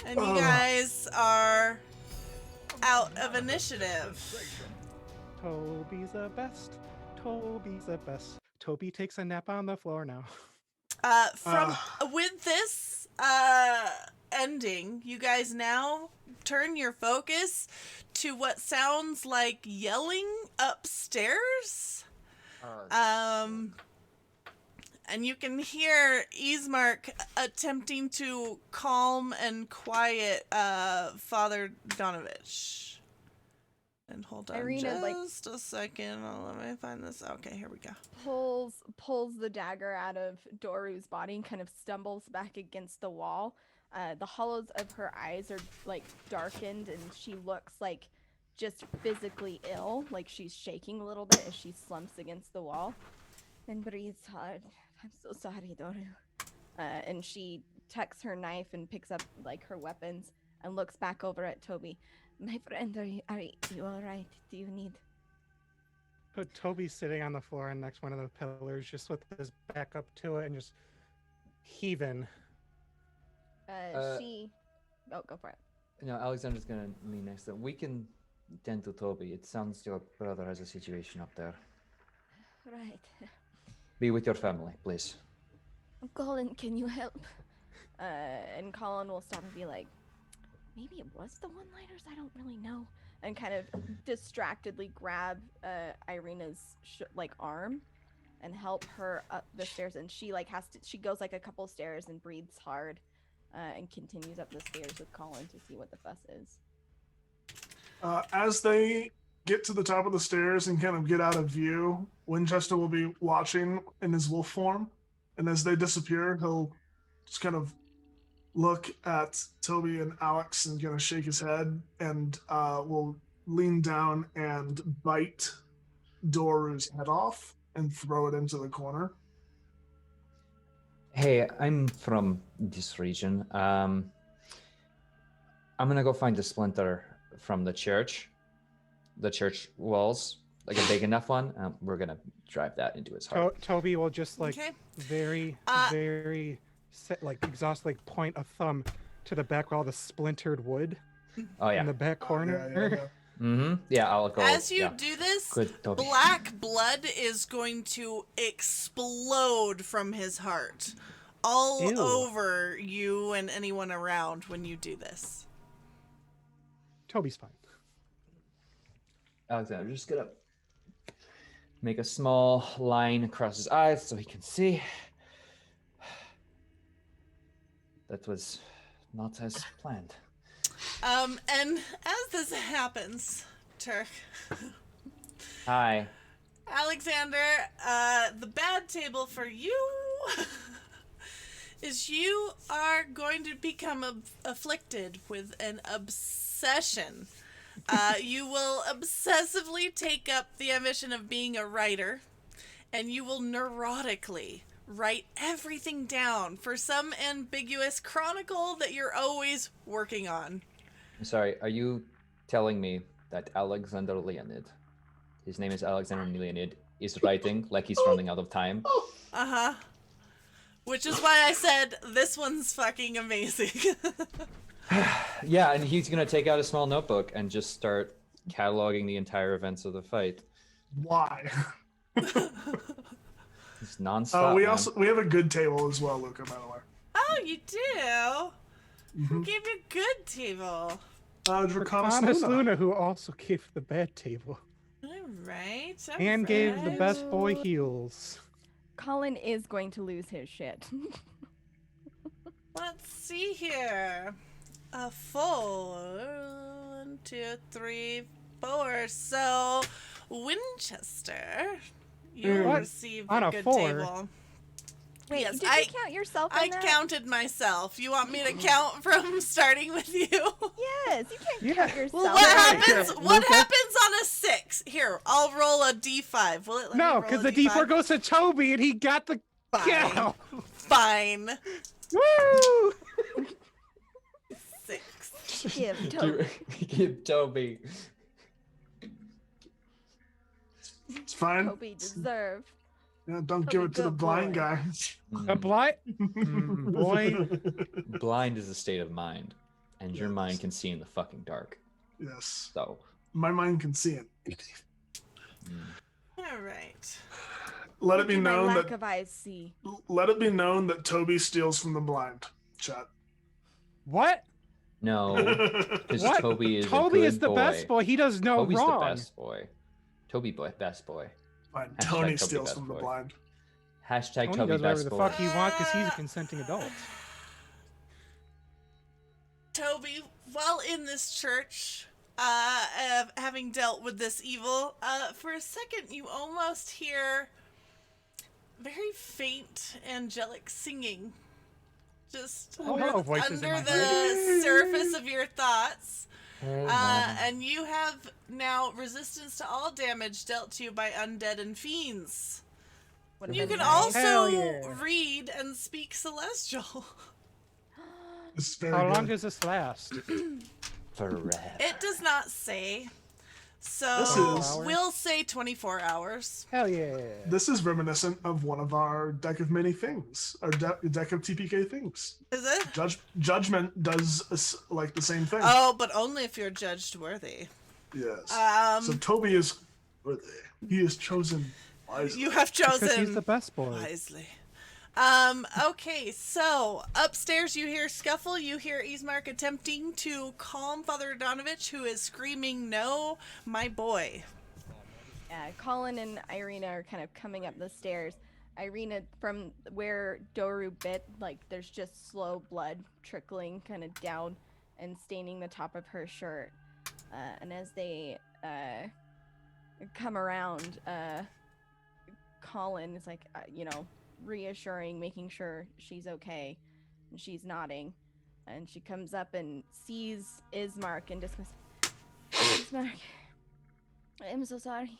[SPEAKER 1] And you guys are out of initiative.
[SPEAKER 4] Toby's the best. Toby's the best. Toby takes a nap on the floor now.
[SPEAKER 1] With this ending, you guys now turn your focus to what sounds like yelling upstairs. And you can hear Ismark attempting to calm and quiet Father Donavich. And hold on
[SPEAKER 2] Irina,
[SPEAKER 1] just a second. Let me find this. Okay, here we go.
[SPEAKER 2] Pulls the dagger out of Doru's body and kind of stumbles back against the wall. The hollows of her eyes are like darkened, and she looks like just physically ill, like she's shaking a little bit as she slumps against the wall. Then breathes hard. I'm so sorry, Doru. And she tucks her knife and picks up like her weapons and looks back over at Toby. My friend, are you all right? Do you need?
[SPEAKER 4] But Toby's sitting on the floor and next one of the pillars, just with his back up to it and just heaving.
[SPEAKER 2] She. Oh, go for it.
[SPEAKER 5] No, Alexander's gonna lean next to him. We can tend to Toby. It sounds your brother has a situation up there.
[SPEAKER 2] Right.
[SPEAKER 5] Be with your family, please.
[SPEAKER 2] Colin, can you help? And Colin will stop and be like, maybe it was the one-liners, I don't really know. and kind of distractedly grab Irina's arm and help her up the stairs. And she she goes like a couple stairs and breathes hard and continues up the stairs with Colin to see what the fuss is.
[SPEAKER 3] As they get to the top of the stairs and kind of get out of view, Winchester will be watching in his wolf form. And as they disappear, he'll just kind of look at Toby and Alex and kind of shake his head and will lean down and bite Doru's head off and throw it into the corner.
[SPEAKER 5] Hey, I'm from this region. I'm gonna go find a splinter from the church walls, like a big enough one. We're gonna drive that into his heart.
[SPEAKER 4] Toby will just
[SPEAKER 1] Okay.
[SPEAKER 4] very exhaustedly point a thumb to the back wall, the splintered wood
[SPEAKER 5] Oh yeah.
[SPEAKER 4] in the back corner.
[SPEAKER 3] Yeah.
[SPEAKER 5] Mm-hmm. Yeah, I'll go.
[SPEAKER 1] As you
[SPEAKER 5] yeah.
[SPEAKER 1] do this,
[SPEAKER 5] Good, Toby.
[SPEAKER 1] black blood is going to explode from his heart all
[SPEAKER 4] Ew.
[SPEAKER 1] over you and anyone around when you do this.
[SPEAKER 4] Toby's fine.
[SPEAKER 5] Alexander, just gonna make a small line across his eyes so he can see. That was not as planned.
[SPEAKER 1] And as this happens, Turk,
[SPEAKER 5] Hi.
[SPEAKER 1] Alexander, the bad table for you is you are going to become afflicted with an obsession. You will obsessively take up the ambition of being a writer, and you will neurotically write everything down for some ambiguous chronicle that you're always working on.
[SPEAKER 5] I'm sorry, are you telling me that Alexander Leonid, his name is Alexander Leonid, is writing like he's running out of time?
[SPEAKER 1] Uh-huh. Which is why I said this one's fucking amazing.
[SPEAKER 5] Yeah, and he's gonna take out a small notebook and just start cataloging the entire events of the fight.
[SPEAKER 3] Why?
[SPEAKER 5] It's nonstop. man.
[SPEAKER 3] We have a good table as well, Luca, by the way.
[SPEAKER 1] Oh, you do? Who gave you a good table?
[SPEAKER 3] Draconis
[SPEAKER 4] Draconis
[SPEAKER 3] Luna.
[SPEAKER 4] Luna, who also gave the bad table.
[SPEAKER 1] Alright.
[SPEAKER 4] And gave the best boy heels.
[SPEAKER 2] Colin is going to lose his shit.
[SPEAKER 1] Let's see here. 4. 1, 2, 3, 4. So, Winchester, you
[SPEAKER 4] What?
[SPEAKER 1] received
[SPEAKER 4] On
[SPEAKER 1] a
[SPEAKER 4] a
[SPEAKER 1] good
[SPEAKER 4] 4?
[SPEAKER 1] table.
[SPEAKER 2] Wait,
[SPEAKER 1] Yes,
[SPEAKER 2] did
[SPEAKER 1] I-
[SPEAKER 2] you count yourself in
[SPEAKER 1] I
[SPEAKER 2] that?
[SPEAKER 1] counted myself. You want me to count from starting with you?
[SPEAKER 2] Yes, you can't
[SPEAKER 4] Yeah.
[SPEAKER 2] count yourself.
[SPEAKER 1] Well, what happens?
[SPEAKER 4] Here,
[SPEAKER 1] What
[SPEAKER 4] Luca.
[SPEAKER 1] happens on a 6? Here, I'll roll a d5. Will it let me
[SPEAKER 4] No,
[SPEAKER 1] roll
[SPEAKER 4] because
[SPEAKER 1] a
[SPEAKER 4] the D4
[SPEAKER 1] D5?
[SPEAKER 4] goes to Toby and he got the cow.
[SPEAKER 1] Fine.
[SPEAKER 4] Woo!
[SPEAKER 1] 6.
[SPEAKER 2] Give Toby.
[SPEAKER 5] Give Toby.
[SPEAKER 3] It's fine.
[SPEAKER 2] Toby deserve.
[SPEAKER 3] Yeah, don't give it to the
[SPEAKER 2] good
[SPEAKER 3] blind
[SPEAKER 2] boy.
[SPEAKER 3] guy.
[SPEAKER 4] A blind boy.
[SPEAKER 5] Blind is a state of mind, and your mind can see in the fucking dark.
[SPEAKER 3] Yes.
[SPEAKER 5] So,
[SPEAKER 3] My mind can see it.
[SPEAKER 1] All right.
[SPEAKER 3] Let it be
[SPEAKER 2] My
[SPEAKER 3] known
[SPEAKER 2] lack
[SPEAKER 3] that
[SPEAKER 2] of eyes see.
[SPEAKER 3] Toby steals from the blind. Chat.
[SPEAKER 4] What?
[SPEAKER 5] no, because
[SPEAKER 4] What?
[SPEAKER 5] Toby is
[SPEAKER 4] Toby
[SPEAKER 5] a good
[SPEAKER 4] is the best boy. He does no
[SPEAKER 5] Toby's
[SPEAKER 4] wrong.
[SPEAKER 5] the best boy. Toby boy, best boy.
[SPEAKER 3] Fine.
[SPEAKER 5] Hashtag
[SPEAKER 3] Tony
[SPEAKER 5] Toby
[SPEAKER 3] steals
[SPEAKER 5] best
[SPEAKER 3] from the
[SPEAKER 5] boy.
[SPEAKER 3] blind.
[SPEAKER 5] Hashtag
[SPEAKER 4] Tony
[SPEAKER 5] Toby
[SPEAKER 4] does whatever
[SPEAKER 5] best
[SPEAKER 4] the
[SPEAKER 5] boy.
[SPEAKER 4] fuck he wants because he's a consenting adult.
[SPEAKER 1] Toby, while in this church, having dealt with this evil, for a second you almost hear very faint angelic singing. Just
[SPEAKER 4] Oh, hello, voices in
[SPEAKER 1] under
[SPEAKER 4] my
[SPEAKER 1] the surface of your thoughts.
[SPEAKER 5] Hey, man.
[SPEAKER 1] And you have now resistance to all damage dealt to you by undead and fiends.
[SPEAKER 2] Would've
[SPEAKER 1] You
[SPEAKER 2] been
[SPEAKER 1] can
[SPEAKER 2] nice.
[SPEAKER 4] Hell
[SPEAKER 1] also
[SPEAKER 4] yeah.
[SPEAKER 1] read and speak celestial.
[SPEAKER 3] This is very
[SPEAKER 4] How
[SPEAKER 3] good.
[SPEAKER 4] long does this last?
[SPEAKER 5] Forever.
[SPEAKER 1] It does not say. So
[SPEAKER 3] This is-
[SPEAKER 1] we'll say 24 hours.
[SPEAKER 4] Hell yeah.
[SPEAKER 3] This is reminiscent of one of our deck of many things, our deck of TPK things.
[SPEAKER 1] Is it?
[SPEAKER 3] Judgment does like the same thing.
[SPEAKER 1] Oh, but only if you're judged worthy.
[SPEAKER 3] Yes.
[SPEAKER 1] Um,
[SPEAKER 3] So Toby is worthy. He is chosen wisely.
[SPEAKER 1] You have
[SPEAKER 4] Because he's
[SPEAKER 1] chosen
[SPEAKER 4] the best boy.
[SPEAKER 1] wisely. Okay, so upstairs you hear scuffle, you hear Ismark attempting to calm Father Donavich, who is screaming, "No, my boy."
[SPEAKER 2] Colin and Irina are kind of coming up the stairs. Irina, from where Doru bit, like, there's just slow blood trickling kind of down and staining the top of her shirt. And as they come around, Colin is like, reassuring, making sure she's okay. And she's nodding. And she comes up and sees Ismark and just goes, Ismark, I'm so sorry.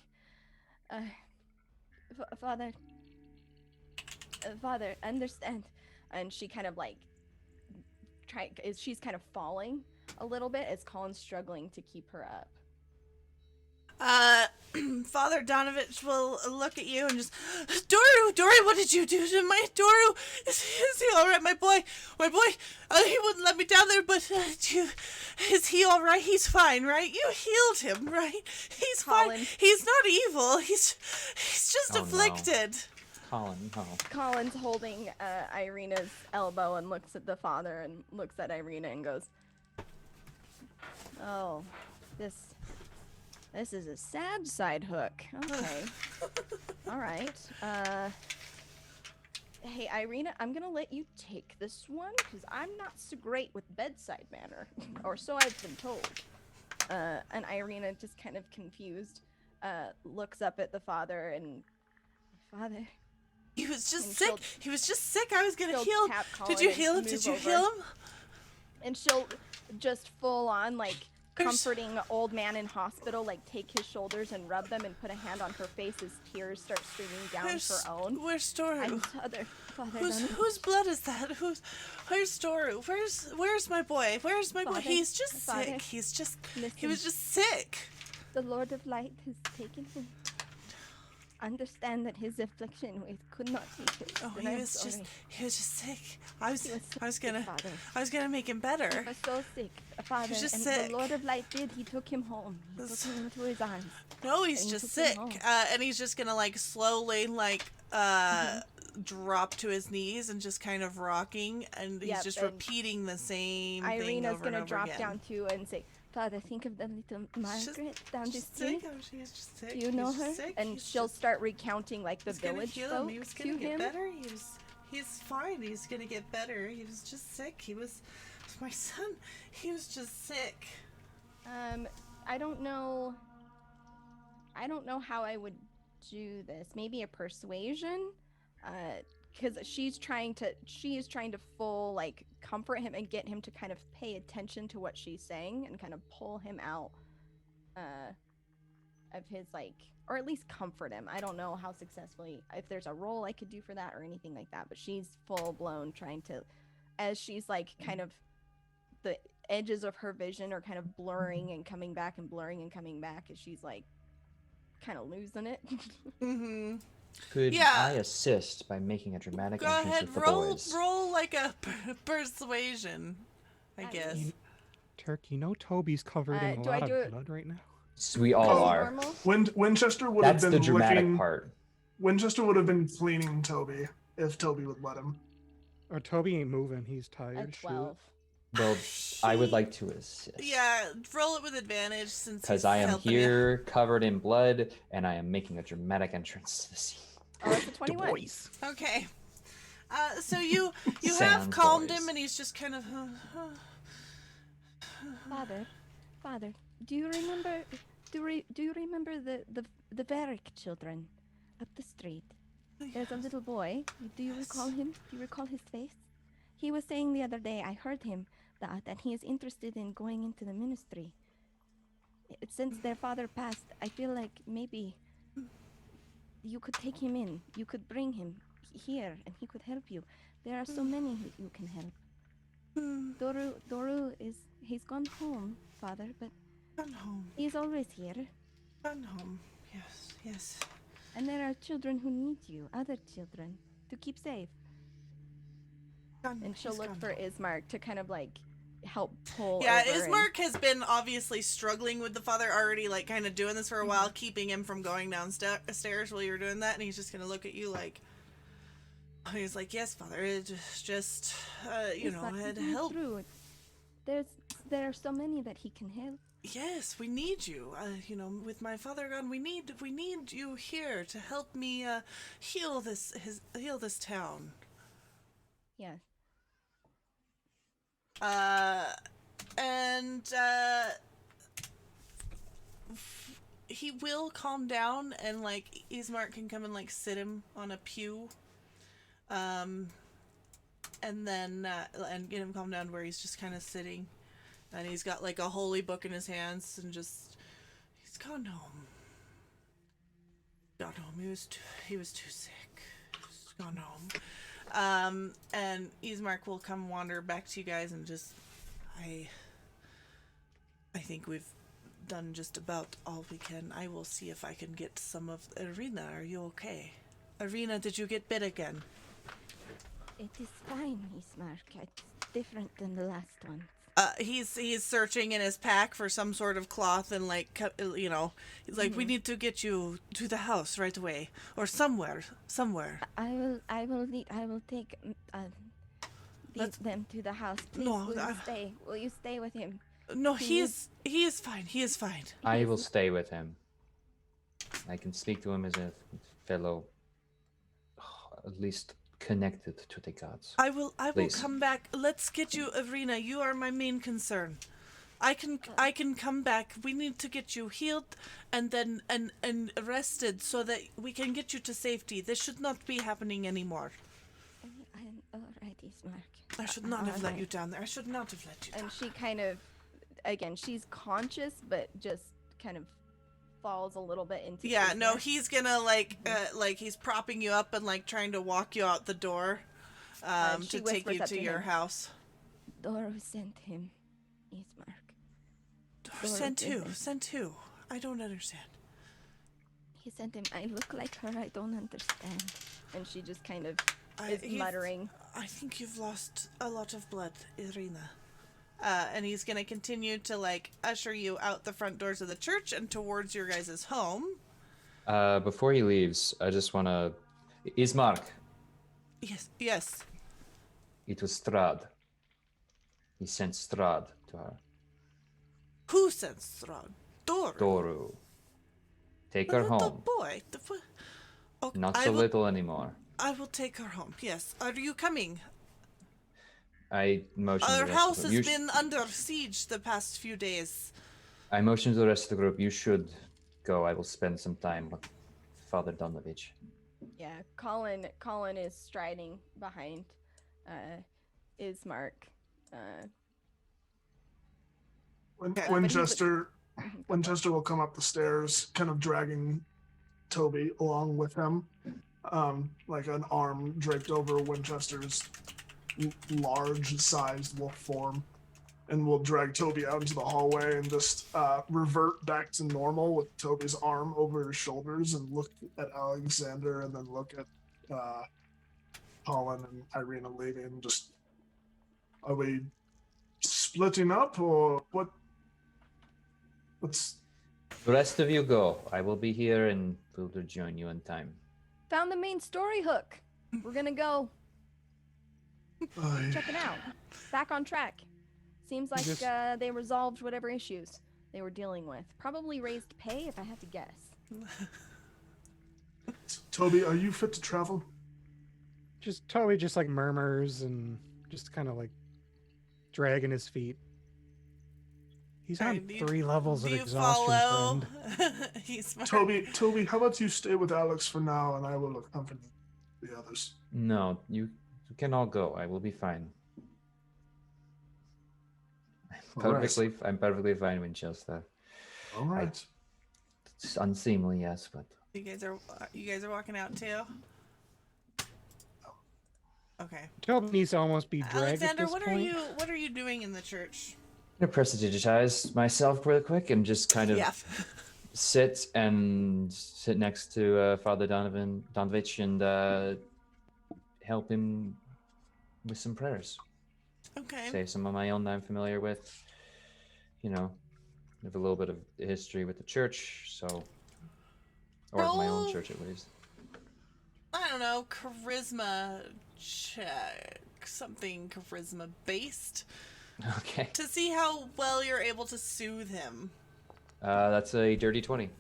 [SPEAKER 2] Father, understand. And she kind of like she's kind of falling a little bit as Colin's struggling to keep her up.
[SPEAKER 1] Father Donavich will look at you and just, Doru, what did you do to my Doru? Is he all right, my boy? He wouldn't let me down there, but is he all right? He's fine, right? You healed him, right? He's
[SPEAKER 2] Colin.
[SPEAKER 1] fine. He's not evil. He's just afflicted.
[SPEAKER 5] No. Colin, no.
[SPEAKER 2] Colin's holding Irina's elbow and looks at the father and looks at Irina and goes, "Oh, this is a sad side hook. Okay. All right. Hey, Irina, I'm gonna let you take this one because I'm not so great with bedside manner, or so I've been told." And Irina, just kind of confused, looks up at the father and, "Father."
[SPEAKER 1] He was just
[SPEAKER 2] And
[SPEAKER 1] sick. He was just sick. I was gonna
[SPEAKER 2] she'll
[SPEAKER 1] heal.
[SPEAKER 2] tap
[SPEAKER 1] Did
[SPEAKER 2] Colin
[SPEAKER 1] you
[SPEAKER 2] and
[SPEAKER 1] heal him?
[SPEAKER 2] move
[SPEAKER 1] Did you
[SPEAKER 2] over.
[SPEAKER 1] heal him?
[SPEAKER 2] And she'll just full on, like,
[SPEAKER 1] There's-
[SPEAKER 2] comforting old man in hospital, like, take his shoulders and rub them and put a hand on her face as tears start streaming down her own.
[SPEAKER 1] Where's Doru?
[SPEAKER 2] And Father
[SPEAKER 1] Whose blood is that? Where's Doru? Where's my boy? Where's my boy?
[SPEAKER 2] Father,
[SPEAKER 1] He's just
[SPEAKER 2] Father,
[SPEAKER 1] sick. He
[SPEAKER 2] listen.
[SPEAKER 1] was just sick.
[SPEAKER 2] The Lord of Light has taken him. Understand that his affliction could not be fixed.
[SPEAKER 1] Oh,
[SPEAKER 2] and
[SPEAKER 1] he
[SPEAKER 2] I'm
[SPEAKER 1] was
[SPEAKER 2] sorry.
[SPEAKER 1] just sick. I was
[SPEAKER 2] He was so sick,
[SPEAKER 1] gonna
[SPEAKER 2] Father.
[SPEAKER 1] make him better.
[SPEAKER 2] He was so sick, Father.
[SPEAKER 1] just
[SPEAKER 2] and
[SPEAKER 1] sick.
[SPEAKER 2] the Lord of Light he took him home. He took
[SPEAKER 1] This-
[SPEAKER 2] him into his arms.
[SPEAKER 1] No, he's
[SPEAKER 2] And he
[SPEAKER 1] just
[SPEAKER 2] took him
[SPEAKER 1] sick.
[SPEAKER 2] home.
[SPEAKER 1] And he's just gonna like slowly drop to his knees and just kind of rocking, and he's
[SPEAKER 2] Yep,
[SPEAKER 1] just
[SPEAKER 2] and
[SPEAKER 1] repeating the same thing
[SPEAKER 2] Irina's
[SPEAKER 1] over and
[SPEAKER 2] gonna
[SPEAKER 1] over
[SPEAKER 2] drop
[SPEAKER 1] again.
[SPEAKER 2] down too and say, "Father, think of the little
[SPEAKER 1] She's just-
[SPEAKER 2] Margaret down the
[SPEAKER 1] She's
[SPEAKER 2] street.
[SPEAKER 1] sick. Oh, she is just sick.
[SPEAKER 2] Do you know
[SPEAKER 1] He's
[SPEAKER 2] her?"
[SPEAKER 1] just sick.
[SPEAKER 2] And
[SPEAKER 1] He's
[SPEAKER 2] she'll
[SPEAKER 1] just-
[SPEAKER 2] start recounting, like, the
[SPEAKER 1] He's gonna
[SPEAKER 2] village
[SPEAKER 1] heal
[SPEAKER 2] folk
[SPEAKER 1] him. He was gonna
[SPEAKER 2] to
[SPEAKER 1] get
[SPEAKER 2] him.
[SPEAKER 1] better. He's fine. He's gonna get better. He was just sick. He was my son. He was just sick.
[SPEAKER 2] I don't know how I would do this. Maybe a persuasion, because she is trying to full, like, comfort him and get him to kind of pay attention to what she's saying and kind of pull him out of his, like, or at least comfort him. I don't know how successfully, if there's a role I could do for that or anything like that, but she's full blown trying to, as she's like kind of the edges of her vision are kind of blurring and coming back and blurring and coming back as she's like kind of losing it.
[SPEAKER 1] Mm-hmm.
[SPEAKER 5] Could
[SPEAKER 1] Yeah.
[SPEAKER 5] I assist by making a dramatic
[SPEAKER 1] Go
[SPEAKER 5] entrance
[SPEAKER 1] ahead.
[SPEAKER 5] with the boys?
[SPEAKER 1] Roll like a persuasion, I guess.
[SPEAKER 4] Turk, you know Toby's covered in a
[SPEAKER 2] do I
[SPEAKER 4] lot
[SPEAKER 2] do
[SPEAKER 4] of
[SPEAKER 2] it-
[SPEAKER 4] blood right now.
[SPEAKER 5] We all
[SPEAKER 2] Oh,
[SPEAKER 5] are.
[SPEAKER 2] normal?
[SPEAKER 3] Winchester would have
[SPEAKER 5] That's
[SPEAKER 3] been
[SPEAKER 5] the dramatic
[SPEAKER 3] licking,
[SPEAKER 5] part.
[SPEAKER 3] Winchester would have been cleaning Toby if Toby would let him.
[SPEAKER 4] Or Toby ain't moving. He's tired.
[SPEAKER 2] A
[SPEAKER 4] Shoot.
[SPEAKER 2] 12.
[SPEAKER 5] Well, I would like to assist.
[SPEAKER 1] Yeah, roll it with advantage since
[SPEAKER 5] Because
[SPEAKER 1] he's
[SPEAKER 5] I am
[SPEAKER 1] helping you.
[SPEAKER 5] here covered in blood and I am making a dramatic entrance to the scene.
[SPEAKER 2] Oh, it's a 21.
[SPEAKER 4] Boys.
[SPEAKER 1] Okay. So you have
[SPEAKER 5] Sound
[SPEAKER 1] calmed
[SPEAKER 5] boys.
[SPEAKER 1] him, and he's just kind of.
[SPEAKER 2] Father, do you remember the Varric children up the street? There's a little boy. Do you recall him? Do you recall his face? He was saying the other day, I heard him, that he is interested in going into the ministry. Since their father passed, I feel like maybe you could take him in. You could bring him here, and he could help you. There are so many who you can help. Doru he's gone home, Father, but
[SPEAKER 1] Gone home.
[SPEAKER 2] he's always here.
[SPEAKER 1] Gone home. Yes.
[SPEAKER 2] And there are children who need you, other children, to keep safe. And she'll
[SPEAKER 1] He's
[SPEAKER 2] look
[SPEAKER 1] gone
[SPEAKER 2] for
[SPEAKER 1] home.
[SPEAKER 2] Ismark to kind of like help pull.
[SPEAKER 1] Yeah,
[SPEAKER 2] over and-
[SPEAKER 1] Ismark has been obviously struggling with the father already, like kind of doing this for a while, keeping him from going downstairs while you're doing that, and he's just gonna look at you like, He's like, yes, Father, it just, you
[SPEAKER 2] It's
[SPEAKER 1] know,
[SPEAKER 2] like,
[SPEAKER 1] it
[SPEAKER 2] "Mhm,
[SPEAKER 1] helped.
[SPEAKER 2] true. There are so many that he can help.
[SPEAKER 1] Yes, we need you. You know, with my father gone, we need you here to help me heal this town.
[SPEAKER 2] Yes.
[SPEAKER 1] And he will calm down, and like Ismark can come and like sit him on a pew, and then and get him calm down where he's just kind of sitting, and he's got like a holy book in his hands, and just he's gone home. Gone home. He was too sick. He's gone home. And Ismark will come wander back to you guys and just, I think we've done just about all we can. I will see if I can get some of Irina. Are you okay? Irina, did you get bit again?
[SPEAKER 2] It is fine, Ismark. It's different than the last one.
[SPEAKER 1] He's searching in his pack for some sort of cloth and like, you know, he's like, we need to get you to the house right away or somewhere.
[SPEAKER 2] I will take them to the house. Please,
[SPEAKER 1] No,
[SPEAKER 2] will you stay? Will you stay with him?
[SPEAKER 1] No, he is fine. He is fine.
[SPEAKER 5] I will stay with him. I can speak to him as a fellow, at least connected to the gods.
[SPEAKER 1] I will
[SPEAKER 5] Please.
[SPEAKER 1] come back. Let's get you, Irina. You are my main concern. I can come back. We need to get you healed and then and arrested so that we can get you to safety. This should not be happening anymore.
[SPEAKER 2] I'm alright, Ismark.
[SPEAKER 1] I should not have let you down there. I should not have let you down.
[SPEAKER 2] And she kind of, again, she's conscious, but just kind of falls a little bit into.
[SPEAKER 1] Yeah,
[SPEAKER 2] sleep
[SPEAKER 1] no,
[SPEAKER 2] there.
[SPEAKER 1] he's gonna like he's propping you up and like trying to walk you out the door
[SPEAKER 2] she
[SPEAKER 1] to take
[SPEAKER 2] whispers
[SPEAKER 1] you
[SPEAKER 2] up
[SPEAKER 1] to
[SPEAKER 2] to
[SPEAKER 1] your
[SPEAKER 2] him.
[SPEAKER 1] house.
[SPEAKER 2] Doru sent him, Ismark.
[SPEAKER 1] Sent who?
[SPEAKER 2] business.
[SPEAKER 1] Sent who? I don't understand.
[SPEAKER 2] He sent him. I look like her. I don't understand. And she just kind of is
[SPEAKER 1] He's-
[SPEAKER 2] muttering.
[SPEAKER 1] I think you've lost a lot of blood, Irina. And he's gonna continue to like usher you out the front doors of the church and towards your guys' home.
[SPEAKER 5] Before he leaves, I just want to... Ismark,
[SPEAKER 1] Yes.
[SPEAKER 5] it was Strahd. He sent Strahd to her.
[SPEAKER 1] Who sent Strahd? Doru.
[SPEAKER 5] Doru. Take
[SPEAKER 1] The
[SPEAKER 5] her
[SPEAKER 1] little
[SPEAKER 5] home.
[SPEAKER 1] boy. Okay,
[SPEAKER 5] Not so little anymore.
[SPEAKER 1] I will take her home. Yes. Are you coming?
[SPEAKER 5] I motion
[SPEAKER 1] Our
[SPEAKER 5] the rest
[SPEAKER 1] house
[SPEAKER 5] of
[SPEAKER 1] has
[SPEAKER 5] the
[SPEAKER 1] been under siege the past few days.
[SPEAKER 5] I motion to the rest of the group. You should go. I will spend some time with Father Donavich.
[SPEAKER 2] Yeah, Colin is striding behind Ismark.
[SPEAKER 3] Winchester will come up the stairs, kind of dragging Toby along with him, like an arm draped over Winchester's large-sized wolf form, and we'll drag Toby out into the hallway and just revert back to normal with Toby's arm over his shoulders and look at Alexander and then look at Colin and Irina leaving. And just, are we splitting up or what? What's
[SPEAKER 5] The rest of you go. I will be here and will rejoin you in time.
[SPEAKER 2] Found the main story hook. We're gonna go check it out. Back on track. Seems like
[SPEAKER 4] Just-
[SPEAKER 2] they resolved whatever issues they were dealing with. Probably raised pay, if I had to guess.
[SPEAKER 3] Toby? Are you fit to travel?
[SPEAKER 4] Just Toby just like murmurs and just kind of like dragging his feet. He's on
[SPEAKER 1] Do
[SPEAKER 4] 3 levels of
[SPEAKER 1] you
[SPEAKER 4] exhaustion,
[SPEAKER 1] follow?
[SPEAKER 4] friend.
[SPEAKER 1] He's smart.
[SPEAKER 3] Toby, how about you stay with Alex for now, and I will accompany the others.
[SPEAKER 5] No, you can all go. I will be fine. I'm perfectly fine, Winchester.
[SPEAKER 3] All right.
[SPEAKER 5] It's unseemly, yes, but
[SPEAKER 1] You guys are walking out too. Okay.
[SPEAKER 4] Toby needs to almost be dragged
[SPEAKER 1] Alexander,
[SPEAKER 4] at this point.
[SPEAKER 1] what are you doing in the church?
[SPEAKER 5] I'm gonna prestidigitize myself real quick and just kind of
[SPEAKER 1] Yeah.
[SPEAKER 5] sit next to Father Donavich and help him with some prayers.
[SPEAKER 1] Okay.
[SPEAKER 5] Say some of my own that I'm familiar with. You know, I have a little bit of history with the church, so, or my own
[SPEAKER 1] Roll.
[SPEAKER 5] church at least.
[SPEAKER 1] I don't know, charisma check. Something charisma based.
[SPEAKER 5] Okay.
[SPEAKER 1] To see how well you're able to soothe him.
[SPEAKER 5] That's a dirty 20.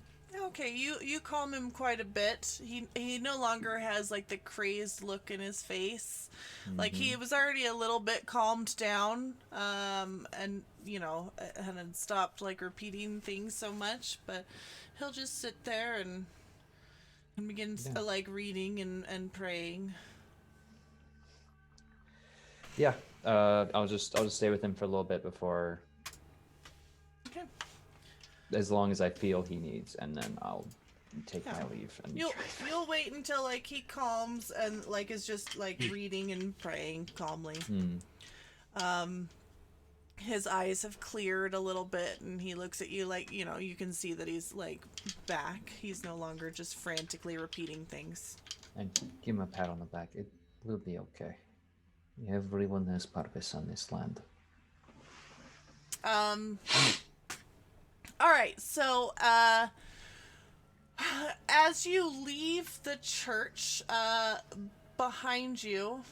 [SPEAKER 1] Okay, you calm him quite a bit. He no longer has like the crazed look in his face. Like he was already a little bit calmed down, and had stopped like repeating things so much. But he'll just sit there and begin like reading and praying.
[SPEAKER 5] Yeah. I'll just stay with him for a little bit before.
[SPEAKER 1] Okay.
[SPEAKER 5] As long as I feel he needs, and then I'll take my leave. And
[SPEAKER 1] You'll wait until like he calms and like is just like reading and praying calmly. His eyes have cleared a little bit, and he looks at you like, you can see that he's like back. He's no longer just frantically repeating things.
[SPEAKER 5] And give him a pat on the back. It will be okay. Everyone has purpose on this land.
[SPEAKER 1] All right, so as you leave the church, behind you,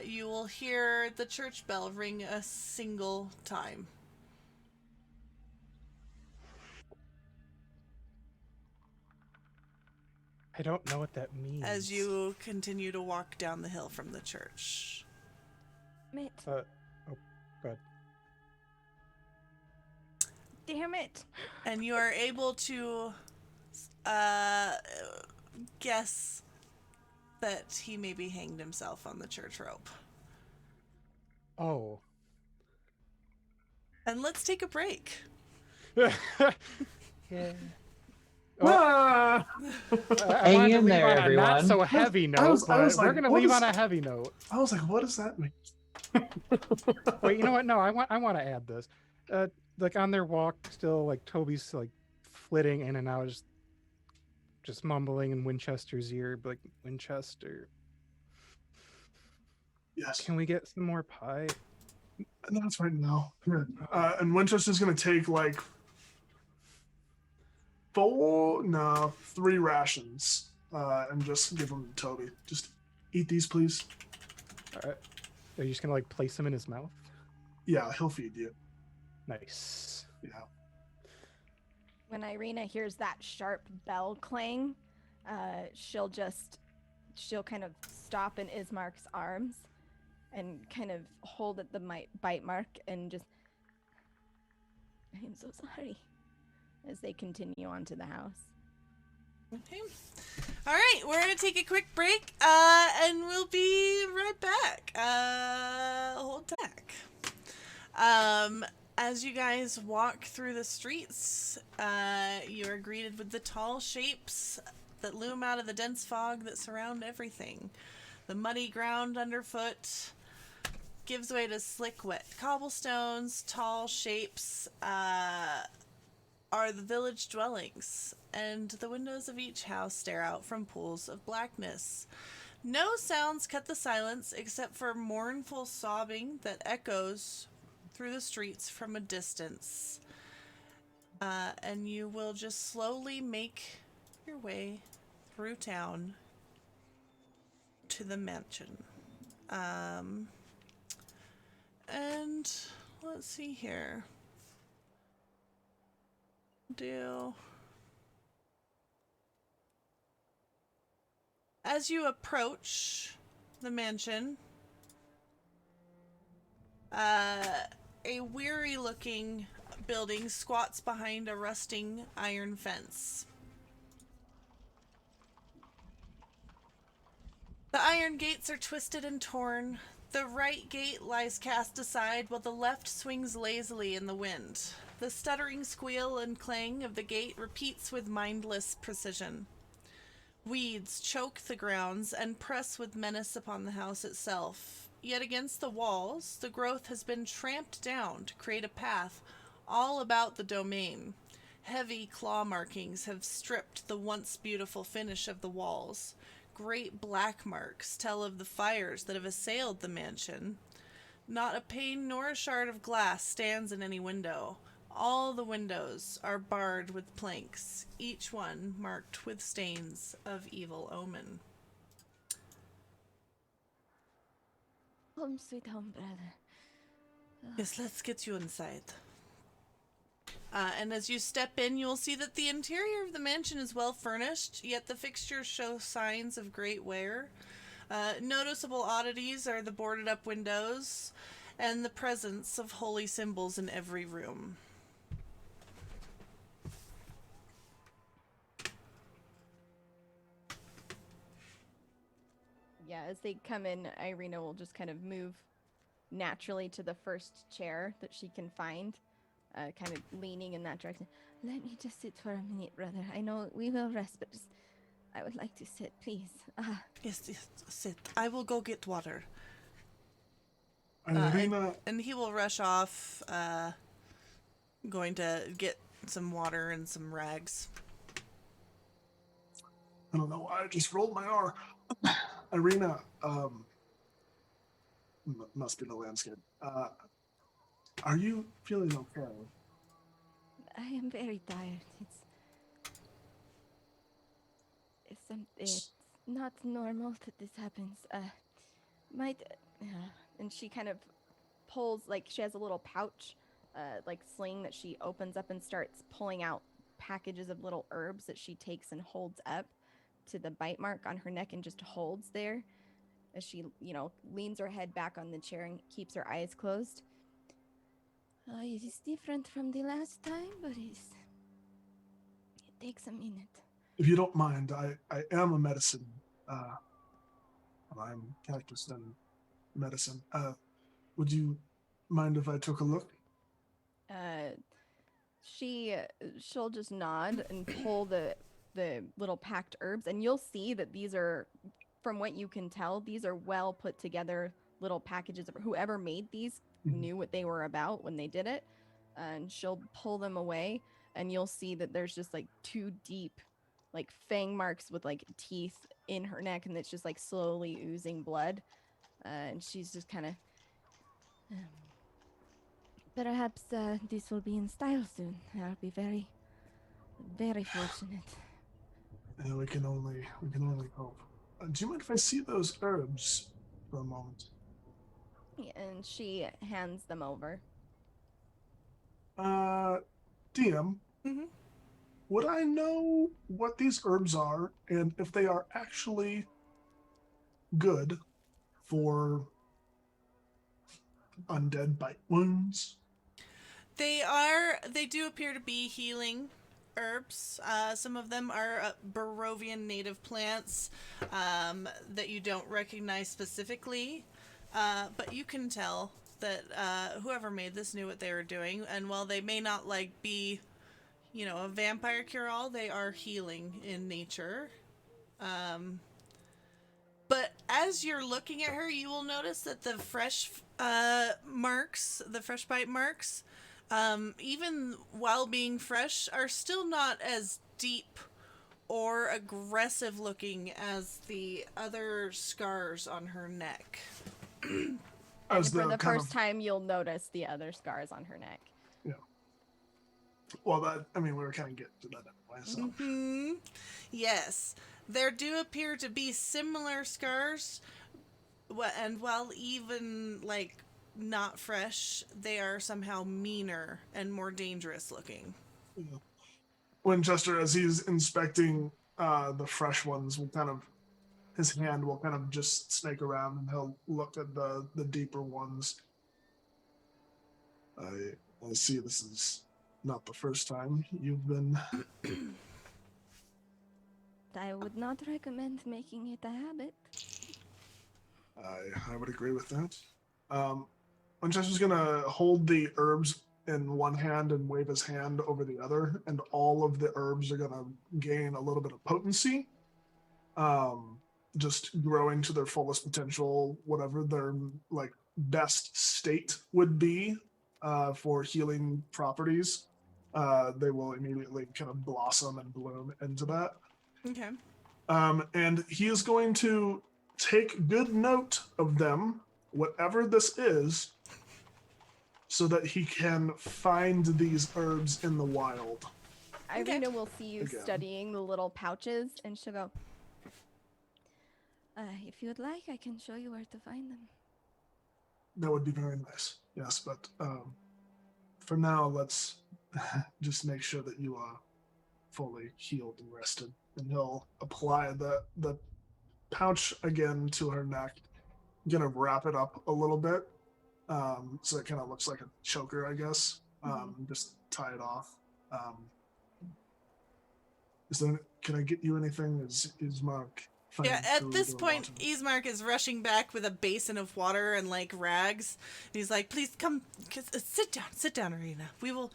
[SPEAKER 1] you will hear the church bell ring a single time.
[SPEAKER 4] I don't know what that means.
[SPEAKER 1] As you continue to walk down the hill from the church.
[SPEAKER 2] Damn it.
[SPEAKER 4] Oh, God.
[SPEAKER 2] Damn it.
[SPEAKER 1] And you are able to guess that he maybe hanged himself on the church rope.
[SPEAKER 4] Oh.
[SPEAKER 1] And let's take a break.
[SPEAKER 4] Yeah.
[SPEAKER 3] Ah!
[SPEAKER 5] Hang in there, everyone.
[SPEAKER 4] Not so heavy note,
[SPEAKER 3] I was
[SPEAKER 4] but
[SPEAKER 3] like,
[SPEAKER 4] we're gonna
[SPEAKER 3] what
[SPEAKER 4] leave
[SPEAKER 3] is-
[SPEAKER 4] on a heavy note.
[SPEAKER 3] I was like, what does that mean?
[SPEAKER 4] Wait, you know what? No, I want to add this. Like on their walk, still like Toby's like flitting in and out, just mumbling in Winchester's ear, like Winchester.
[SPEAKER 3] Yes.
[SPEAKER 4] Can we get some more pie?
[SPEAKER 3] No, it's right now. And Winchester's gonna take like 3 rations, and just give them to Toby. Just eat these, please.
[SPEAKER 4] All right. Are you just gonna like place them in his mouth?
[SPEAKER 3] Yeah, he'll feed you.
[SPEAKER 4] Nice.
[SPEAKER 3] Yeah.
[SPEAKER 2] When Irina hears that sharp bell clang, she'll kind of stop in Ismark's arms and kind of hold at the bite mark and just, I am so sorry, as they continue on to the house.
[SPEAKER 1] Okay. All right, we're going to take a quick break, and we'll be right back. Hold back. As you guys walk through the streets, you are greeted with the tall shapes that loom out of the dense fog that surround everything. The muddy ground underfoot gives way to slick, wet cobblestones. Tall shapes are the village dwellings, and the windows of each house stare out from pools of blackness. No sounds cut the silence except for mournful sobbing that echoes through the streets from a distance. And you will just slowly make your way through town to the mansion. And let's see here. As you approach the mansion, a weary-looking building squats behind a rusting iron fence. The iron gates are twisted and torn. The right gate lies cast aside while the left swings lazily in the wind. The stuttering squeal and clang of the gate repeats with mindless precision. Weeds choke the grounds and press with menace upon the house itself. Yet against the walls, the growth has been tramped down to create a path all about the domain. Heavy claw markings have stripped the once beautiful finish of the walls. Great black marks tell of the fires that have assailed the mansion. Not a pane nor a shard of glass stands in any window. All the windows are barred with planks, each one marked with stains of evil omen.
[SPEAKER 2] Home sweet home, brother.
[SPEAKER 1] Yes, let's get you inside. And as you step in, you will see that the interior of the mansion is well furnished, yet the fixtures show signs of great wear. Noticeable oddities are the boarded up windows and the presence of holy symbols in every room.
[SPEAKER 2] Yeah, as they come in, Irina will just kind of move naturally to the first chair that she can find, kind of leaning in that direction. Let me just sit for a minute, brother. I know we will rest, but just, I would like to sit, please.
[SPEAKER 1] Yes, sit. I will go get water.
[SPEAKER 3] Irina,
[SPEAKER 1] And he will rush off, going to get some water and some rags.
[SPEAKER 3] I don't know why I just rolled my R. Irina, must be the landscape. Are you feeling okay?
[SPEAKER 2] I am very tired. It's not normal that this happens. And she kind of pulls, like, she has a little pouch, like sling that she opens up and starts pulling out packages of little herbs that she takes and holds up to the bite mark on her neck and just holds there as she, leans her head back on the chair and keeps her eyes closed. It is different from the last time, but it takes a minute.
[SPEAKER 3] If you don't mind, I am a medicine. I'm practiced in medicine. Would you mind if I took a look?
[SPEAKER 2] She'll just nod and pull the little packed herbs, and you'll see that these are, from what you can tell, these are well put together little packages. Whoever made these knew what they were about when they did it, and she'll pull them away, and you'll see that there's just like 2 deep, like fang marks with like teeth in her neck, and it's just like slowly oozing blood, and she's just kind of. Perhaps this will be in style soon. I'll be very, very fortunate.
[SPEAKER 3] Yeah, we can only hope. Do you mind if I see those herbs for a moment?
[SPEAKER 2] And she hands them over.
[SPEAKER 3] DM,
[SPEAKER 1] Mm-hmm.
[SPEAKER 3] would I know what these herbs are and if they are actually good for undead bite wounds?
[SPEAKER 1] They do appear to be healing herbs. Some of them are Barovian native plants that you don't recognize specifically, but you can tell that whoever made this knew what they were doing, and while they may not be a vampire cure-all, they are healing in nature. But as you're looking at her, you will notice that the fresh fresh bite marks, even while being fresh, are still not as deep or aggressive looking as the other scars on her neck.
[SPEAKER 2] And for the first time, you'll notice the other scars on her neck.
[SPEAKER 3] Yeah. Well, we were kind of getting to that anyway, so.
[SPEAKER 1] Mm-hmm. Yes. There do appear to be similar scars, and while even, not fresh, they are somehow meaner and more dangerous looking.
[SPEAKER 3] Yeah. Winchester, as he's inspecting the fresh ones, his hand will kind of just snake around and he'll look at the deeper ones. I see this is not the first time you've been...
[SPEAKER 2] I would not recommend making it a habit.
[SPEAKER 3] I would agree with that. Winchester's gonna hold the herbs in one hand and wave his hand over the other, and all of the herbs are gonna gain a little bit of potency, just growing to their fullest potential, whatever their best state would be for healing properties. They will immediately kind of blossom and bloom into that.
[SPEAKER 1] Okay.
[SPEAKER 3] And he is going to take good note of them, whatever this is, so that he can find these herbs in the wild.
[SPEAKER 2] Irina will see you studying the little pouches, and she'll go, if you would like, I can show you where to find them.
[SPEAKER 3] that would be very nice. Yes, but for now, let's just make sure that you are fully healed and rested. And he'll apply the pouch again to her neck. Gonna wrap it up a little bit, so it kind of looks like a choker, I guess. Just tie it off. Can I get you anything? Is Mark?
[SPEAKER 1] Yeah, at this point, Ismark is rushing back with a basin of water and like rags. And he's like, "Please come, sit down, Arena. We will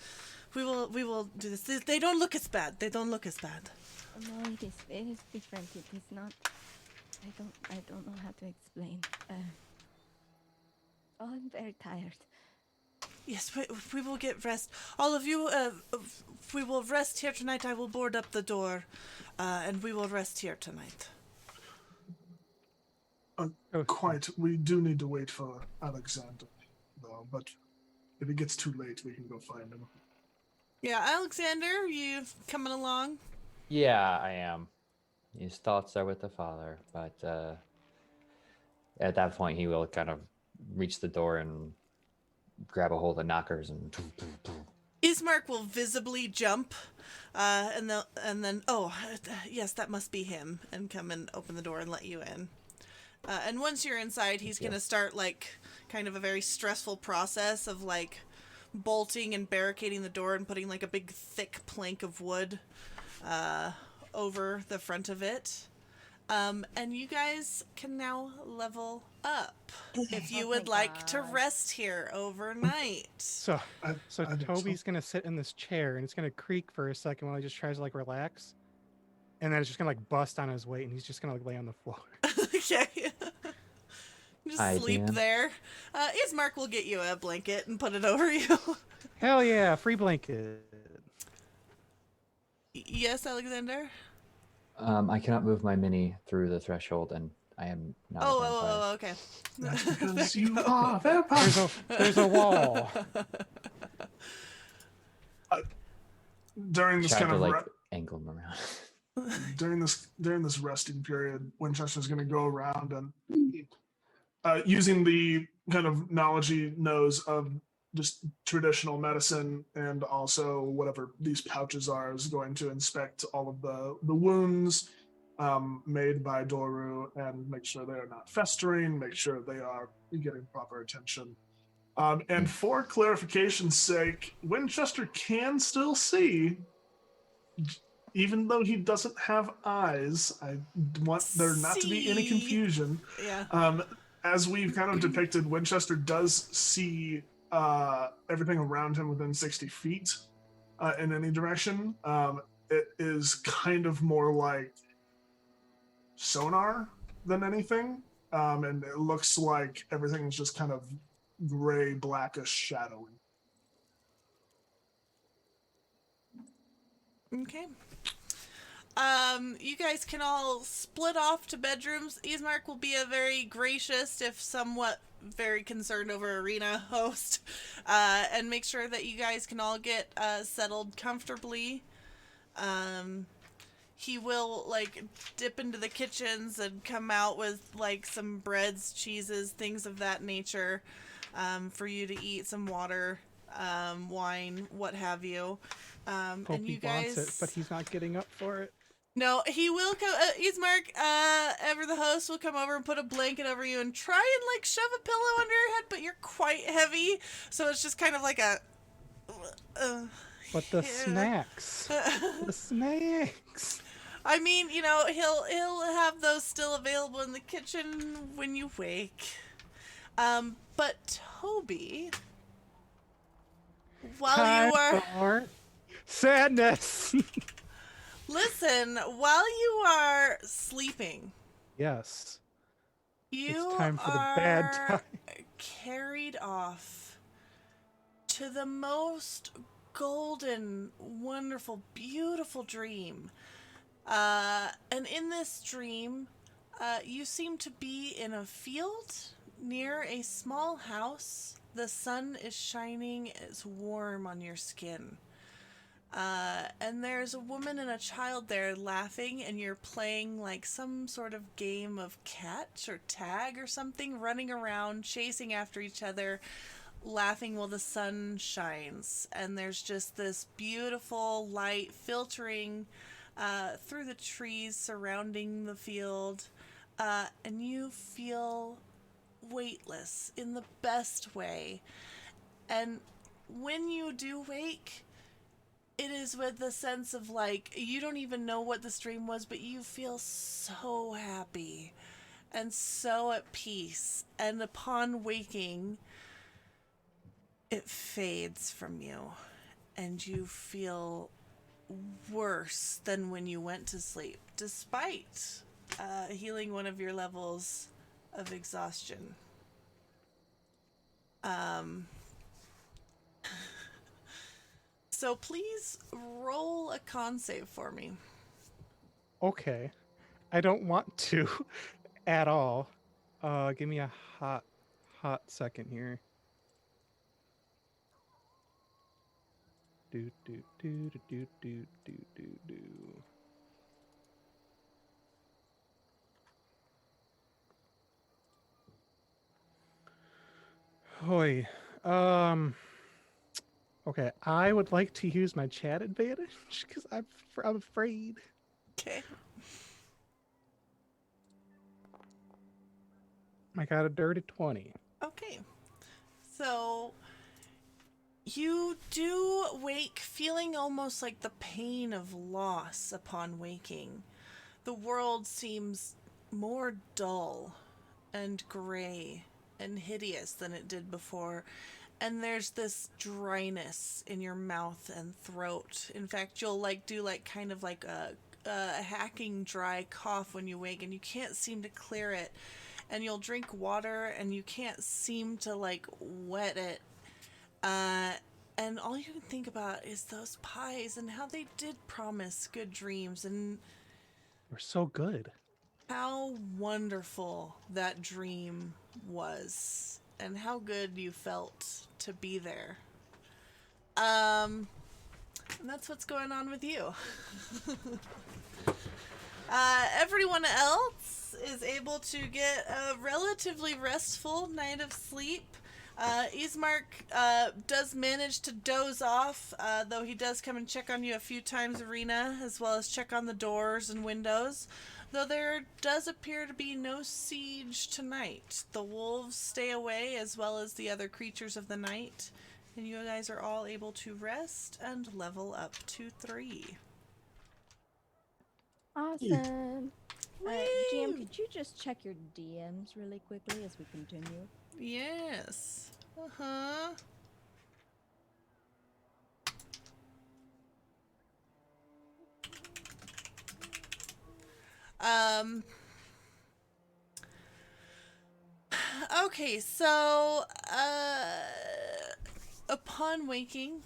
[SPEAKER 1] do this. They don't look as bad. They don't look as bad."
[SPEAKER 2] No, it is different. It is not. I don't know how to explain. I'm very tired.
[SPEAKER 1] Yes, we will get rest. All of you, we will rest here tonight. I will board up the door, and we will rest here tonight.
[SPEAKER 3] Quite. We do need to wait for Alexander, though. But if it gets too late, we can go find him.
[SPEAKER 1] Yeah, Alexander, you coming along?
[SPEAKER 5] Yeah, I am. His thoughts are with the father, but at that point, he will kind of reach the door and grab a hold of knockers and.
[SPEAKER 1] Ismark will visibly jump, and then yes, that must be him, and come and open the door and let you in. And once you're inside, he's gonna start like kind of a very stressful process of like bolting and barricading the door and putting like a big thick plank of wood over the front of it. And you guys can now level up if you would like to rest here overnight.
[SPEAKER 4] So Toby's gonna sit in this chair and it's gonna creak for a second while he just tries to like relax, and then it's just gonna like bust on his weight and he's just gonna like lay on the floor.
[SPEAKER 1] Okay. Just sleep there. Ismark will get you a blanket and put it over you.
[SPEAKER 4] Hell yeah, free blanket.
[SPEAKER 1] Yes, Alexander?
[SPEAKER 5] I cannot move my mini through the threshold, and I am not a vampire.
[SPEAKER 1] Okay.
[SPEAKER 3] That's because you are vampire.
[SPEAKER 4] There's a wall.
[SPEAKER 3] During this kind of
[SPEAKER 5] angle him around.
[SPEAKER 3] during this resting period, Winchester's going to go around and using the kind of knowledge he knows of just traditional medicine and also whatever these pouches are, is going to inspect all of the wounds made by Doru and make sure they are not festering, make sure they are getting proper attention. And for clarification's sake, Winchester can still see, even though he doesn't have eyes. I want there not to be any confusion.
[SPEAKER 1] Yeah.
[SPEAKER 3] As we've kind of depicted, Winchester does see everything around him within 60 feet in any direction. It is kind of more like sonar than anything. And it looks like everything is just kind of gray, blackish, shadowy.
[SPEAKER 1] Okay. You guys can all split off to bedrooms. Ismark will be a very gracious, if somewhat very concerned over arena host, and make sure that you guys can all get settled comfortably. He will like dip into the kitchens and come out with like some breads, cheeses, things of that nature, for you to eat, some water, wine, what have you.
[SPEAKER 4] Hope
[SPEAKER 1] and you
[SPEAKER 4] he
[SPEAKER 1] guys
[SPEAKER 4] wants it, but he's not getting up for it.
[SPEAKER 1] No, he will come. Ismark, ever the host, will come over and put a blanket over you and try and like shove a pillow under your head, but you're quite heavy, so it's just kind of like a.
[SPEAKER 4] But the snacks, the snacks.
[SPEAKER 1] I mean, you know, he'll have those still available in the kitchen when you wake. But Toby, while you are
[SPEAKER 4] sadness.
[SPEAKER 1] Listen, while you are sleeping.
[SPEAKER 4] Yes.
[SPEAKER 1] You
[SPEAKER 4] it's time for the bad time.
[SPEAKER 1] Carried off to the most golden, wonderful, beautiful dream. And in this dream, you seem to be in a field near a small house. The sun is shining, it's warm on your skin. And there's a woman and a child there laughing, and you're playing like some sort of game of catch or tag or something, running around, chasing after each other, laughing while the sun shines. And there's just this beautiful light filtering through the trees surrounding the field, and you feel weightless in the best way. And when you do wake, it is with the sense of like, you don't even know what this dream was, but you feel so happy and so at peace. And upon waking, it fades from you, and you feel worse than when you went to sleep, despite healing one of your levels of exhaustion. So please roll a con save for me.
[SPEAKER 4] Okay. I don't want to at all. Give me a hot second here. Do do do do do do do do do. Hoy. Okay, I would like to use my chat advantage because I'm afraid.
[SPEAKER 1] Okay.
[SPEAKER 4] I got a dirty 20.
[SPEAKER 1] Okay. So you do wake feeling almost like the pain of loss upon waking. The world seems more dull and gray and hideous than it did before. And there's this dryness in your mouth and throat. In fact, you'll like do like kind of like a hacking dry cough when you wake, and you can't seem to clear it. And you'll drink water and you can't seem to like wet it. And all you can think about is those pies and how they did promise good dreams, and
[SPEAKER 4] We're so good.
[SPEAKER 1] how wonderful that dream was, and how good you felt to be there. And that's what's going on with you. Everyone else is able to get a relatively restful night of sleep. Ismark does manage to doze off, though he does come and check on you a few times, Arena, as well as check on the doors and windows. Though there does appear to be no siege tonight. The wolves stay away, as well as the other creatures of the night. And you guys are all able to rest and level up to 3.
[SPEAKER 2] Awesome.
[SPEAKER 1] Woo!
[SPEAKER 2] GM, could you just check your DMs really quickly as we continue?
[SPEAKER 1] Yes. Uh-huh. Okay, so upon waking,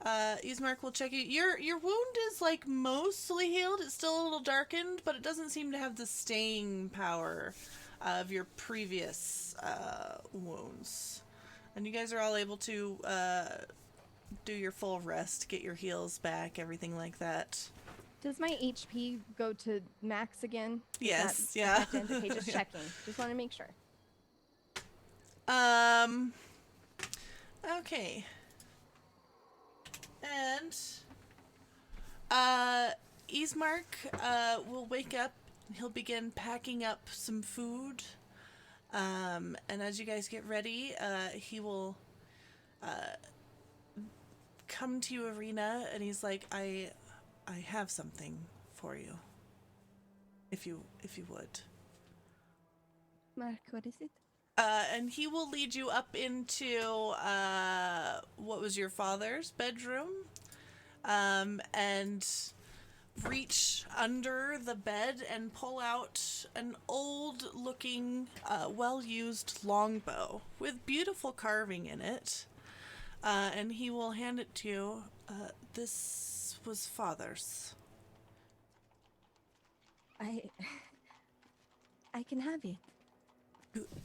[SPEAKER 1] Ismark will check you. Your wound is like mostly healed. It's still a little darkened, but it doesn't seem to have the staying power of your previous wounds. And you guys are all able to do your full rest, get your heals back, everything like that.
[SPEAKER 2] Does my HP go to max again? Is
[SPEAKER 1] Yes,
[SPEAKER 2] that
[SPEAKER 1] yeah.
[SPEAKER 2] effective? Okay, just checking. Just want to make sure.
[SPEAKER 1] Okay. And Ismark will wake up and he'll begin packing up some food. And as you guys get ready, he will come to you, Arena, and he's like, I have something for you. If you would.
[SPEAKER 2] Mark, what is it?
[SPEAKER 1] And he will lead you up into what was your father's bedroom, and reach under the bed and pull out an old-looking, well-used longbow with beautiful carving in it. And he will hand it to you. This was Father's.
[SPEAKER 2] I can have it.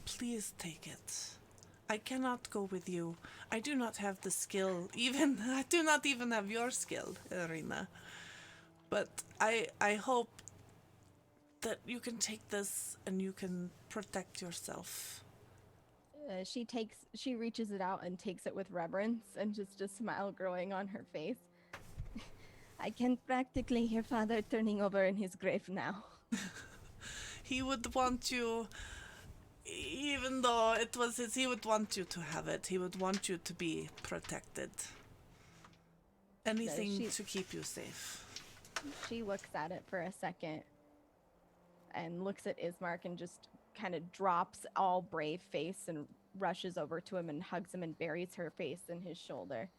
[SPEAKER 1] Please take it. I cannot go with you. I do not have the skill. I do not even have your skill, Irina. But I hope that you can take this and you can protect yourself.
[SPEAKER 2] She reaches it out and takes it with reverence and just a smile growing on her face. I can practically hear Father turning over in his grave now.
[SPEAKER 1] He would want you, even though it was his, he would want you to have it. He would want you to be protected. Anything to keep you safe.
[SPEAKER 2] She looks at it for a second and looks at Ismark and just kind of drops all brave face and rushes over to him and hugs him and buries her face in his shoulder.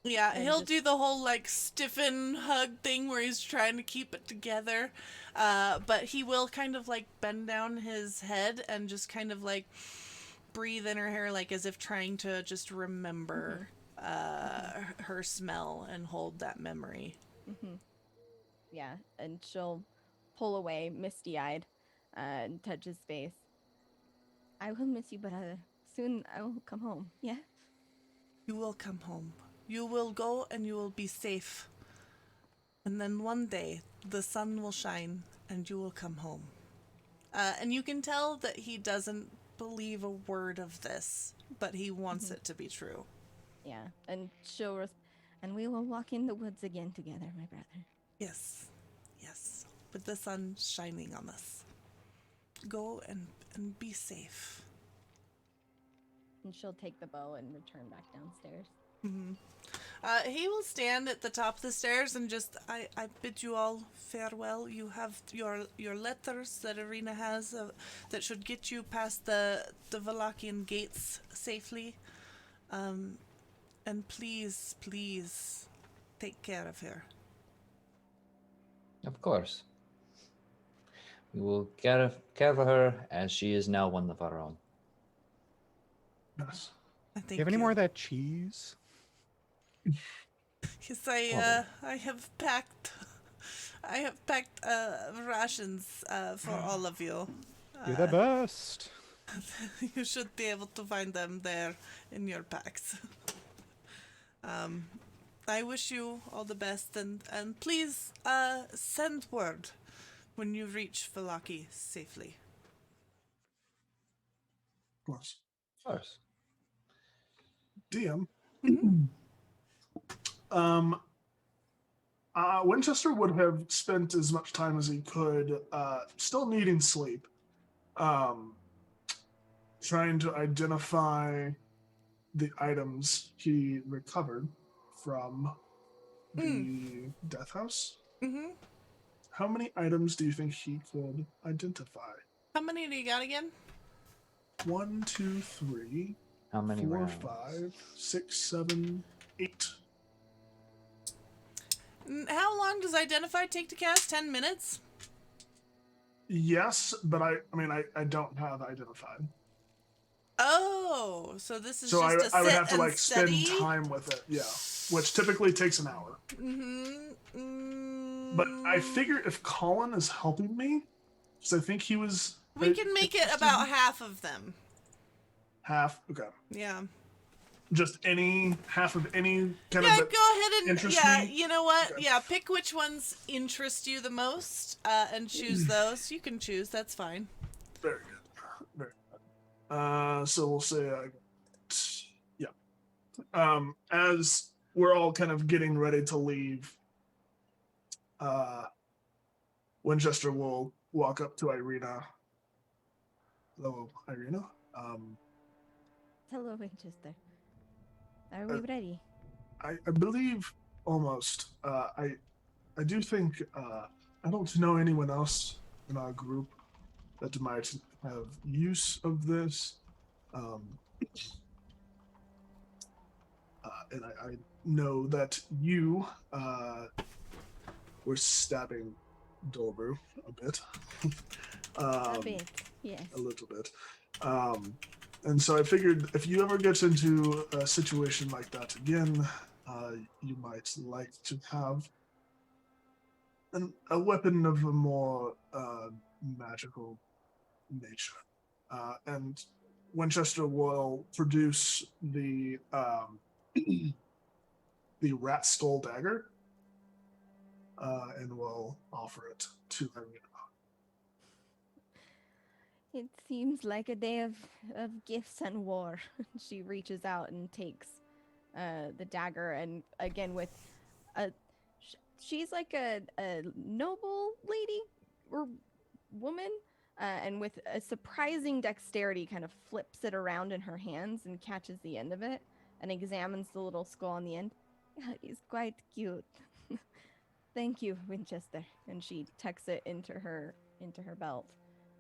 [SPEAKER 1] Yeah, he'll do the whole like stiffen hug thing where he's trying to keep it together. But he will kind of like bend down his head and just kind of like breathe in her hair, like as if trying to just remember her smell and hold that memory.
[SPEAKER 2] Yeah, and she'll pull away, misty-eyed, and touch his face. I will miss you, but soon I will come home, yeah?
[SPEAKER 1] You will come home. You will go and you will be safe. And then one day, the sun will shine and you will come home. And you can tell that he doesn't believe a word of this, but he wants it to be true.
[SPEAKER 2] Yeah, and and we will walk in the woods again together, my brother.
[SPEAKER 1] Yes, yes, with the sun shining on us. Go and be safe.
[SPEAKER 2] And she'll take the bow and return back downstairs.
[SPEAKER 1] He will stand at the top of the stairs and just, I bid you all farewell. You have your letters that Irina has that should get you past the Valachian gates safely. And please, please, take care of her.
[SPEAKER 5] Of course. We will care for her as she is now one of our own.
[SPEAKER 3] Yes.
[SPEAKER 4] Do you have any more of that cheese?
[SPEAKER 1] Yes, I have packed rations for all of you.
[SPEAKER 4] You're the best.
[SPEAKER 1] You should be able to find them there in your packs. I wish you all the best, and please send word when you reach Valachi safely.
[SPEAKER 3] Of course.
[SPEAKER 5] Of course.
[SPEAKER 3] DM. Winchester would have spent as much time as he could, still needing sleep, trying to identify the items he recovered from the death house. How many items do you think he could identify?
[SPEAKER 1] How many do you got again?
[SPEAKER 3] 1, 2, 3.
[SPEAKER 5] How many
[SPEAKER 3] 4,
[SPEAKER 5] rounds?
[SPEAKER 3] 5, 6, 7, 8.
[SPEAKER 1] How long does Identify take to cast? 10 minutes?
[SPEAKER 3] Yes, but I don't have identified.
[SPEAKER 1] Oh, so this is
[SPEAKER 3] So
[SPEAKER 1] just a sit
[SPEAKER 3] I would have to
[SPEAKER 1] and
[SPEAKER 3] like
[SPEAKER 1] study?
[SPEAKER 3] spend time with it, yeah, which typically takes an hour. But I figure if Colin is helping me, because I think he was.
[SPEAKER 1] We can make it about half of them.
[SPEAKER 3] Half, okay.
[SPEAKER 1] Yeah.
[SPEAKER 3] Just any half of any kind
[SPEAKER 1] Yeah,
[SPEAKER 3] of.
[SPEAKER 1] go ahead and
[SPEAKER 3] interest me?
[SPEAKER 1] you know what?
[SPEAKER 3] Okay.
[SPEAKER 1] Yeah, pick which ones interest you the most, and choose those. You can choose. That's fine.
[SPEAKER 3] Very good. Very good. So we'll say, yeah. As we're all kind of getting ready to leave, Winchester will walk up to Irina. Hello, Irina.
[SPEAKER 2] Hello, Winchester. Are we ready?
[SPEAKER 3] I believe almost. I do think I don't know anyone else in our group that might have use of this. And I know that you were stabbing Doru a bit.
[SPEAKER 2] A bit, yes.
[SPEAKER 3] A little bit. And so I figured if you ever get into a situation like that again, you might like to have a weapon of a more magical nature. And Winchester will produce the the rat skull dagger, and will offer it to Irina.
[SPEAKER 2] It seems like a day of gifts and war. She reaches out and takes the dagger, and again with a she's like a noble lady or woman, and with a surprising dexterity kind of flips it around in her hands and catches the end of it and examines the little skull on the end. It's quite cute. Thank you, Winchester. And she tucks it into her belt.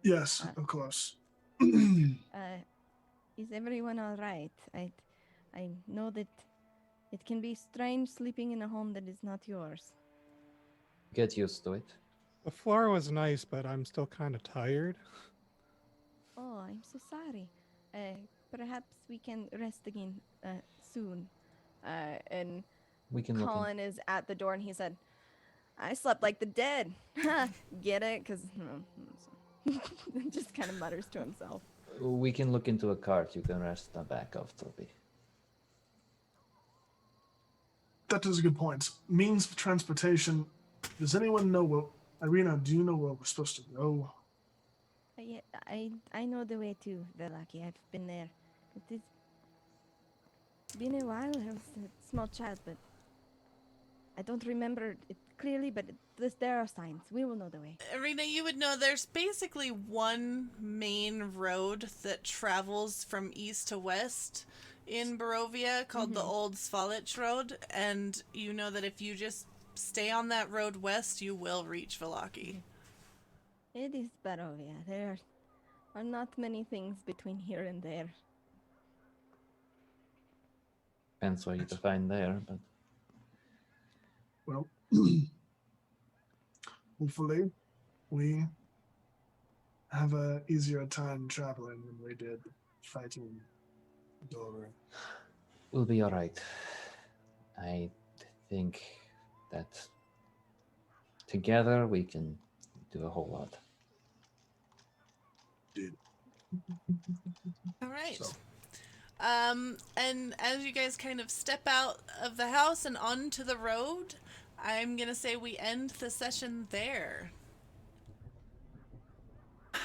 [SPEAKER 3] Yes, of course.
[SPEAKER 2] Is everyone all right? I know that it can be strange sleeping in a home that is not yours.
[SPEAKER 5] Get used to it.
[SPEAKER 4] The floor was nice, but I'm still kind of tired.
[SPEAKER 2] Oh, I'm so sorry. Perhaps we can rest again soon. And
[SPEAKER 5] We can look in.
[SPEAKER 2] Colin is at the door, and he said, "I slept like the dead." Get it? Because just kind of mutters to himself.
[SPEAKER 5] We can look into a cart you can rest on the back of, Toby.
[SPEAKER 3] That is a good point. Means of transportation. Does anyone know where... Irina, do you know where we're supposed to go?
[SPEAKER 2] Yeah, I know the way to Velaki. I've been there. It's been a while. I was a small child, but I don't remember it clearly, but there are signs. We will know the way.
[SPEAKER 1] Irina, you would know there's basically one main road that travels from east to west in Barovia called the Old Svalich Road, and you know that if you just stay on that road west, you will reach Velaki.
[SPEAKER 2] It is Barovia. There are not many things between here and there.
[SPEAKER 5] Depends what you define there, but
[SPEAKER 3] Well, hopefully we have a easier time traveling than we did fighting Doru.
[SPEAKER 5] we'll be all right. I think that together we can do a whole lot.
[SPEAKER 3] Dude.
[SPEAKER 1] All right.
[SPEAKER 3] So.
[SPEAKER 1] And as you guys kind of step out of the house and onto the road, I'm gonna say we end the session there.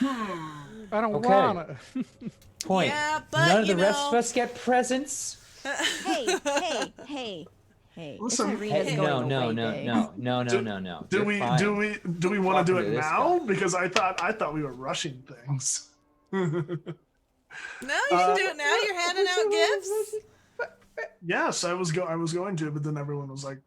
[SPEAKER 4] I don't
[SPEAKER 5] Okay.
[SPEAKER 4] wanna.
[SPEAKER 5] Point.
[SPEAKER 1] Yeah, but
[SPEAKER 5] None of
[SPEAKER 1] you
[SPEAKER 5] the rest of
[SPEAKER 1] know-
[SPEAKER 5] us get presents.
[SPEAKER 2] Hey.
[SPEAKER 3] Listen,
[SPEAKER 2] it's Irina's
[SPEAKER 5] Hey,
[SPEAKER 2] going
[SPEAKER 5] no.
[SPEAKER 2] day.
[SPEAKER 5] No.
[SPEAKER 3] Do
[SPEAKER 5] You're
[SPEAKER 3] we
[SPEAKER 5] fine.
[SPEAKER 3] do we want to do
[SPEAKER 5] Talking
[SPEAKER 3] it
[SPEAKER 5] to this
[SPEAKER 3] now?
[SPEAKER 5] guy.
[SPEAKER 3] Because I thought we were rushing things.
[SPEAKER 1] No, you can do it now. You're handing out gifts.
[SPEAKER 3] Yes, I was going to, but then everyone was like,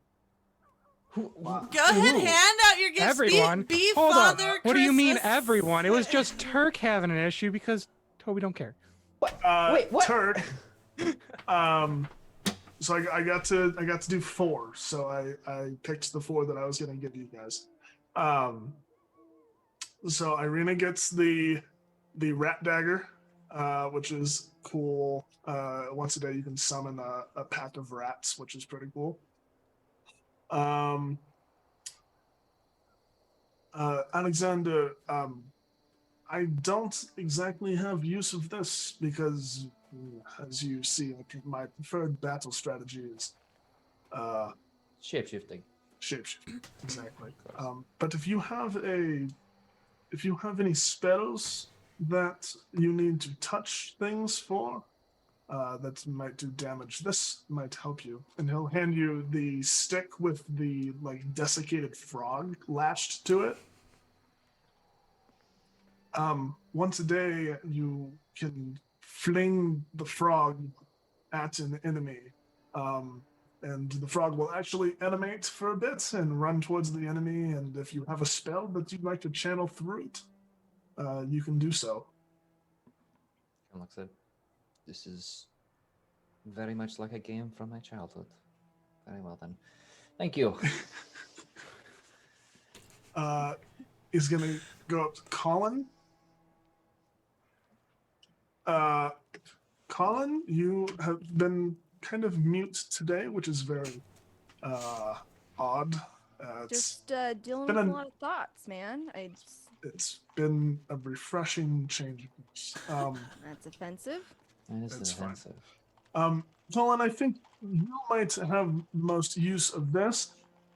[SPEAKER 3] wow.
[SPEAKER 1] Go ahead, hand out your gifts.
[SPEAKER 4] Everyone?
[SPEAKER 1] Be
[SPEAKER 4] Hold
[SPEAKER 1] Father
[SPEAKER 4] on. What do you mean
[SPEAKER 1] Christmas.
[SPEAKER 4] everyone? It was just Turk having an issue because Toby don't care.
[SPEAKER 5] Wait, what?
[SPEAKER 3] Turk. So I got to do 4. So I picked the 4 that I was gonna give you guys. So Irina gets the rat dagger, which is cool. Once a day you can summon a pack of rats, which is pretty cool. Alexander, I don't exactly have use of this because, as you see, my preferred battle strategy is
[SPEAKER 5] Shapeshifting.
[SPEAKER 3] shapeshifting. Exactly. But if you have any spells that you need to touch things for, that might do damage, this might help you. And he'll hand you the stick with the desiccated frog latched to it. Once a day, you can fling the frog at an enemy, and the frog will actually animate for a bit and run towards the enemy. And if you have a spell that you'd like to channel through it, you can do so.
[SPEAKER 5] And looks at this is very much like a game from my childhood. Very well then. Thank you.
[SPEAKER 3] Is gonna go up to Colin. Colin, you have been kind of mute today, which is very odd.
[SPEAKER 2] Just dealing
[SPEAKER 3] been
[SPEAKER 2] with a
[SPEAKER 3] a-
[SPEAKER 2] lot of thoughts, man.
[SPEAKER 3] It's been a refreshing change of pace.
[SPEAKER 2] That's offensive.
[SPEAKER 5] That is
[SPEAKER 3] It's fine.
[SPEAKER 5] offensive.
[SPEAKER 3] Colin, I think you might have most use of this,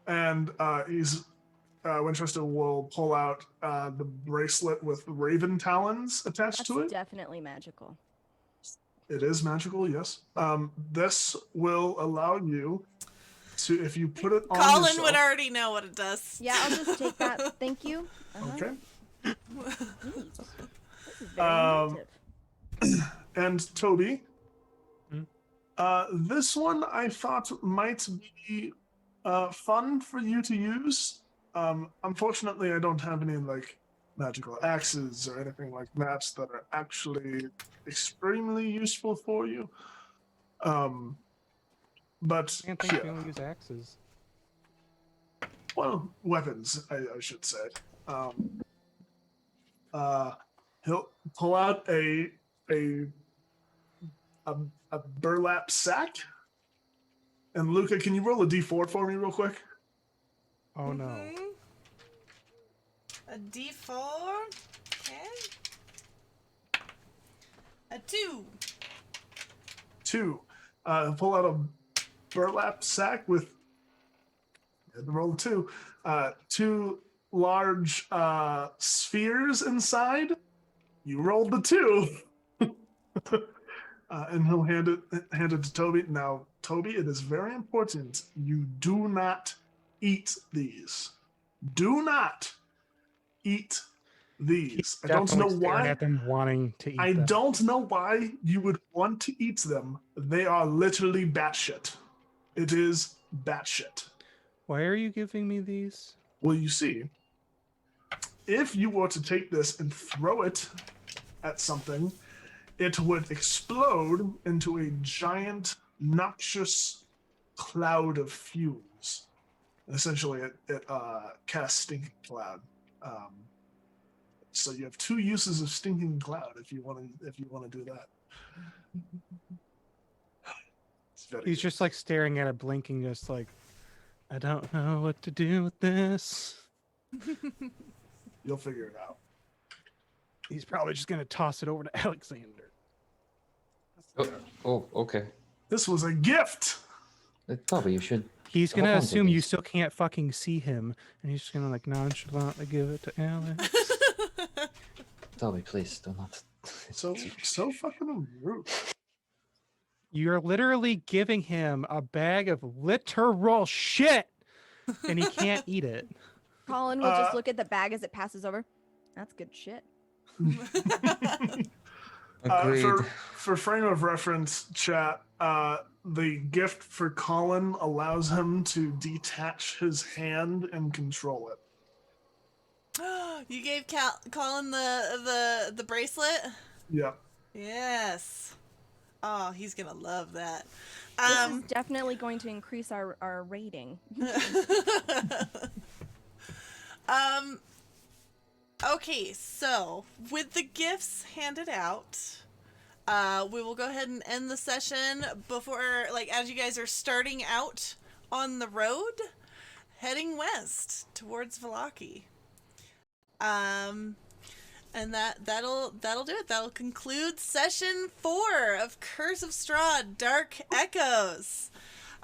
[SPEAKER 3] and Winchester will pull out the bracelet with raven talons attached
[SPEAKER 2] That's
[SPEAKER 3] to it.
[SPEAKER 2] definitely magical.
[SPEAKER 3] It is magical, yes. This will allow you to, if you put it on
[SPEAKER 1] Colin
[SPEAKER 3] yourself,
[SPEAKER 1] would already know what it does.
[SPEAKER 2] Yeah, I'll just take that. Thank you.
[SPEAKER 3] Okay.
[SPEAKER 2] Neat. This is very inventive.
[SPEAKER 3] And Toby,
[SPEAKER 4] Hmm?
[SPEAKER 3] this one I thought might be fun for you to use. Unfortunately, I don't have any like magical axes or anything like that that are actually extremely useful for you. But
[SPEAKER 4] I can't think we
[SPEAKER 3] yeah,
[SPEAKER 4] only use axes.
[SPEAKER 3] well, weapons, I should say. He'll pull out a burlap sack. And Luca, can you roll a d4 for me real quick?
[SPEAKER 4] Oh no.
[SPEAKER 1] Mhm. A D4. Okay. A 2.
[SPEAKER 3] 2. Pull out a burlap sack with roll 2. 2 large spheres inside. You rolled the 2. And he'll hand it to Toby. Now, Toby, it is very important you do not eat these. Do not eat these. I don't know
[SPEAKER 4] Definitely staring
[SPEAKER 3] why.
[SPEAKER 4] at them, wanting to eat
[SPEAKER 3] I
[SPEAKER 4] them.
[SPEAKER 3] don't know why you would want to eat them. They are literally batshit. It is batshit.
[SPEAKER 4] Why are you giving me these?
[SPEAKER 3] Well, you see, if you were to take this and throw it at something, it would explode into a giant, noxious cloud of fumes. Essentially, it casts stinking cloud. So you have 2 uses of stinking cloud if you want to do that. It's very
[SPEAKER 4] He's
[SPEAKER 3] good.
[SPEAKER 4] just like staring at it, blinking, just like, I don't know what to do with this.
[SPEAKER 3] You'll figure it out.
[SPEAKER 4] He's probably just gonna toss it over to Alexander.
[SPEAKER 5] Oh, okay.
[SPEAKER 3] This was a gift.
[SPEAKER 5] Toby, you should.
[SPEAKER 4] He's
[SPEAKER 5] Hold
[SPEAKER 4] gonna
[SPEAKER 5] on to
[SPEAKER 4] assume you
[SPEAKER 5] these.
[SPEAKER 4] still can't fucking see him, and he's just gonna like nonchalantly give it to Alex.
[SPEAKER 5] Toby, please do not.
[SPEAKER 3] So fucking rude.
[SPEAKER 4] You're literally giving him a bag of literal shit, and he can't eat it.
[SPEAKER 2] Colin will just look at the bag as it passes over. That's good shit.
[SPEAKER 5] Agreed.
[SPEAKER 3] For frame of reference, chat, the gift for Colin allows him to detach his hand and control it.
[SPEAKER 1] You gave Colin the bracelet?
[SPEAKER 3] Yep.
[SPEAKER 1] Yes. Oh, he's gonna love that.
[SPEAKER 2] This is definitely going to increase our rating.
[SPEAKER 1] Okay, so with the gifts handed out, we will go ahead and end the session before, like, as you guys are starting out on the road, heading west towards Vallaki. And that'll do it. That'll conclude session 4 of Curse of Strahd: Dark Echoes.